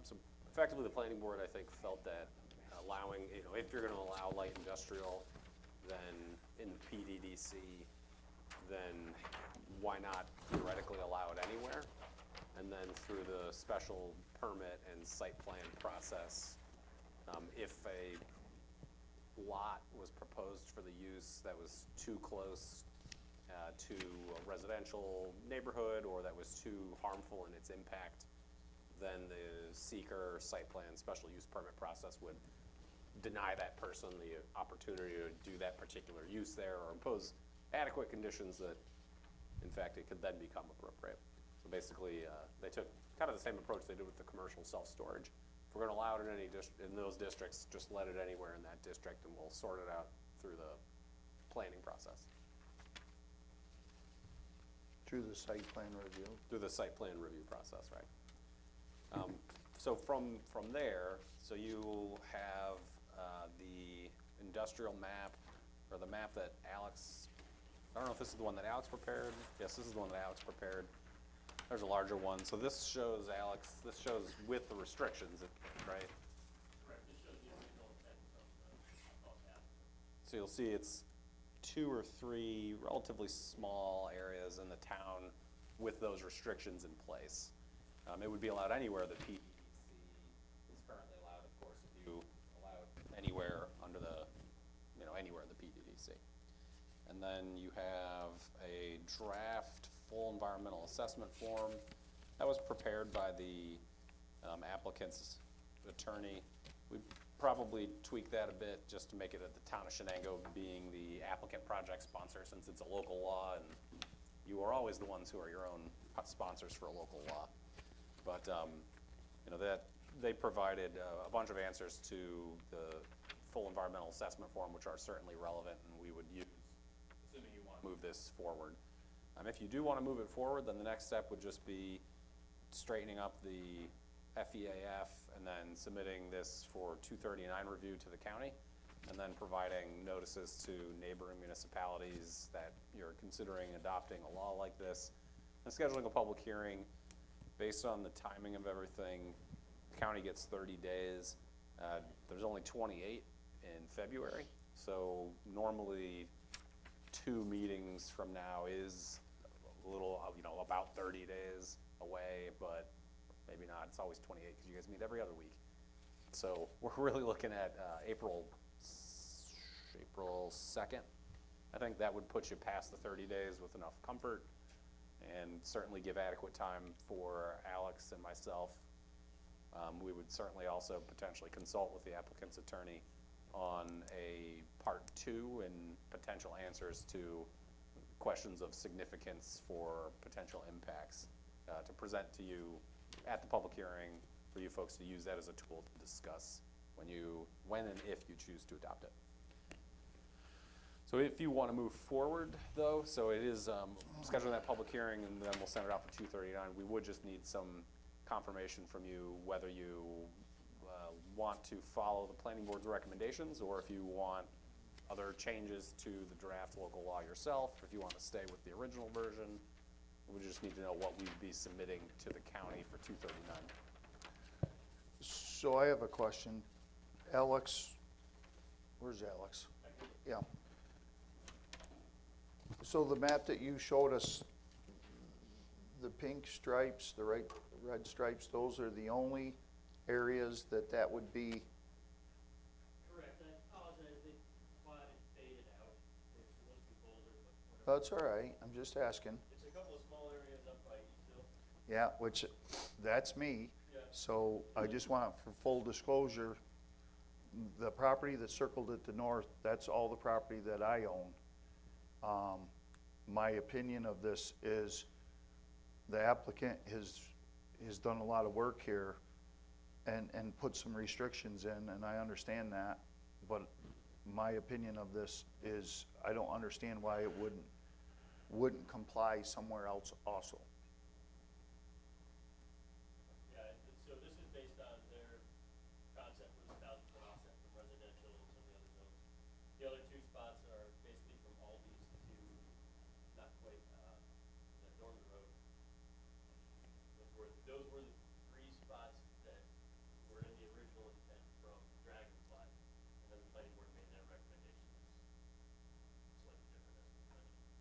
So effectively, the planning board, I think, felt that allowing, if you're gonna allow light industrial, then in the PDDC, then why not theoretically allow it anywhere? And then through the special permit and site plan process, if a lot was proposed for the use that was too close to a residential neighborhood, or that was too harmful in its impact, then the seeker site plan special use permit process would deny that person the opportunity to do that particular use there, or impose adequate conditions that, in fact, it could then become appropriate. So basically, they took kind of the same approach they did with the commercial self-storage. If we're gonna allow it in in those districts, just let it anywhere in that district, and we'll sort it out through the planning process. Through the site plan review. Through the site plan review process, right? So from there, so you have the industrial map, or the map that Alex, I don't know if this is the one that Alex prepared. Yes, this is the one that Alex prepared. There's a larger one. So this shows this shows with the restrictions, right? So you'll see it's 2 or 3 relatively small areas in the town with those restrictions in place. It would be allowed anywhere the PDDC is currently allowed, of course, if you allow it anywhere under the, anywhere in the PDDC. And then you have a draft full environmental assessment form that was prepared by the applicant's attorney. We probably tweak that a bit just to make it at the town of Shenango being the applicant project sponsor, since it's a local law, and you are always the ones who are your own sponsors for a local law. But, that they provided a bunch of answers to the full environmental assessment form, which are certainly relevant, and we would use, assuming you want to move this forward. If you do want to move it forward, then the next step would just be straightening up the FEAF, and then submitting this for 239 review to the county, and then providing notices to neighboring municipalities that you're considering adopting a law like this, and scheduling a public hearing. Based on the timing of everything, the county gets 30 days. There's only 28 in February, so normally 2 meetings from now is a little, about 30 days away, but maybe not. It's always 28 because you guys meet every other week. So we're really looking at April 2nd. I think that would put you past the 30 days with enough comfort, and certainly give adequate time for Alex and myself. We would certainly also potentially consult with the applicant's attorney on a part 2 and potential answers to questions of significance for potential impacts to present to you at the public hearing, for you folks to use that as a tool to discuss when and if you choose to adopt it. So if you want to move forward, though, so it is scheduling that public hearing, and then we'll send it out for 239. We would just need some confirmation from you whether you want to follow the planning board's recommendations, or if you want other changes to the draft local law yourself, if you want to stay with the original version. We just need to know what we'd be submitting to the county for 239. So I have a question. Alex, where's Alex? Yeah. So the map that you showed us, the pink stripes, the red stripes, those are the only areas that would be? Correct. I apologize, they plotted faded out. It's supposed to be bolder, but That's all right, I'm just asking. it's a couple of small areas up by East Hill. Yeah, which, that's me. Yeah. So I just want, for full disclosure, the property that's circled at the north, that's all the property that I own. My opinion of this is the applicant has done a lot of work here and put some restrictions in, and I understand that, but my opinion of this is I don't understand why it wouldn't comply somewhere else also. Yeah, so this is based on their concept for the 1,000-foot offset from residential and some of the other zones. The other 2 spots are basically from Aldi's to not quite the Norman Road. Those were the 3 spots that were in the original intent from Dragonfly, and then the planning board made their recommendations slightly different as we mentioned.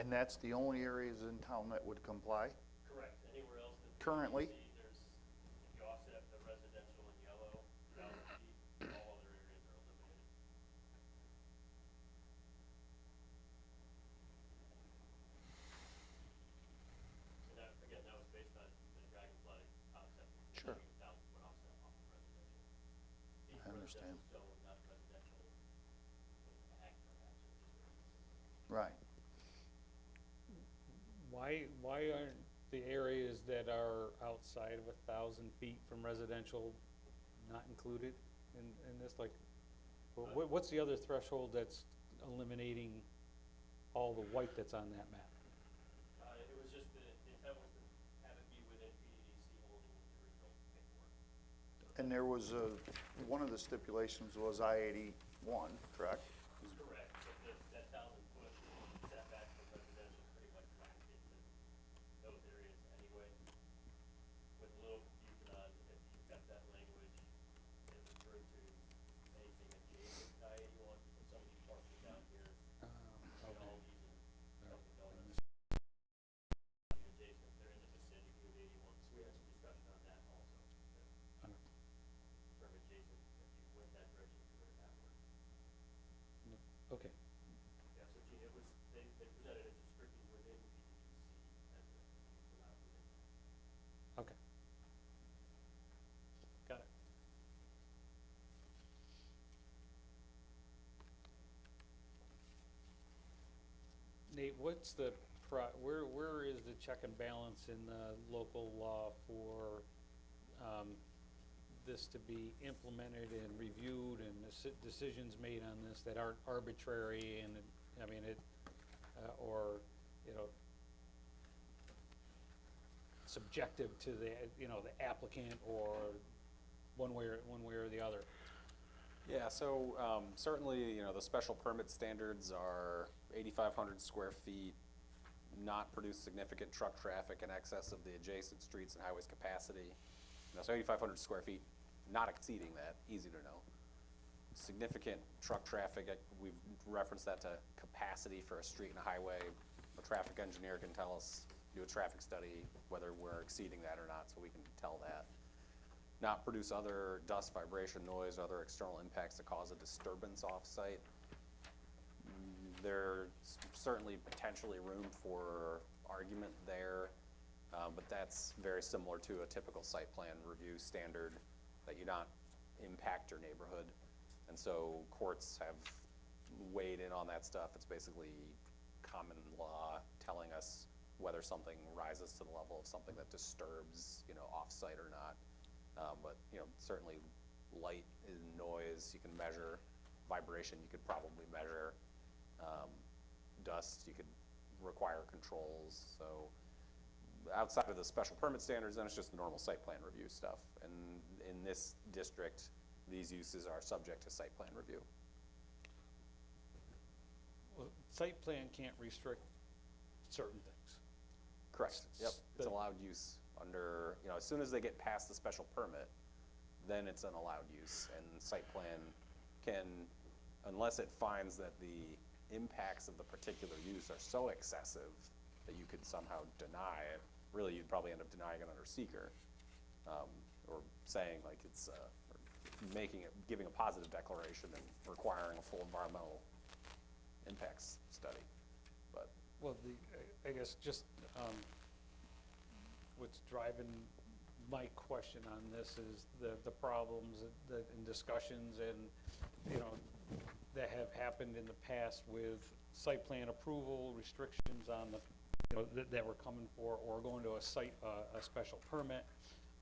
And that's the only areas in town that would comply? Correct. Anywhere else that. Currently? You see, there's, if you offset the residential in yellow, 1,000 feet, all other areas are eliminated. And that, again, that was based on the Dragonfly concept. Sure. 1,000-foot offset off of residential. Each I understand. residential zone, not residential, ag perhaps, or just residential. Right. Why aren't the areas that are outside of 1,000 feet from residential not included in this? Like, what's the other threshold that's eliminating all the white that's on that map? It was just the intent was to have it be within PDDC only with the original paperwork. And there was one of the stipulations was I-81, correct? Correct, but that 1,000-foot setback from residential pretty much blanket those areas anyway. With a little confusion on if you kept that language, it referred to anything adjacent to I-81, but somebody parked it down here, and all these and Dunkin' Donuts. Adjacent, they're in the vicinity of 81, so we had some discussion on that also. From adjacent, if you went that direction, you would have worked. Okay, Yeah, so Gene, it was, they presented it as strictly within PDDC as without within. okay. Got it. Nate, what's the where is the check and balance in the local law for this to be implemented and reviewed and decisions made on this that aren't arbitrary and, I mean, or you know, subjective to the, you know, the applicant or one way or the other. Yeah, so certainly, you know, the special permit standards are 8,500 square feet, not produce significant truck traffic in excess of the adjacent streets and highways capacity. You know, so 8,500 square feet, not exceeding that, easy to know. Significant truck traffic, we've referenced that to capacity for a street and a highway. A traffic engineer can tell us, do a traffic study, whether we're exceeding that or not, so we can tell that. Not produce other dust, vibration, noise, other external impacts that cause a disturbance off-site. There's certainly potentially room for argument there, but that's very similar to a typical site plan review standard, that you not impact your neighborhood. And so courts have weighed in on that stuff. It's basically common law telling us whether something rises to the level of something that disturbs, you know, off-site or not. But, you know, certainly light and noise you can measure, vibration you could probably measure, dust you could require controls. So outside of the special permit standards, then it's just the normal site plan review stuff. And in this district, these uses are subject to site plan review. Well, site plan can't restrict certain things. Correct, yep, it's But- allowed use under, you know, as soon as they get past the special permit, then it's an allowed use, and site plan can, unless it finds that the impacts of the particular use are so excessive that you could somehow deny it, really you'd probably end up denying it under seeker, or saying like it's, or making it, giving a positive declaration and requiring a full environmental impacts study, but. Well, I guess just, what's driving my question on this is the problems that in discussions and, you know, that have happened in the past with site plan approval, restrictions on the, you know, that we're coming for, or going to a site, a special permit.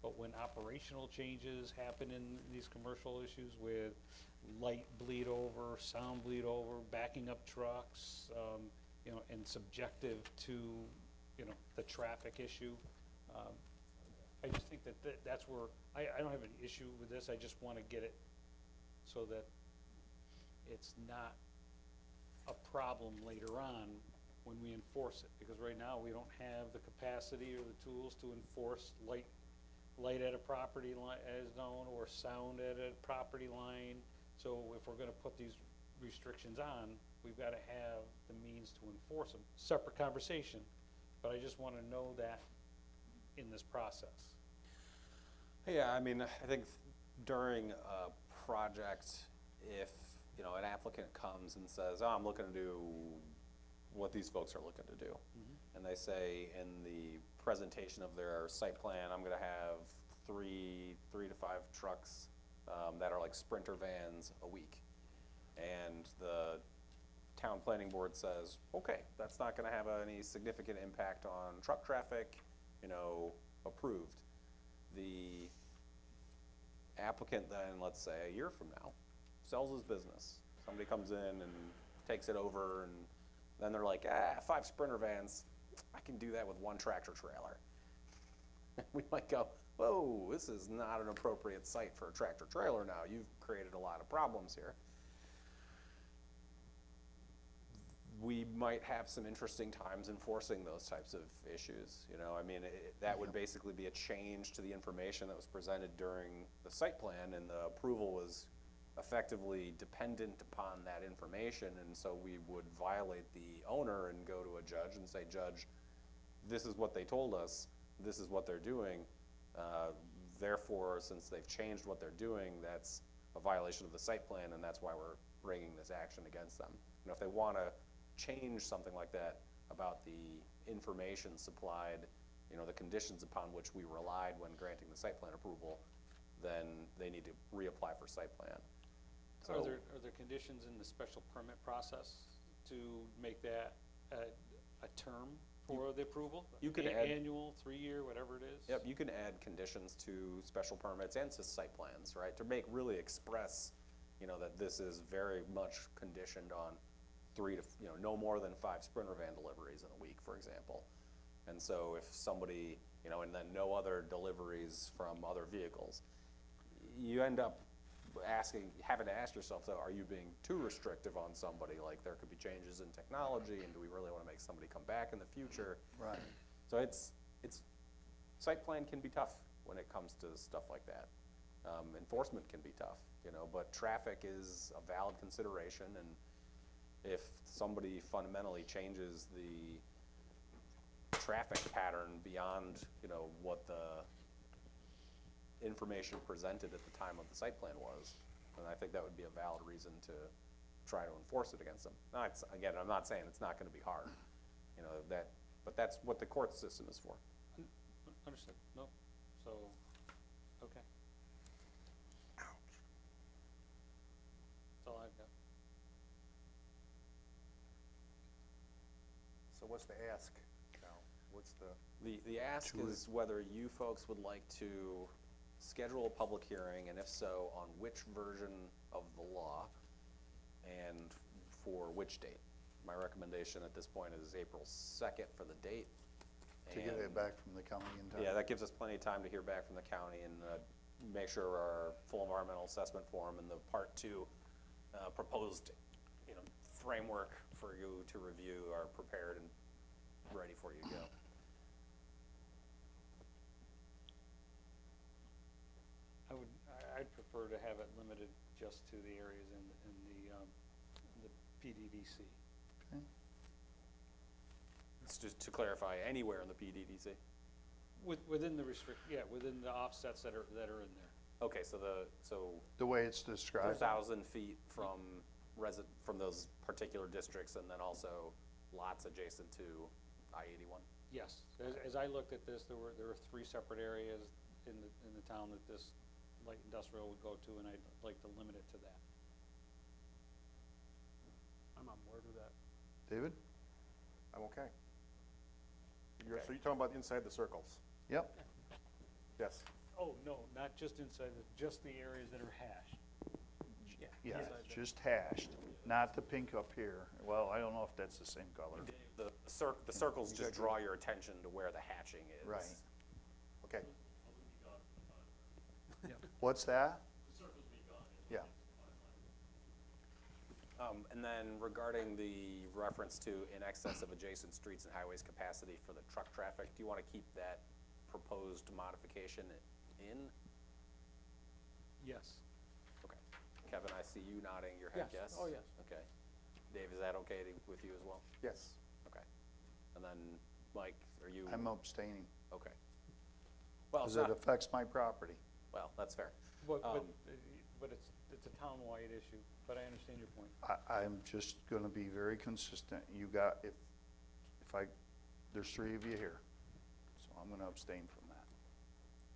But when operational changes happen in these commercial issues with light bleed over, sound bleed over, backing up trucks, you know, and subjective to, you know, the traffic issue. I just think that that's where, I don't have an issue with this, I just wanna get it so that it's not a problem later on when we enforce it, because right now, we don't have the capacity or the tools to enforce light at a property line as known, or sound at a property line. So if we're gonna put these restrictions on, we've gotta have the means to enforce them. Separate conversation, but I just wanna know that in this process. Yeah, I mean, I think during a project, if, you know, an applicant comes and says, oh, I'm looking to do what these folks are looking to do. And they say in the presentation of their site plan, I'm gonna have three to five trucks that are like Sprinter vans a week. And the town planning board says, okay, that's not gonna have any significant impact on truck traffic, you know, approved. The applicant then, let's say a year from now, sells his business. Somebody comes in and takes it over, and then they're like, 5 Sprinter vans, I can do that with 1 tractor trailer. We might go, whoa, this is not an appropriate site for a tractor trailer now. You've created a lot of problems here. We might have some interesting times enforcing those types of issues, you know, I mean, that would basically be a change to the information that was presented during the site plan, and the approval was effectively dependent upon that information, and so we would violate the owner and go to a judge and say, Judge, this is what they told us, this is what they're doing, therefore, since they've changed what they're doing, that's a violation of the site plan, and that's why we're bringing this action against them. You know, if they wanna change something like that about the information supplied, you know, the conditions upon which we relied when granting the site plan approval, then they need to reapply for site plan. So, Are there conditions in the special permit process to make that a term for the approval? You could add- Annual, 3-year, whatever it is? Yep, you can add conditions to special permits and to site plans, right? To make really express, you know, that this is very much conditioned on no more than 5 Sprinter van deliveries in a week, for example. And so if somebody, and then no other deliveries from other vehicles, you end up having to ask yourself, though, are you being too restrictive on somebody? Like, there could be changes in technology, and do we really want to make somebody come back in the future? Right. So site plan can be tough when it comes to stuff like that. Enforcement can be tough, but traffic is a valid consideration, and if somebody fundamentally changes the traffic pattern beyond, what the information presented at the time of the site plan was, then I think that would be a valid reason to try to enforce it against them. Now, again, I'm not saying it's not gonna be hard, but that's what the court system is for. Understood, no, so, okay. That's all I've got. So what's the ask now? What's the? The ask is whether you folks would like to schedule a public hearing, and if so, on which version of the law, and for which date. My recommendation at this point is April 2nd for the date. To get it back from the county in time. Yeah, that gives us plenty of time to hear back from the county and make sure our full environmental assessment form and the Part 2 proposed, framework for you to review are prepared and ready for you to go. I'd prefer to have it limited just to the areas in the PDDC. Okay. It's just to clarify, anywhere in the PDDC? Within the within the offsets that are in there. Okay, so The way it's described. 1,000 feet from those particular districts, and then also lots adjacent to I-81? Yes, as I looked at this, there were 3 separate areas in the town that this light industrial would go to, and I'd like to limit it to that. I'm on board with that. David? I'm okay. So Okay. you're talking about inside the circles? Yep. Yes. Oh, no, not just inside, just the areas that are hashed. Yeah, just hashed, not the pink up here. Well, I don't know if that's the same color. The circles just draw your attention to where the hatching is. Right. Okay. What's that? Yeah. And then regarding the reference to in excess of adjacent streets and highways capacity for the truck traffic, do you want to keep that proposed modification in? Yes. Okay. Kevin, I see you nodding your head, yes? Yes. Oh, yes. Okay. Dave, is that okay with you as well? Yes. Okay. And then, Mike, are you? I'm abstaining, Okay. Well, it's because it not, affects my property. well, that's fair. But it's a town-wide issue, but I understand your point. I'm just gonna be very consistent. There's 3 of you here, so I'm gonna abstain from that.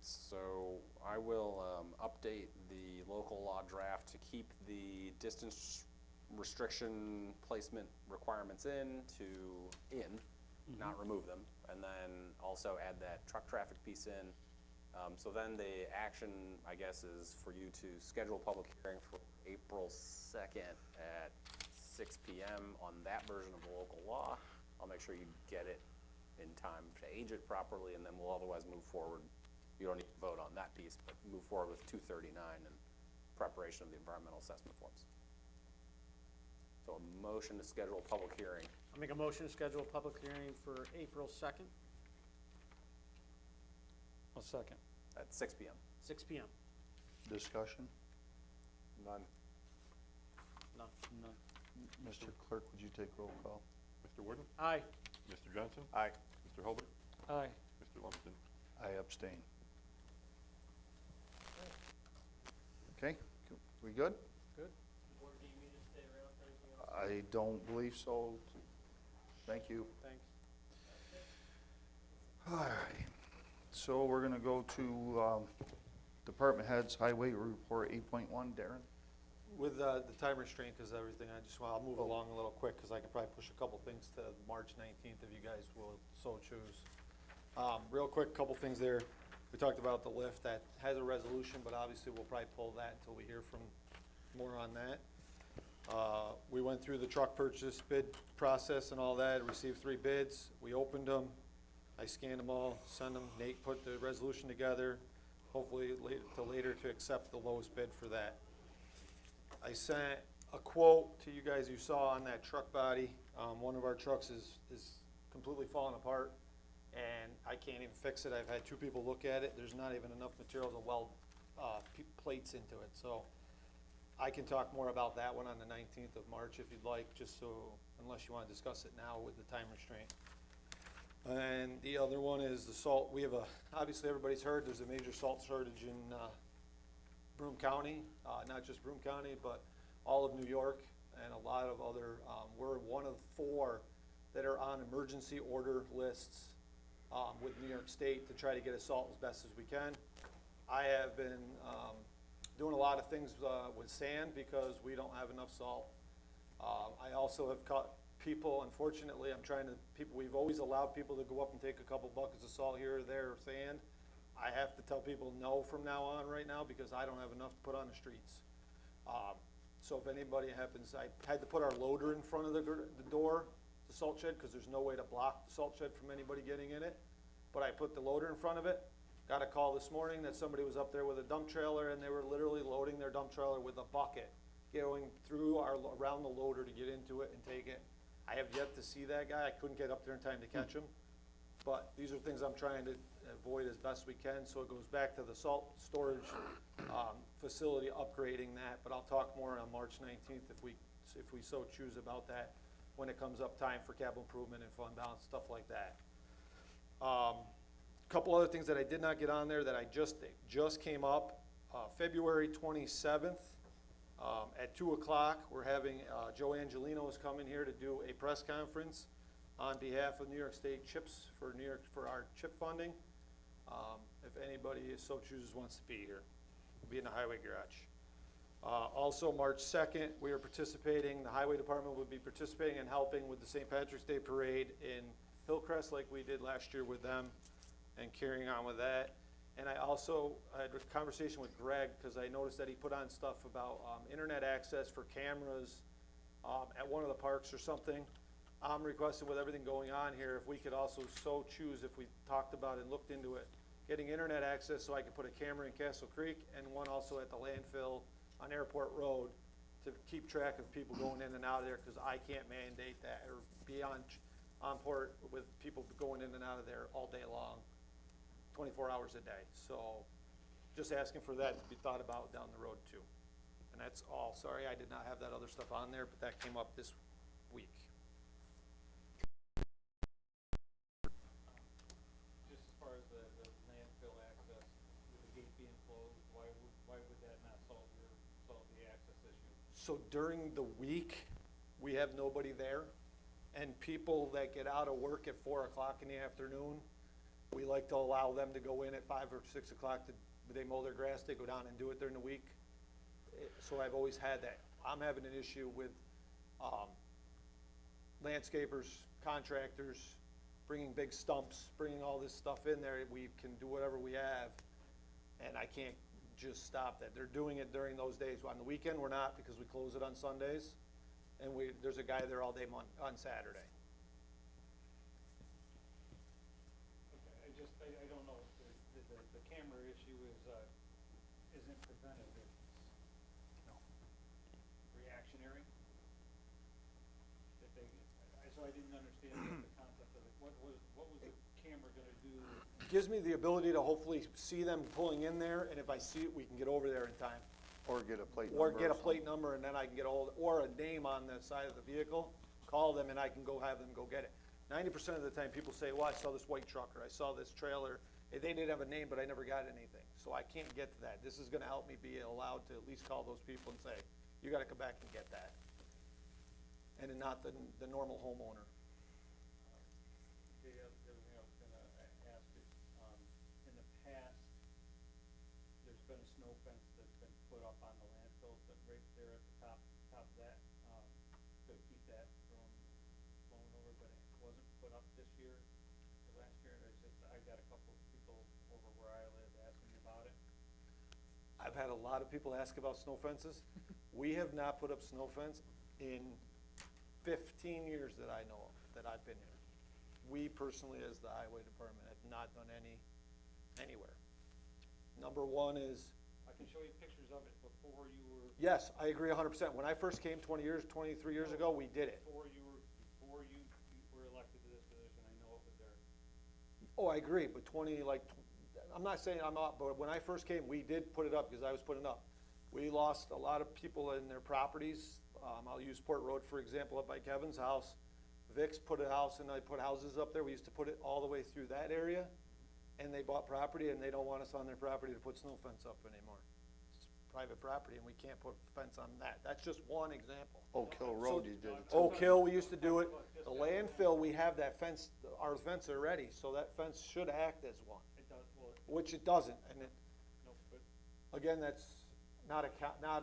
So I will update the local law draft to keep the distance restriction placement requirements not remove them, and then also add that truck traffic piece in. So then the action, I guess, is for you to schedule a public hearing for April 2nd at 6 p.m. on that version of the local law. I'll make sure you get it in time to age it properly, and then we'll otherwise move forward. You don't need to vote on that piece, but move forward with 239 and preparation of the environmental assessment forms. So a motion to schedule a public hearing. I'll make a motion to schedule a public hearing for April 2nd, I'll second. At 6 p.m. 6 p.m. Discussion? None. None. None. Mr. Clerk, would you take roll call? Mr. Warden? Aye. Mr. Johnson? Aye. Mr. Holbert? Aye. Mr. Lumsden? I abstain. Okay, we good? Good. Board, do you need to stay around for anything else? I don't believe so. Thank you. Thanks. All right, so we're gonna go to Department Heads Highway Report 8.1, Darren? With the time restraint, because everything, I'll move along a little quick, because I could probably push a couple things to March 19th if you guys will so choose. Real quick, couple things there. We talked about the lift, that has a resolution, but obviously we'll probably pull that until we hear from more on that. We went through the truck purchase bid process and all that, received 3 bids. We opened them. I scanned them all, sent them. Nate put the resolution together, hopefully later to accept the lowest bid for that. I sent a quote to you guys you saw on that truck body. One of our trucks is completely falling apart, and I can't even fix it. I've had 2 people look at it. There's not even enough material to weld plates into it. So I can talk more about that one on the 19th of March if you'd like, just so, unless you want to discuss it now with the time restraint. And the other one is the salt. We have obviously everybody's heard, there's a major salt shortage in Broome County, not just Broome County, but all of New York and a lot of other, we're one of 4 that are on emergency order lists with New York State to try to get us salt as best as we can. I have been doing a lot of things with sand because we don't have enough salt. I also have caught people, unfortunately, we've always allowed people to go up and take a couple buckets of salt here or there, or sand. I have to tell people no from now on right now because I don't have enough to put on the streets. So if anybody happens, I had to put our loader in front of the door, the salt shed, because there's no way to block the salt shed from anybody getting in it. But I put the loader in front of it. Got a call this morning that somebody was up there with a dump trailer, and they were literally loading their dump trailer with a bucket, going through around the loader to get into it and take it. I have yet to see that guy. I couldn't get up there in time to catch him. But these are things I'm trying to avoid as best we can. So it goes back to the salt storage facility, upgrading that. But I'll talk more on March 19th if we so choose about that when it comes up time for capital improvement and fund balance, stuff like that. Couple other things that I did not get on there that I just came up. February 27th at 2 o'clock, we're having Joe Angelino is coming here to do a press conference on behalf of New York State CHIPS for our CHIP funding. If anybody so chooses wants to be here, we'll be in the highway garage. Also, March 2nd, we are participating. The highway department will be participating and helping with the St. Patrick's Day Parade in Hillcrest, like we did last year with them, and carrying on with that. And I also had a conversation with Greg because I noticed that he put on stuff about internet access for cameras at one of the parks or something. I'm requesting, with everything going on here, if we could also so choose, if we talked about it and looked into it, getting internet access so I could put a camera in Castle Creek and one also at the landfill on Airport Road to keep track of people going in and out of there, because I can't mandate that or be on port with people going in and out of there all day long, 24 hours a day. So just asking for that to be thought about down the road too. And that's all. Sorry, I did not have that other stuff on there, but that came up this week. Just as far as the landfill access, with the gate being closed, why would that not solve the access issue? So during the week, we have nobody there, and people that get out of work at 4 o'clock in the afternoon, we like to allow them to go in at 5 or 6 o'clock. They mow their grass, they go down and do it during the week. So I've always had that. I'm having an issue with landscapers, contractors, bringing big stumps, bringing all this stuff in there. We can do whatever we have, and I can't just stop that. They're doing it during those days. On the weekend, we're not, because we close it on Sundays, and there's a guy there all day on Saturday. I don't know, the camera issue isn't preventative, it's reactionary. So I didn't understand the concept of it. What was the camera gonna do? Gives me the ability to hopefully see them pulling in there, and if I see it, we can get over there in time. Or get a plate number. Or get a plate number, and then I can get or a name on the side of the vehicle, call them, and I can go have them go get it. 90% of the time, people say, well, I saw this white truck, or I saw this trailer. They didn't have a name, but I never got anything. So I can't get to that. This is gonna help me be allowed to at least call those people and say, you gotta come back and get that. And not the normal homeowner. The other thing I was gonna ask is, in the past, there's been a snow fence that's been put up on the landfill, but right there at the top of that, to keep that from blowing over, but it wasn't put up this year. Last year, I got a couple of people over where I live asking me about it. I've had a lot of people ask about snow fences. We have not put up snow fence in 15 years that I know of, that I've been here. We personally, as the highway department, have not done any, anywhere. Number one is, I can show you pictures of it before you were, yes, I agree 100%. When I first came 23 years ago, we did it. before you were elected to this position, I know it was there. Oh, I agree, but I'm not saying I'm not, but when I first came, we did put it up because I was putting it up. We lost a lot of people in their properties. I'll use Port Road, for example, up by Kevin's house. Vic's put a house and I put houses up there. We used to put it all the way through that area. And they bought property and they don't want us on their property to put snow fence up anymore. It's private property and we can't put fence on that. That's just one example. Oak Hill Road, you did it. Oak Hill, we used to do it. The landfill, we have that fence, our fence already, so that fence should act as one, It does, well, which it doesn't. And it, no, but again, that's not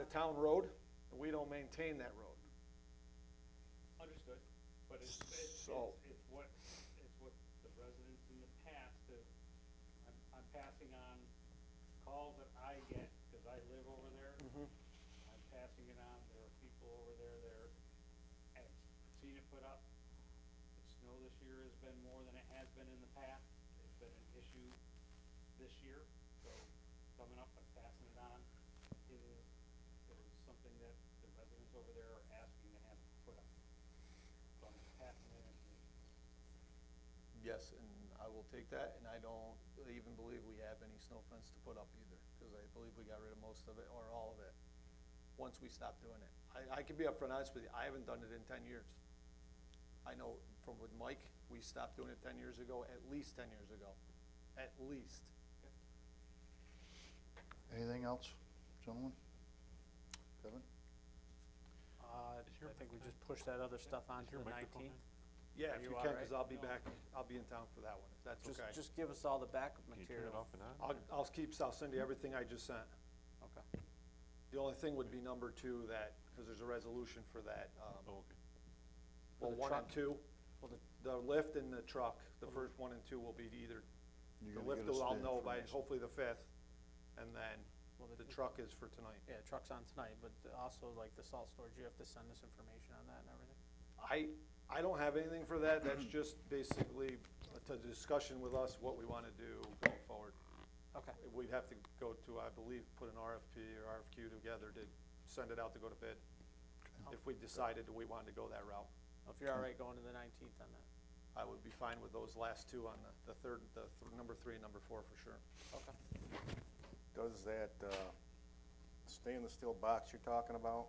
a town road, and we don't maintain that road. understood, but it's So- what the residents in the past have, I'm passing on calls that I get, cause I live over there. I'm passing it on, there are people over there that have seen it put up. The snow this year has been more than it has been in the past, it's been an issue this year, so coming up and passing it on is something that the residents over there are asking to have put up. So I'm just passing it in. Yes, and I will take that, and I don't even believe we have any snow fence to put up either, because I believe we got rid of most of it, or all of it, once we stopped doing it. I can be upfront honest with you, I haven't done it in 10 years. I know from with Mike, we stopped doing it 10 years ago, at least 10 years ago, at least. Anything else, gentlemen? Kevin? I think we just push that other stuff on to the 19th. Yeah, Are if you you all can, right? because I'll be back, I'll be in town for that one, if that's okay. Just give us all the backup material. I'll send you everything I just sent. Okay. The only thing would be number 2, that, because there's a resolution for that, Okay. well, the 1 and truck? 2. Well, The lift and the truck, the first 1 and 2 will be either, You're the gonna lift get us I'll the know by information. hopefully the 5th, and then Well, the truck is for tonight. Yeah, truck's on tonight, but also like the salt storage, you have to send us information on that and everything? I don't have anything for that, that's just basically a discussion with us, what we want to do going forward. Okay. We'd have to go to, I believe, put an RFP or RFQ together to send it out to go to bid, if we decided that we wanted to go that route. If you're all right going to the 19th on that. I would be fine with those last 2 on the third, number 3 and number 4 for sure. Okay. Does that, stainless steel box you're talking about,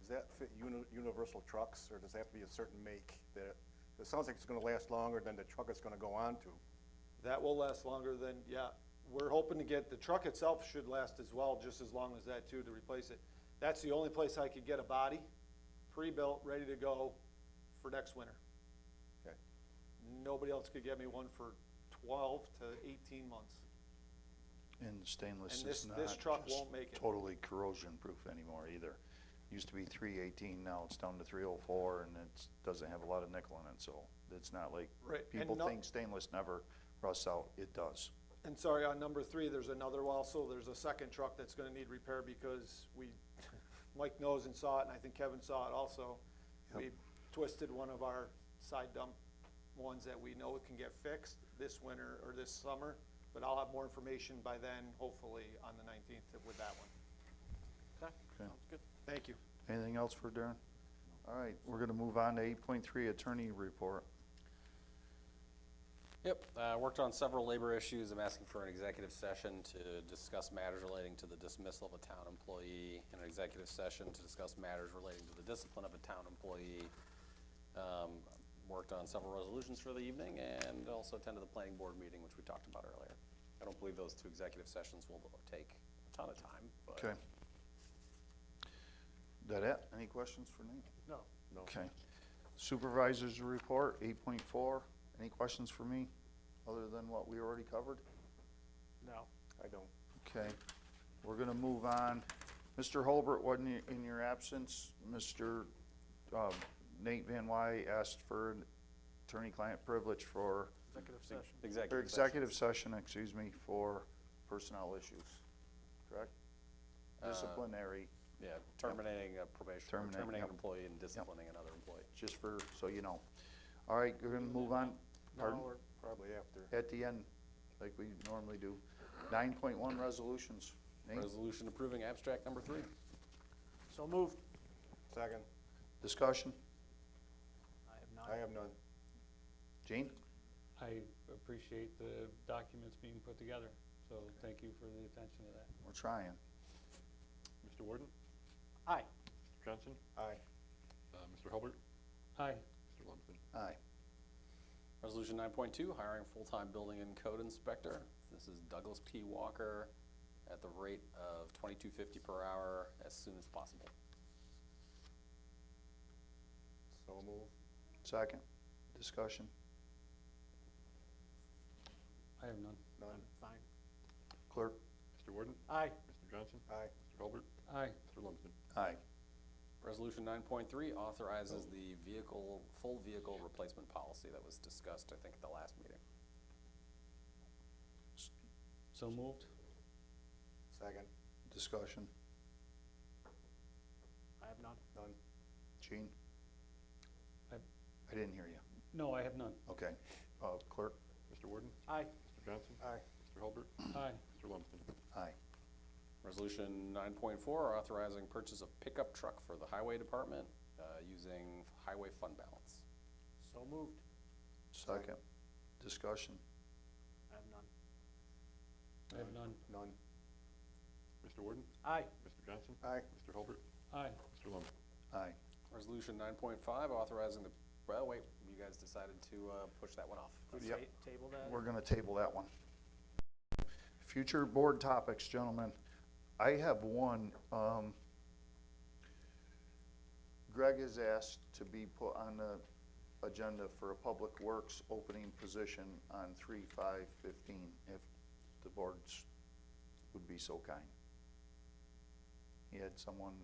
does that fit universal trucks, or does that have to be a certain make? That, it sounds like it's gonna last longer than the truck it's gonna go on to. That will last longer than, yeah, we're hoping to get, the truck itself should last as well, just as long as that too, to replace it. That's the only place I could get a body, pre-built, ready to go for next winter. Okay. Nobody else could get me one for 12 to 18 months. And stainless And is this not truck just won't make it. totally corrosion-proof anymore either. Used to be 318, now it's down to 304, and it doesn't have a lot of nickel in it, so it's not like Right, and people no- think stainless never rusts out. It does. And sorry, on number 3, there's another also, there's a second truck that's gonna need repair because Mike knows and saw it, and I think Kevin saw it also. We twisted one of our side dump ones that we know can get fixed this winter or this summer, but I'll have more information by then, hopefully, on the 19th with that one. Okay, Okay. sounds good. Thank you. Anything else for Darren? All right, we're gonna move on to 8.3, attorney report. Yep, worked on several labor issues. I'm asking for an executive session to discuss matters relating to the dismissal of a town employee, and an executive session to discuss matters relating to the discipline of a town employee. Worked on several resolutions for the evening, and also attended the planning board meeting, which we talked about earlier. I don't believe those 2 executive sessions will take a ton of time, but. Okay. That it? Any questions for Nate? No. Okay. Supervisors report, 8.4. Any questions for me, other than what we already covered? No. I don't. Okay, we're gonna move on. Mr. Holbert, wasn't in your absence, Mr. Nate Van Wy asked for attorney-client privilege for, Executive session. or Executive executive session, excuse me, for personnel issues, correct? Disciplinary Yeah, terminating a probation, or Terminate, terminating yep. an employee and disciplining another employee. just for, so you know. All right, we're gonna move on. Pardon? No, we're Probably after. At the end, like we normally do. 9.1 resolutions. Nate, Resolution approving abstract number 3. so moved. Second. discussion? I have none. I have none. Gene? I appreciate the documents being put together, so thank you for the attention to that. We're trying. Mr. Warden? Aye. Mr. Johnson? Aye. Mr. Hulbert? Aye. Mr. Lumsden? Aye. Resolution 9.2, hiring full-time building and code inspector. This is Douglas P. Walker at the rate of $22.50 per hour as soon as possible. So move. Second, discussion? I have none. None. I'm fine. Clerk? Mr. Warden? Aye. Mr. Johnson? Aye. Mr. Hulbert? Aye. Mr. Lumsden? Aye. Resolution 9.3 authorizes the full vehicle replacement policy that was discussed, I think, at the last meeting. So moved? Second. Discussion? I have none. None. Gene? I- I didn't hear you. No, I have none. Okay. Clerk? Mr. Warden? Aye. Mr. Johnson? Aye. Mr. Hulbert? Aye. Mr. Lumsden? Aye. Resolution 9.4 authorizing purchase of pickup truck for the highway department using highway fund balance. So moved. Second, discussion? I have none. I have none. None. Mr. Warden? Aye. Mr. Johnson? Aye. Mr. Hulbert? Aye. Mr. Lumsden? Aye. Resolution 9.5 authorizing the, well, wait, you guys decided to push that one off. Let's Yep. Table that. We're gonna table that one. Future board topics, gentlemen. I have one, Greg has asked to be put on the agenda for a public works opening position on 3/5/15, if the boards would be so kind. He had someone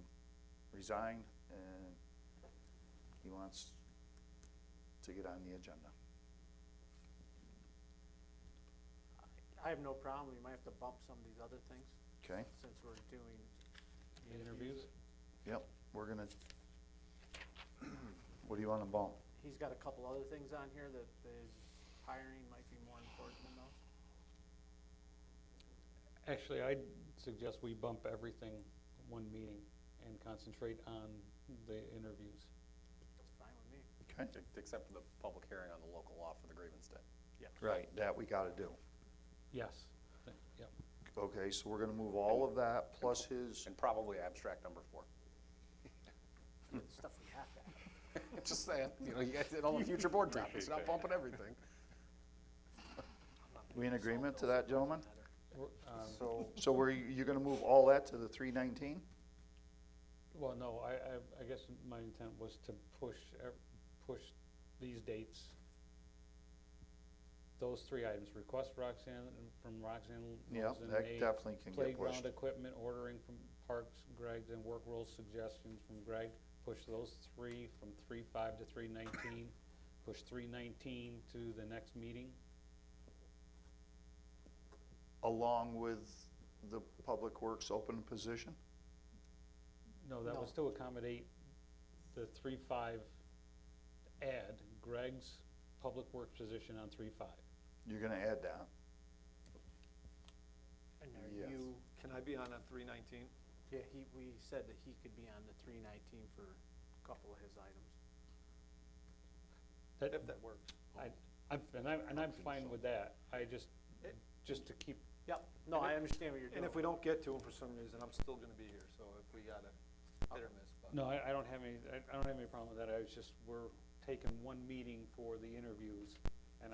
resign, and he wants to get on the agenda. I have no problem. We might have to bump some of these other things Okay? since we're doing The interviews? Yep, we're gonna, what do you wanna bump? He's got a couple other things on here that his hiring might be more important than those. Actually, I'd suggest we bump everything one meeting and concentrate on the interviews. That's fine with me. Okay? Except for the public hearing on the local law for the grievance day. Right, that we gotta do. Yes. Yep. Okay, so we're gonna move all of that plus his, And probably abstract number 4. Stuff we have to have. Just saying, you know, you guys did all the future board topics, you're not bumping everything. we in agreement to that, gentlemen? We're, So, So you're gonna move all that to the 3/19? Well, no, I guess my intent was to push these dates. Those 3 items, request from Roxanne Yep, Wilson, that May, definitely can get playground pushed. equipment ordering from Parks, Greg, and work rules suggestions from Greg. Push those 3 from 3/5 to 3/19. Push 3/19 to the next meeting. Along with the public works open position? No, that was to accommodate the 3/5 add Greg's public works position on 3/5. You're gonna add that? And are Yes. you, Can I be on at 319? yeah, we said that he could be on the 319 for a couple of his items. If that works. I'm fine with that. I just to keep, Yep, no, I understand what you're doing. And if we don't get to them for some reason, I'm still gonna be here, so if we gotta hit or miss. But no, I don't have any problem with that. I was just, we're taking one meeting for the interviews, and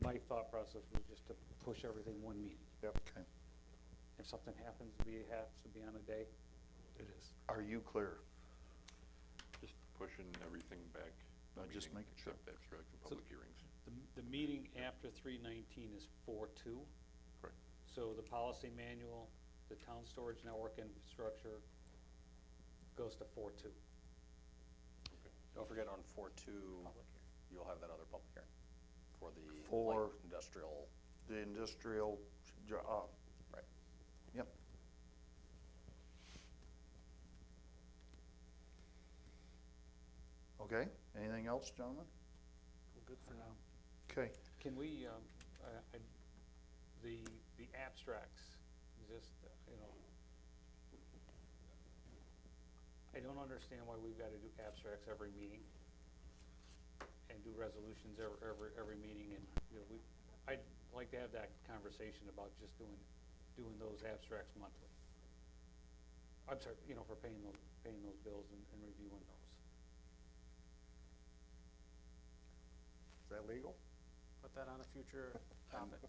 my thought process was just to push everything one meeting. Okay. If something happens, has to be on a day, it is. Are you clear? Just pushing everything back. a Just meeting, making sure. Except abstract and So- public hearings. The meeting after 3/19 is 4/2. Correct. So the policy manual, the town storage network infrastructure goes to 4/2. Don't forget on 4/2, you'll have that other public hearing for the For- light industrial. The industrial, Right. yep. Okay, anything else, gentlemen? I'm good for now. Okay, Can we, the abstracts, just, you know, I don't understand why we've gotta do abstracts every meeting and do resolutions every meeting, and, you know, I'd like to have that conversation about just doing those abstracts monthly. I'm sorry, you know, for paying those bills and reviewing those. Is that legal? Put that on a future topic.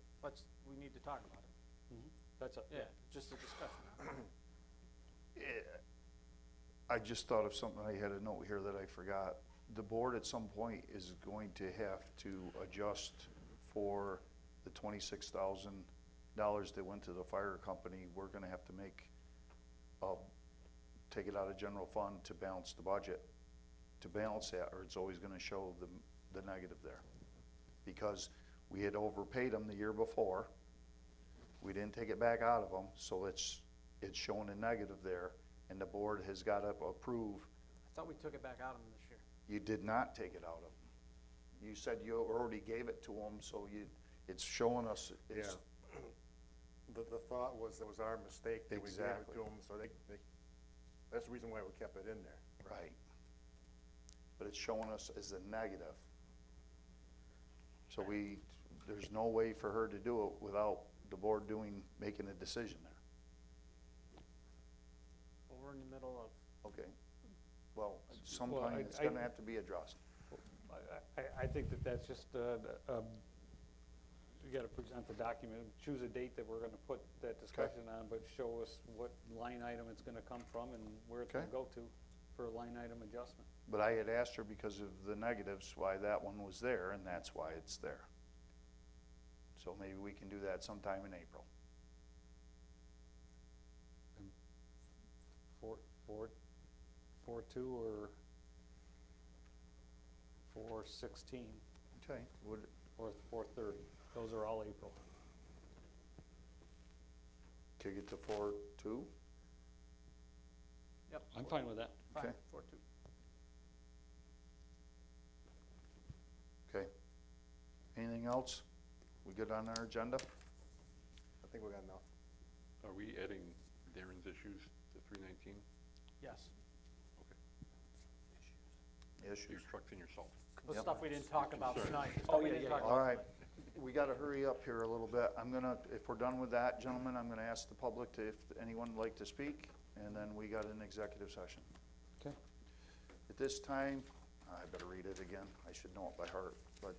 We need to talk about it. That's a, Yeah, just a discussion. I just thought of something, I had a note here that I forgot. The board at some point is going to have to adjust for the $26,000 that went to the fire company. We're gonna have to take it out of general fund to balance the budget, to balance that, or it's always gonna show the negative there. Because we had overpaid them the year before, we didn't take it back out of them, so it's showing a negative there, and the board has gotta approve. I thought we took it back out of them this year. You did not take it out of them. You said you already gave it to them, so it's showing us, it's, The thought was it was our mistake that we gave it Exactly. to them, so that's the reason why we kept it in there. right. But it's showing us as a negative. So there's no way for her to do it without the board making a decision there. Well, we're in the middle of, Okay. Well, sometime it's I- gonna have to be addressed. I think that's just, you gotta present the document, choose a date that we're gonna put that discussion on, but show us what line item it's gonna come from and where it's gonna Okay. go to for a line item adjustment. But I had asked her because of the negatives, why that one was there, and that's why it's there. So maybe we can do that sometime in April. Four two or 4/16 Okay. or 4/30, those are all April. Kick it to 4/2? yep. I'm fine with that. Okay. 4-2. Okay. Anything else? We good on our agenda? I think we got enough. Are we adding Darren's issues to 319? Yes. Your Issues. trucks and your salt. The Yep. stuff we didn't talk about Sorry. tonight. Oh, We yeah, didn't yeah, talk yeah. about All right, tonight. we gotta hurry up here a little bit. If we're done with that, gentlemen, I'm gonna ask the public if anyone would like to speak, and then we got an executive session. Okay. At this time, I better read it again. I should know it by heart, but,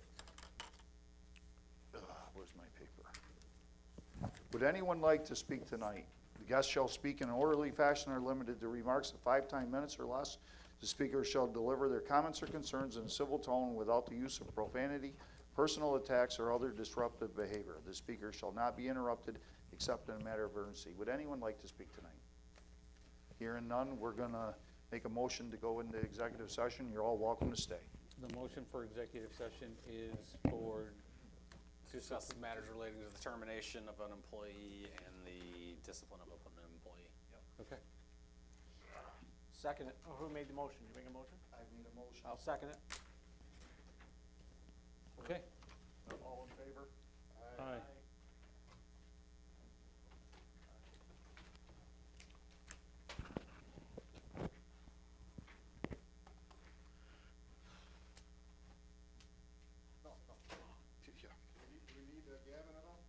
where's my paper? Would anyone like to speak tonight? The guests shall speak in an orderly fashion or limited to remarks of 5 minutes or less. The speaker shall deliver their comments or concerns in a civil tone without the use of profanity, personal attacks, or other disruptive behavior. The speaker shall not be interrupted except in a matter of urgency. Would anyone like to speak tonight? Hearing none, we're gonna make a motion to go into executive session. You're all welcome to stay. The motion for executive session is for Discuss matters relating to the termination of an employee and the discipline of an employee. Okay. Second it. Oh, who made the motion? You make a motion? I made a motion. I'll second it. Okay. All in favor? Aye. Do we need Gavin at all?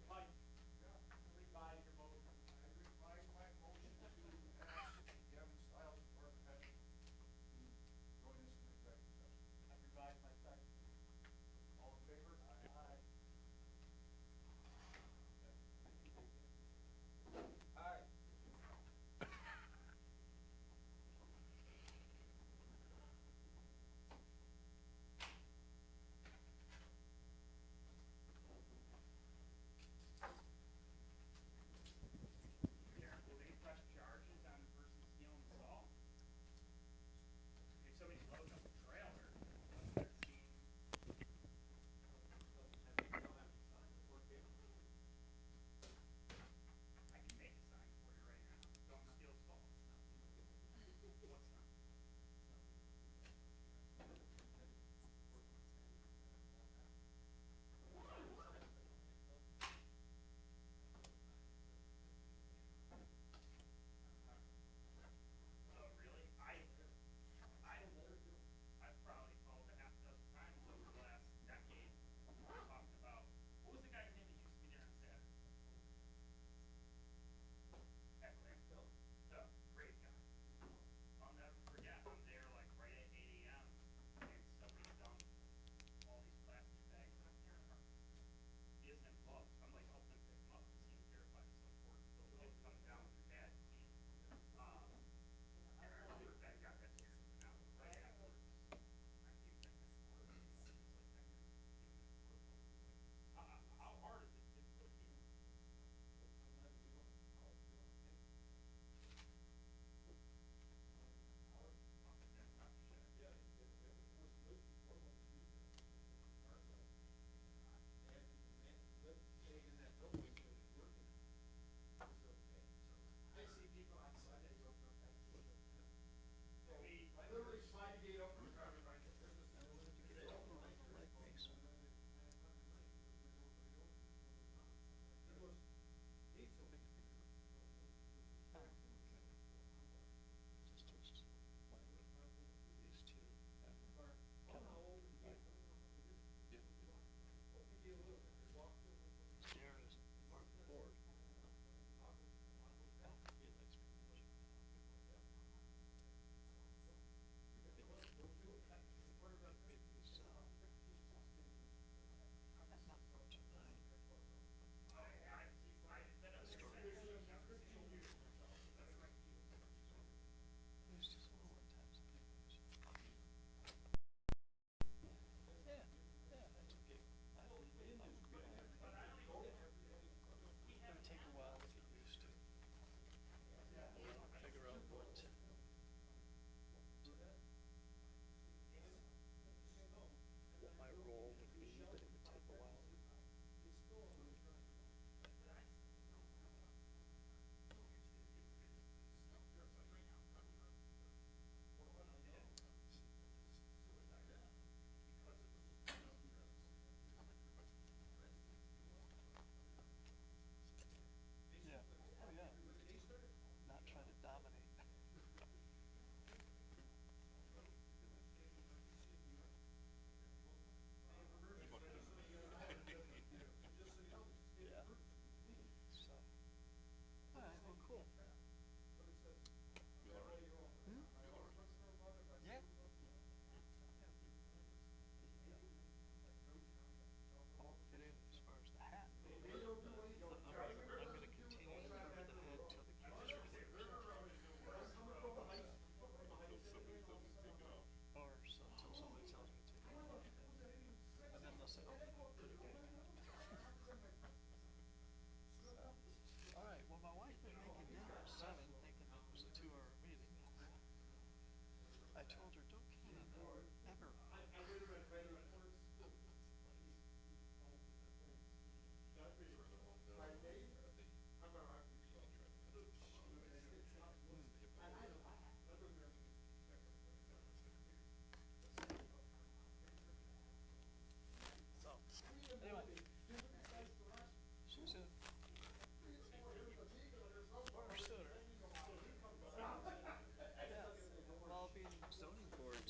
Mike, revise your motion. I revise my motion to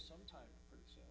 sometime pretty soon.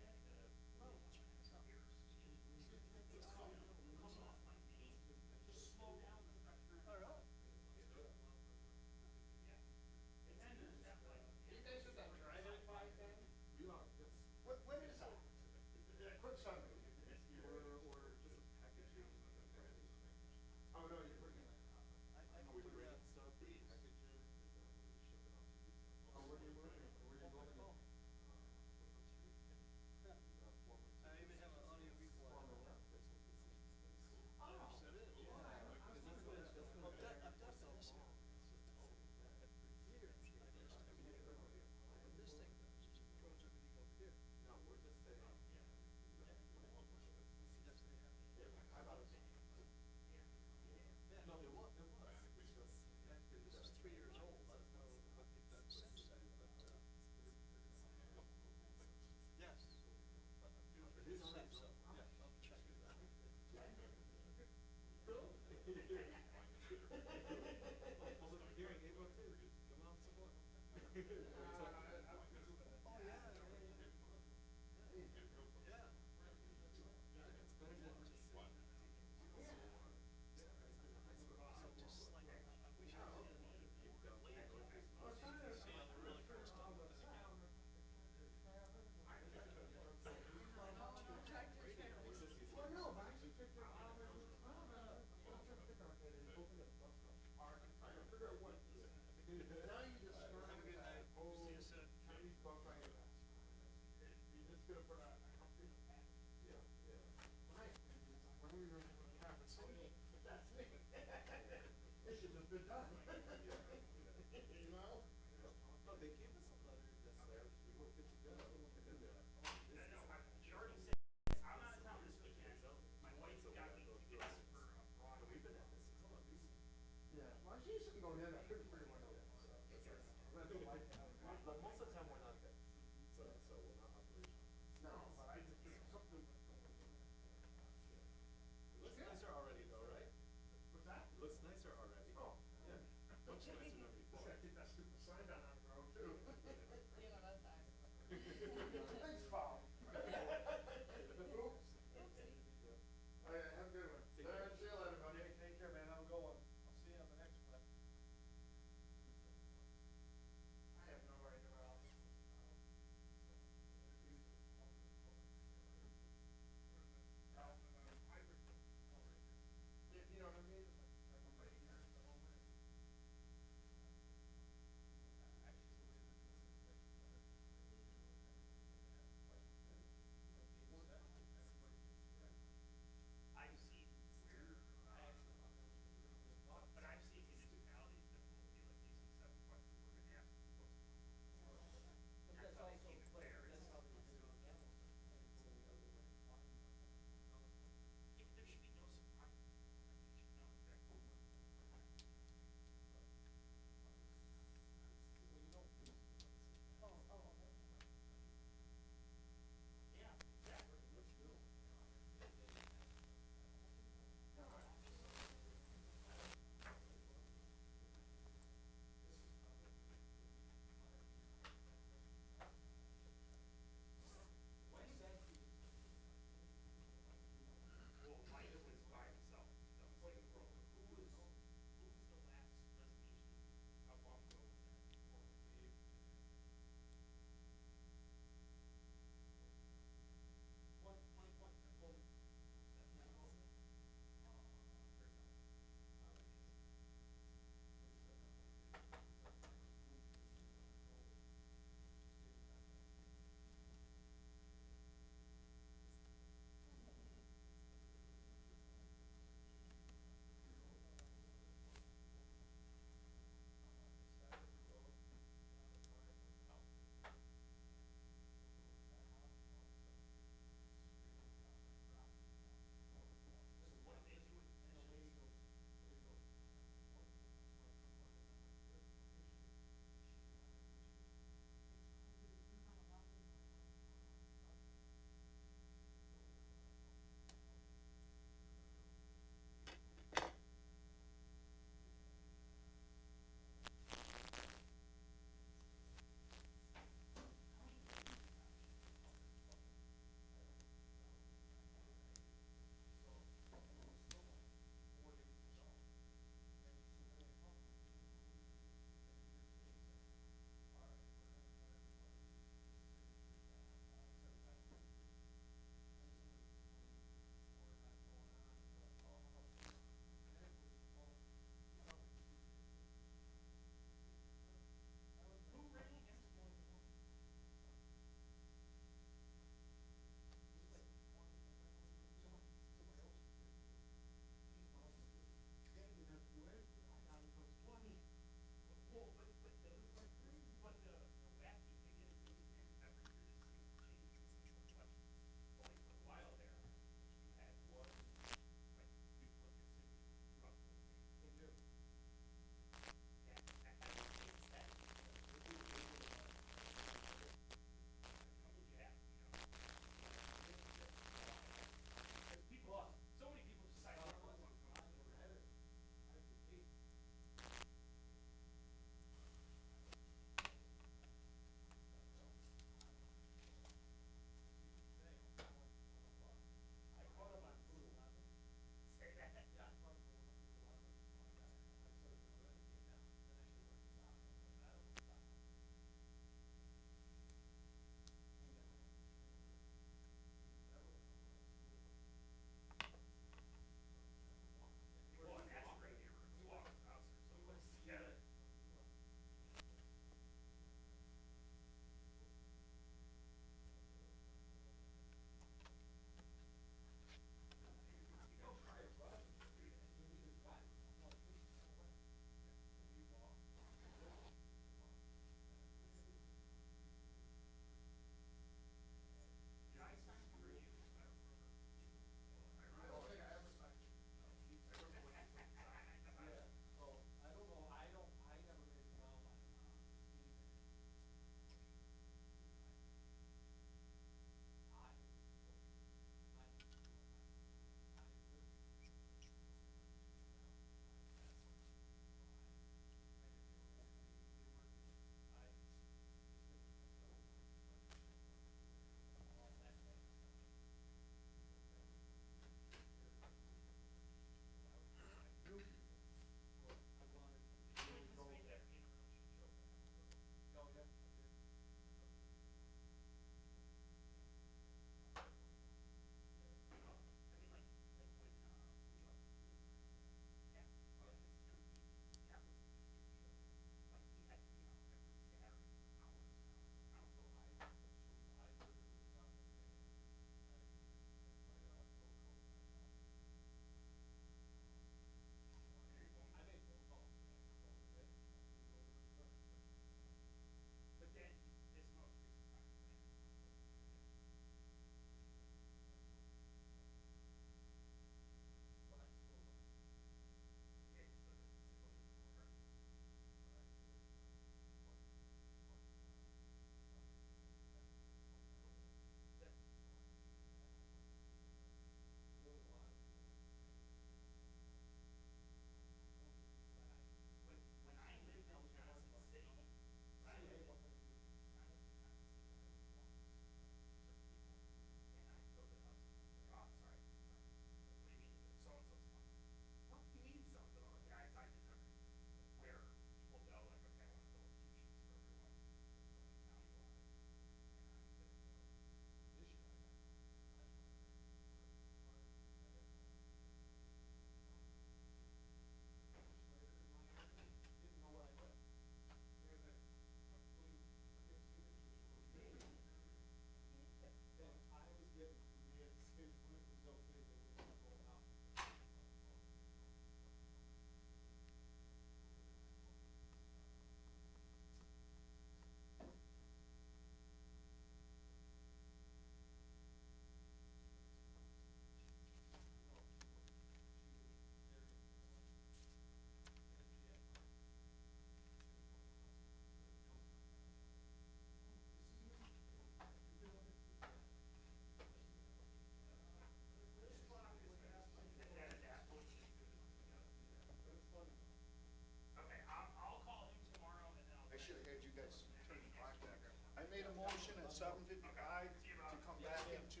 I made a motion at 7:55 to come back into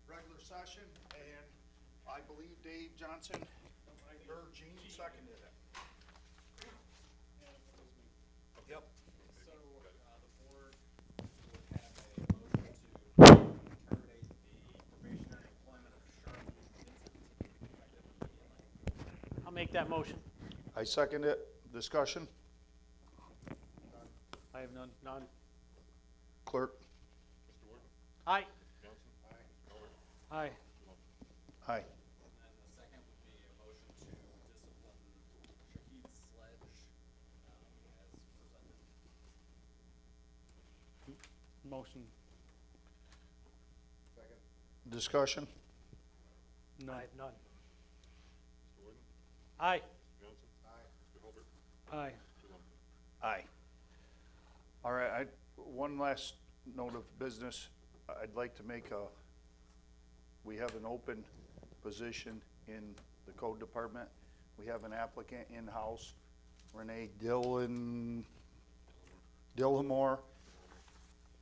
regular session, and I believe Dave Johnson, or Gene seconded it. Yep. So, the board would have a motion to terminate the probationary employment of Sherman Vincent, effective immediately. I'll make that motion. I second it. Discussion? I have none. None. Clerk? Mr. Warden? Aye. Johnson? Aye. Miller? Aye. Aye. And then the second would be a motion to discipline Shahid Sledge, as presented. Motion. Discussion? None. I have none. Mr. Warden? Aye. Johnson? Aye. Mr. Holbert? Aye. Mr. Lumpkin? Aye. All right, one last note of business. I'd like to make we have an open position in the code department. We have an applicant in-house, Renee Dillamore.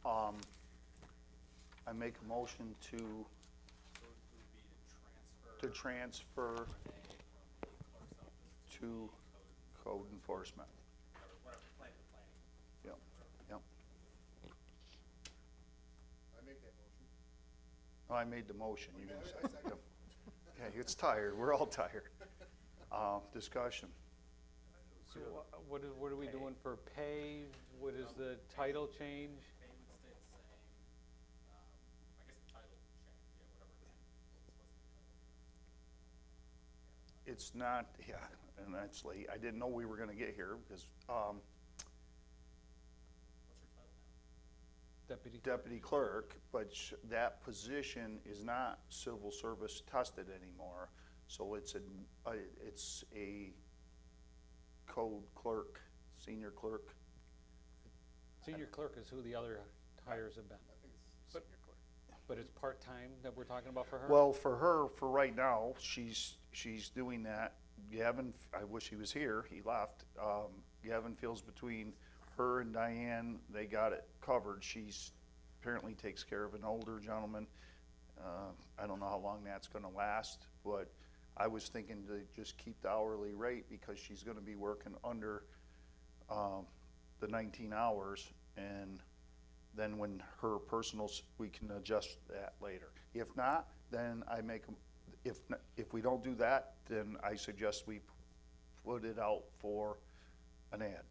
I make a motion So it would be to transfer Renee from the clerk's office to code enforcement. whatever, planning. Yep, yep. I make that motion. Oh, I made the motion. You didn't say. Yep. Okay, it's tired. We're all tired. Discussion. So what are we doing for pay? What is the title change? Pay would stay the same. I guess the title would change, yeah, whatever. What's the title? It's not, yeah, and that's late. I didn't know we were gonna get here because, What's your title now? Deputy? deputy clerk, but that position is not civil service tested anymore. So it's a code clerk, senior clerk. Senior clerk is who the other hires have been. I think it's But- senior clerk. But it's part-time that we're talking about for her? Well, for her, for right now, she's doing that. Gavin, I wish he was here, he left. Gavin feels between her and Diane, they got it covered. She's apparently takes care of an older gentleman. I don't know how long that's gonna last, but I was thinking to just keep the hourly rate because she's gonna be working under, the 19 hours. And then when her personals, we can adjust that later. If not, then I make, if we don't do that, then I suggest we put it out for an ad.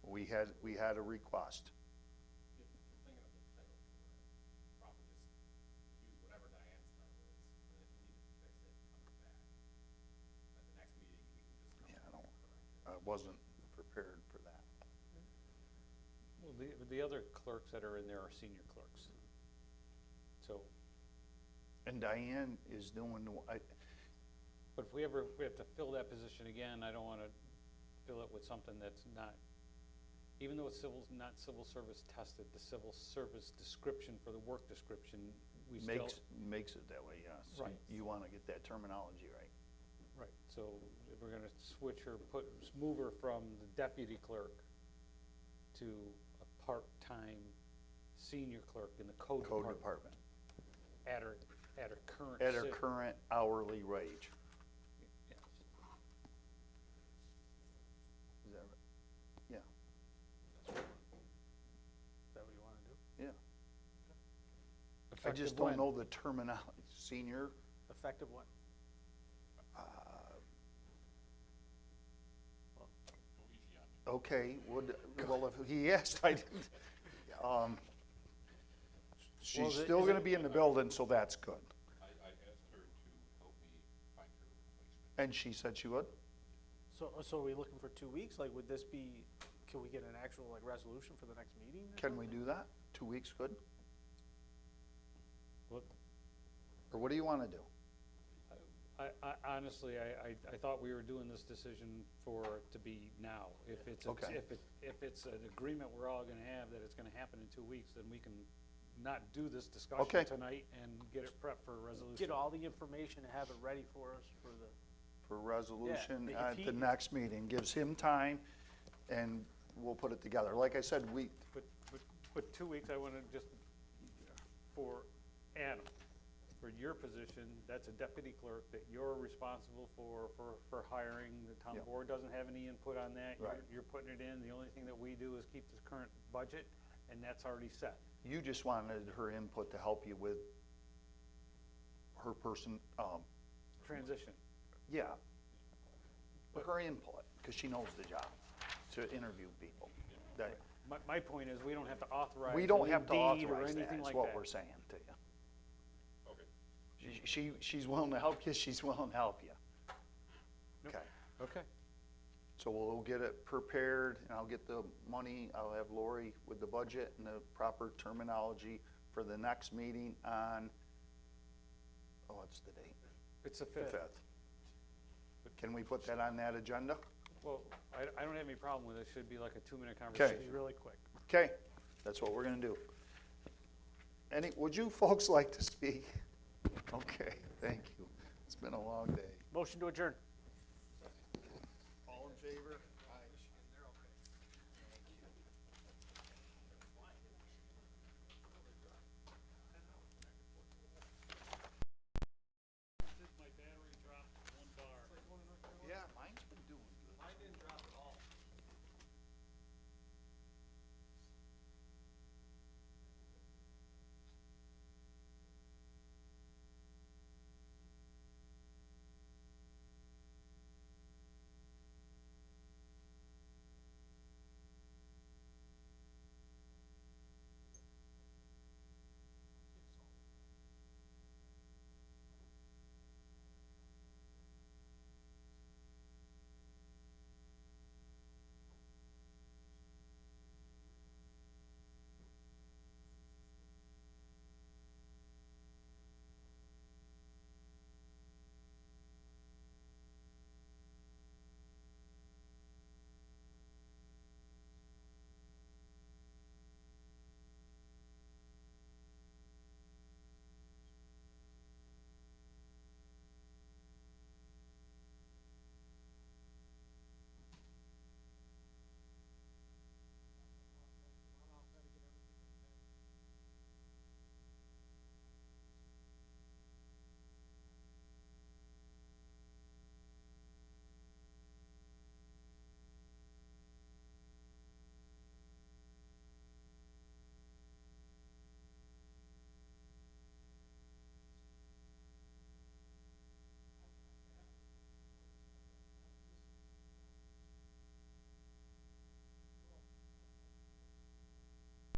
We had a request. If you're thinking of the title for it, probably just use whatever Diane's title is, and if you need to fix it, come back. At the next meeting, we can just. Yeah, I wasn't prepared for that. Well, the other clerks that are in there are senior clerks. So, And Diane is doing, but if we have to fill that position again, I don't wanna fill it with something that's not, even though it's not civil service tested, the civil service description for the work description, we still. makes it that way, yes. Right. You wanna get that terminology right. Right, so if we're gonna switch her, move her from the deputy clerk to a part-time senior clerk in the code Code department. department. At her current. At her sit- current hourly wage. yes. Is that right? Yeah, Is that what you wanna do? yeah. I just Effective don't when? know the terminology. Senior, Effective what? okay, well, if he asked, I didn't. She's is it- still is gonna it- be in the building, so that's good. I asked her to help me find her replacement. And she said she would? So are we looking for 2 weeks? Like, would this be, can we get an actual, like, resolution for the next meeting? or Can we something? do that? 2 weeks, good? What- Or what do you wanna do? I honestly, I thought we were doing this decision for it to be now. If it's, Okay. if it's an agreement we're all gonna have that it's gonna happen in 2 weeks, then we can not do this discussion Okay. tonight and get it prepped for a resolution. Get all the information and have it ready for us for the, For resolution if at he- the next meeting, gives him time, and we'll put it together. Like I said, But But 2 weeks, I want to just, for Adam, for your position, that's a deputy clerk that you're responsible for hiring. The town Yep. board doesn't have any input on that. Right. You're putting it in. The only thing that we do is keep the current budget, and that's already set. You just wanted her input to help you with her person, Transition. yeah. Her input, because she knows the job, to interview people. That, My point is, we don't have to authorize we a don't new have to deed or authorize that, anything is like what that. we're saying to you. Okay. She's willing to help you, she's willing to help you. Nope. Okay, Okay. so we'll get it prepared, and I'll get the money, I'll have Lori with the budget and the proper terminology for the next meeting on, what's the date? It's the The 5th. 5th. Can we put that on that agenda? Well, I don't have any problem with it. It should be like a 2-minute Okay. conversation. Be really quick. Okay, that's what we're gonna do. Would you folks like to speak? Okay, thank you. It's been a long day. Motion to adjourn. All in favor?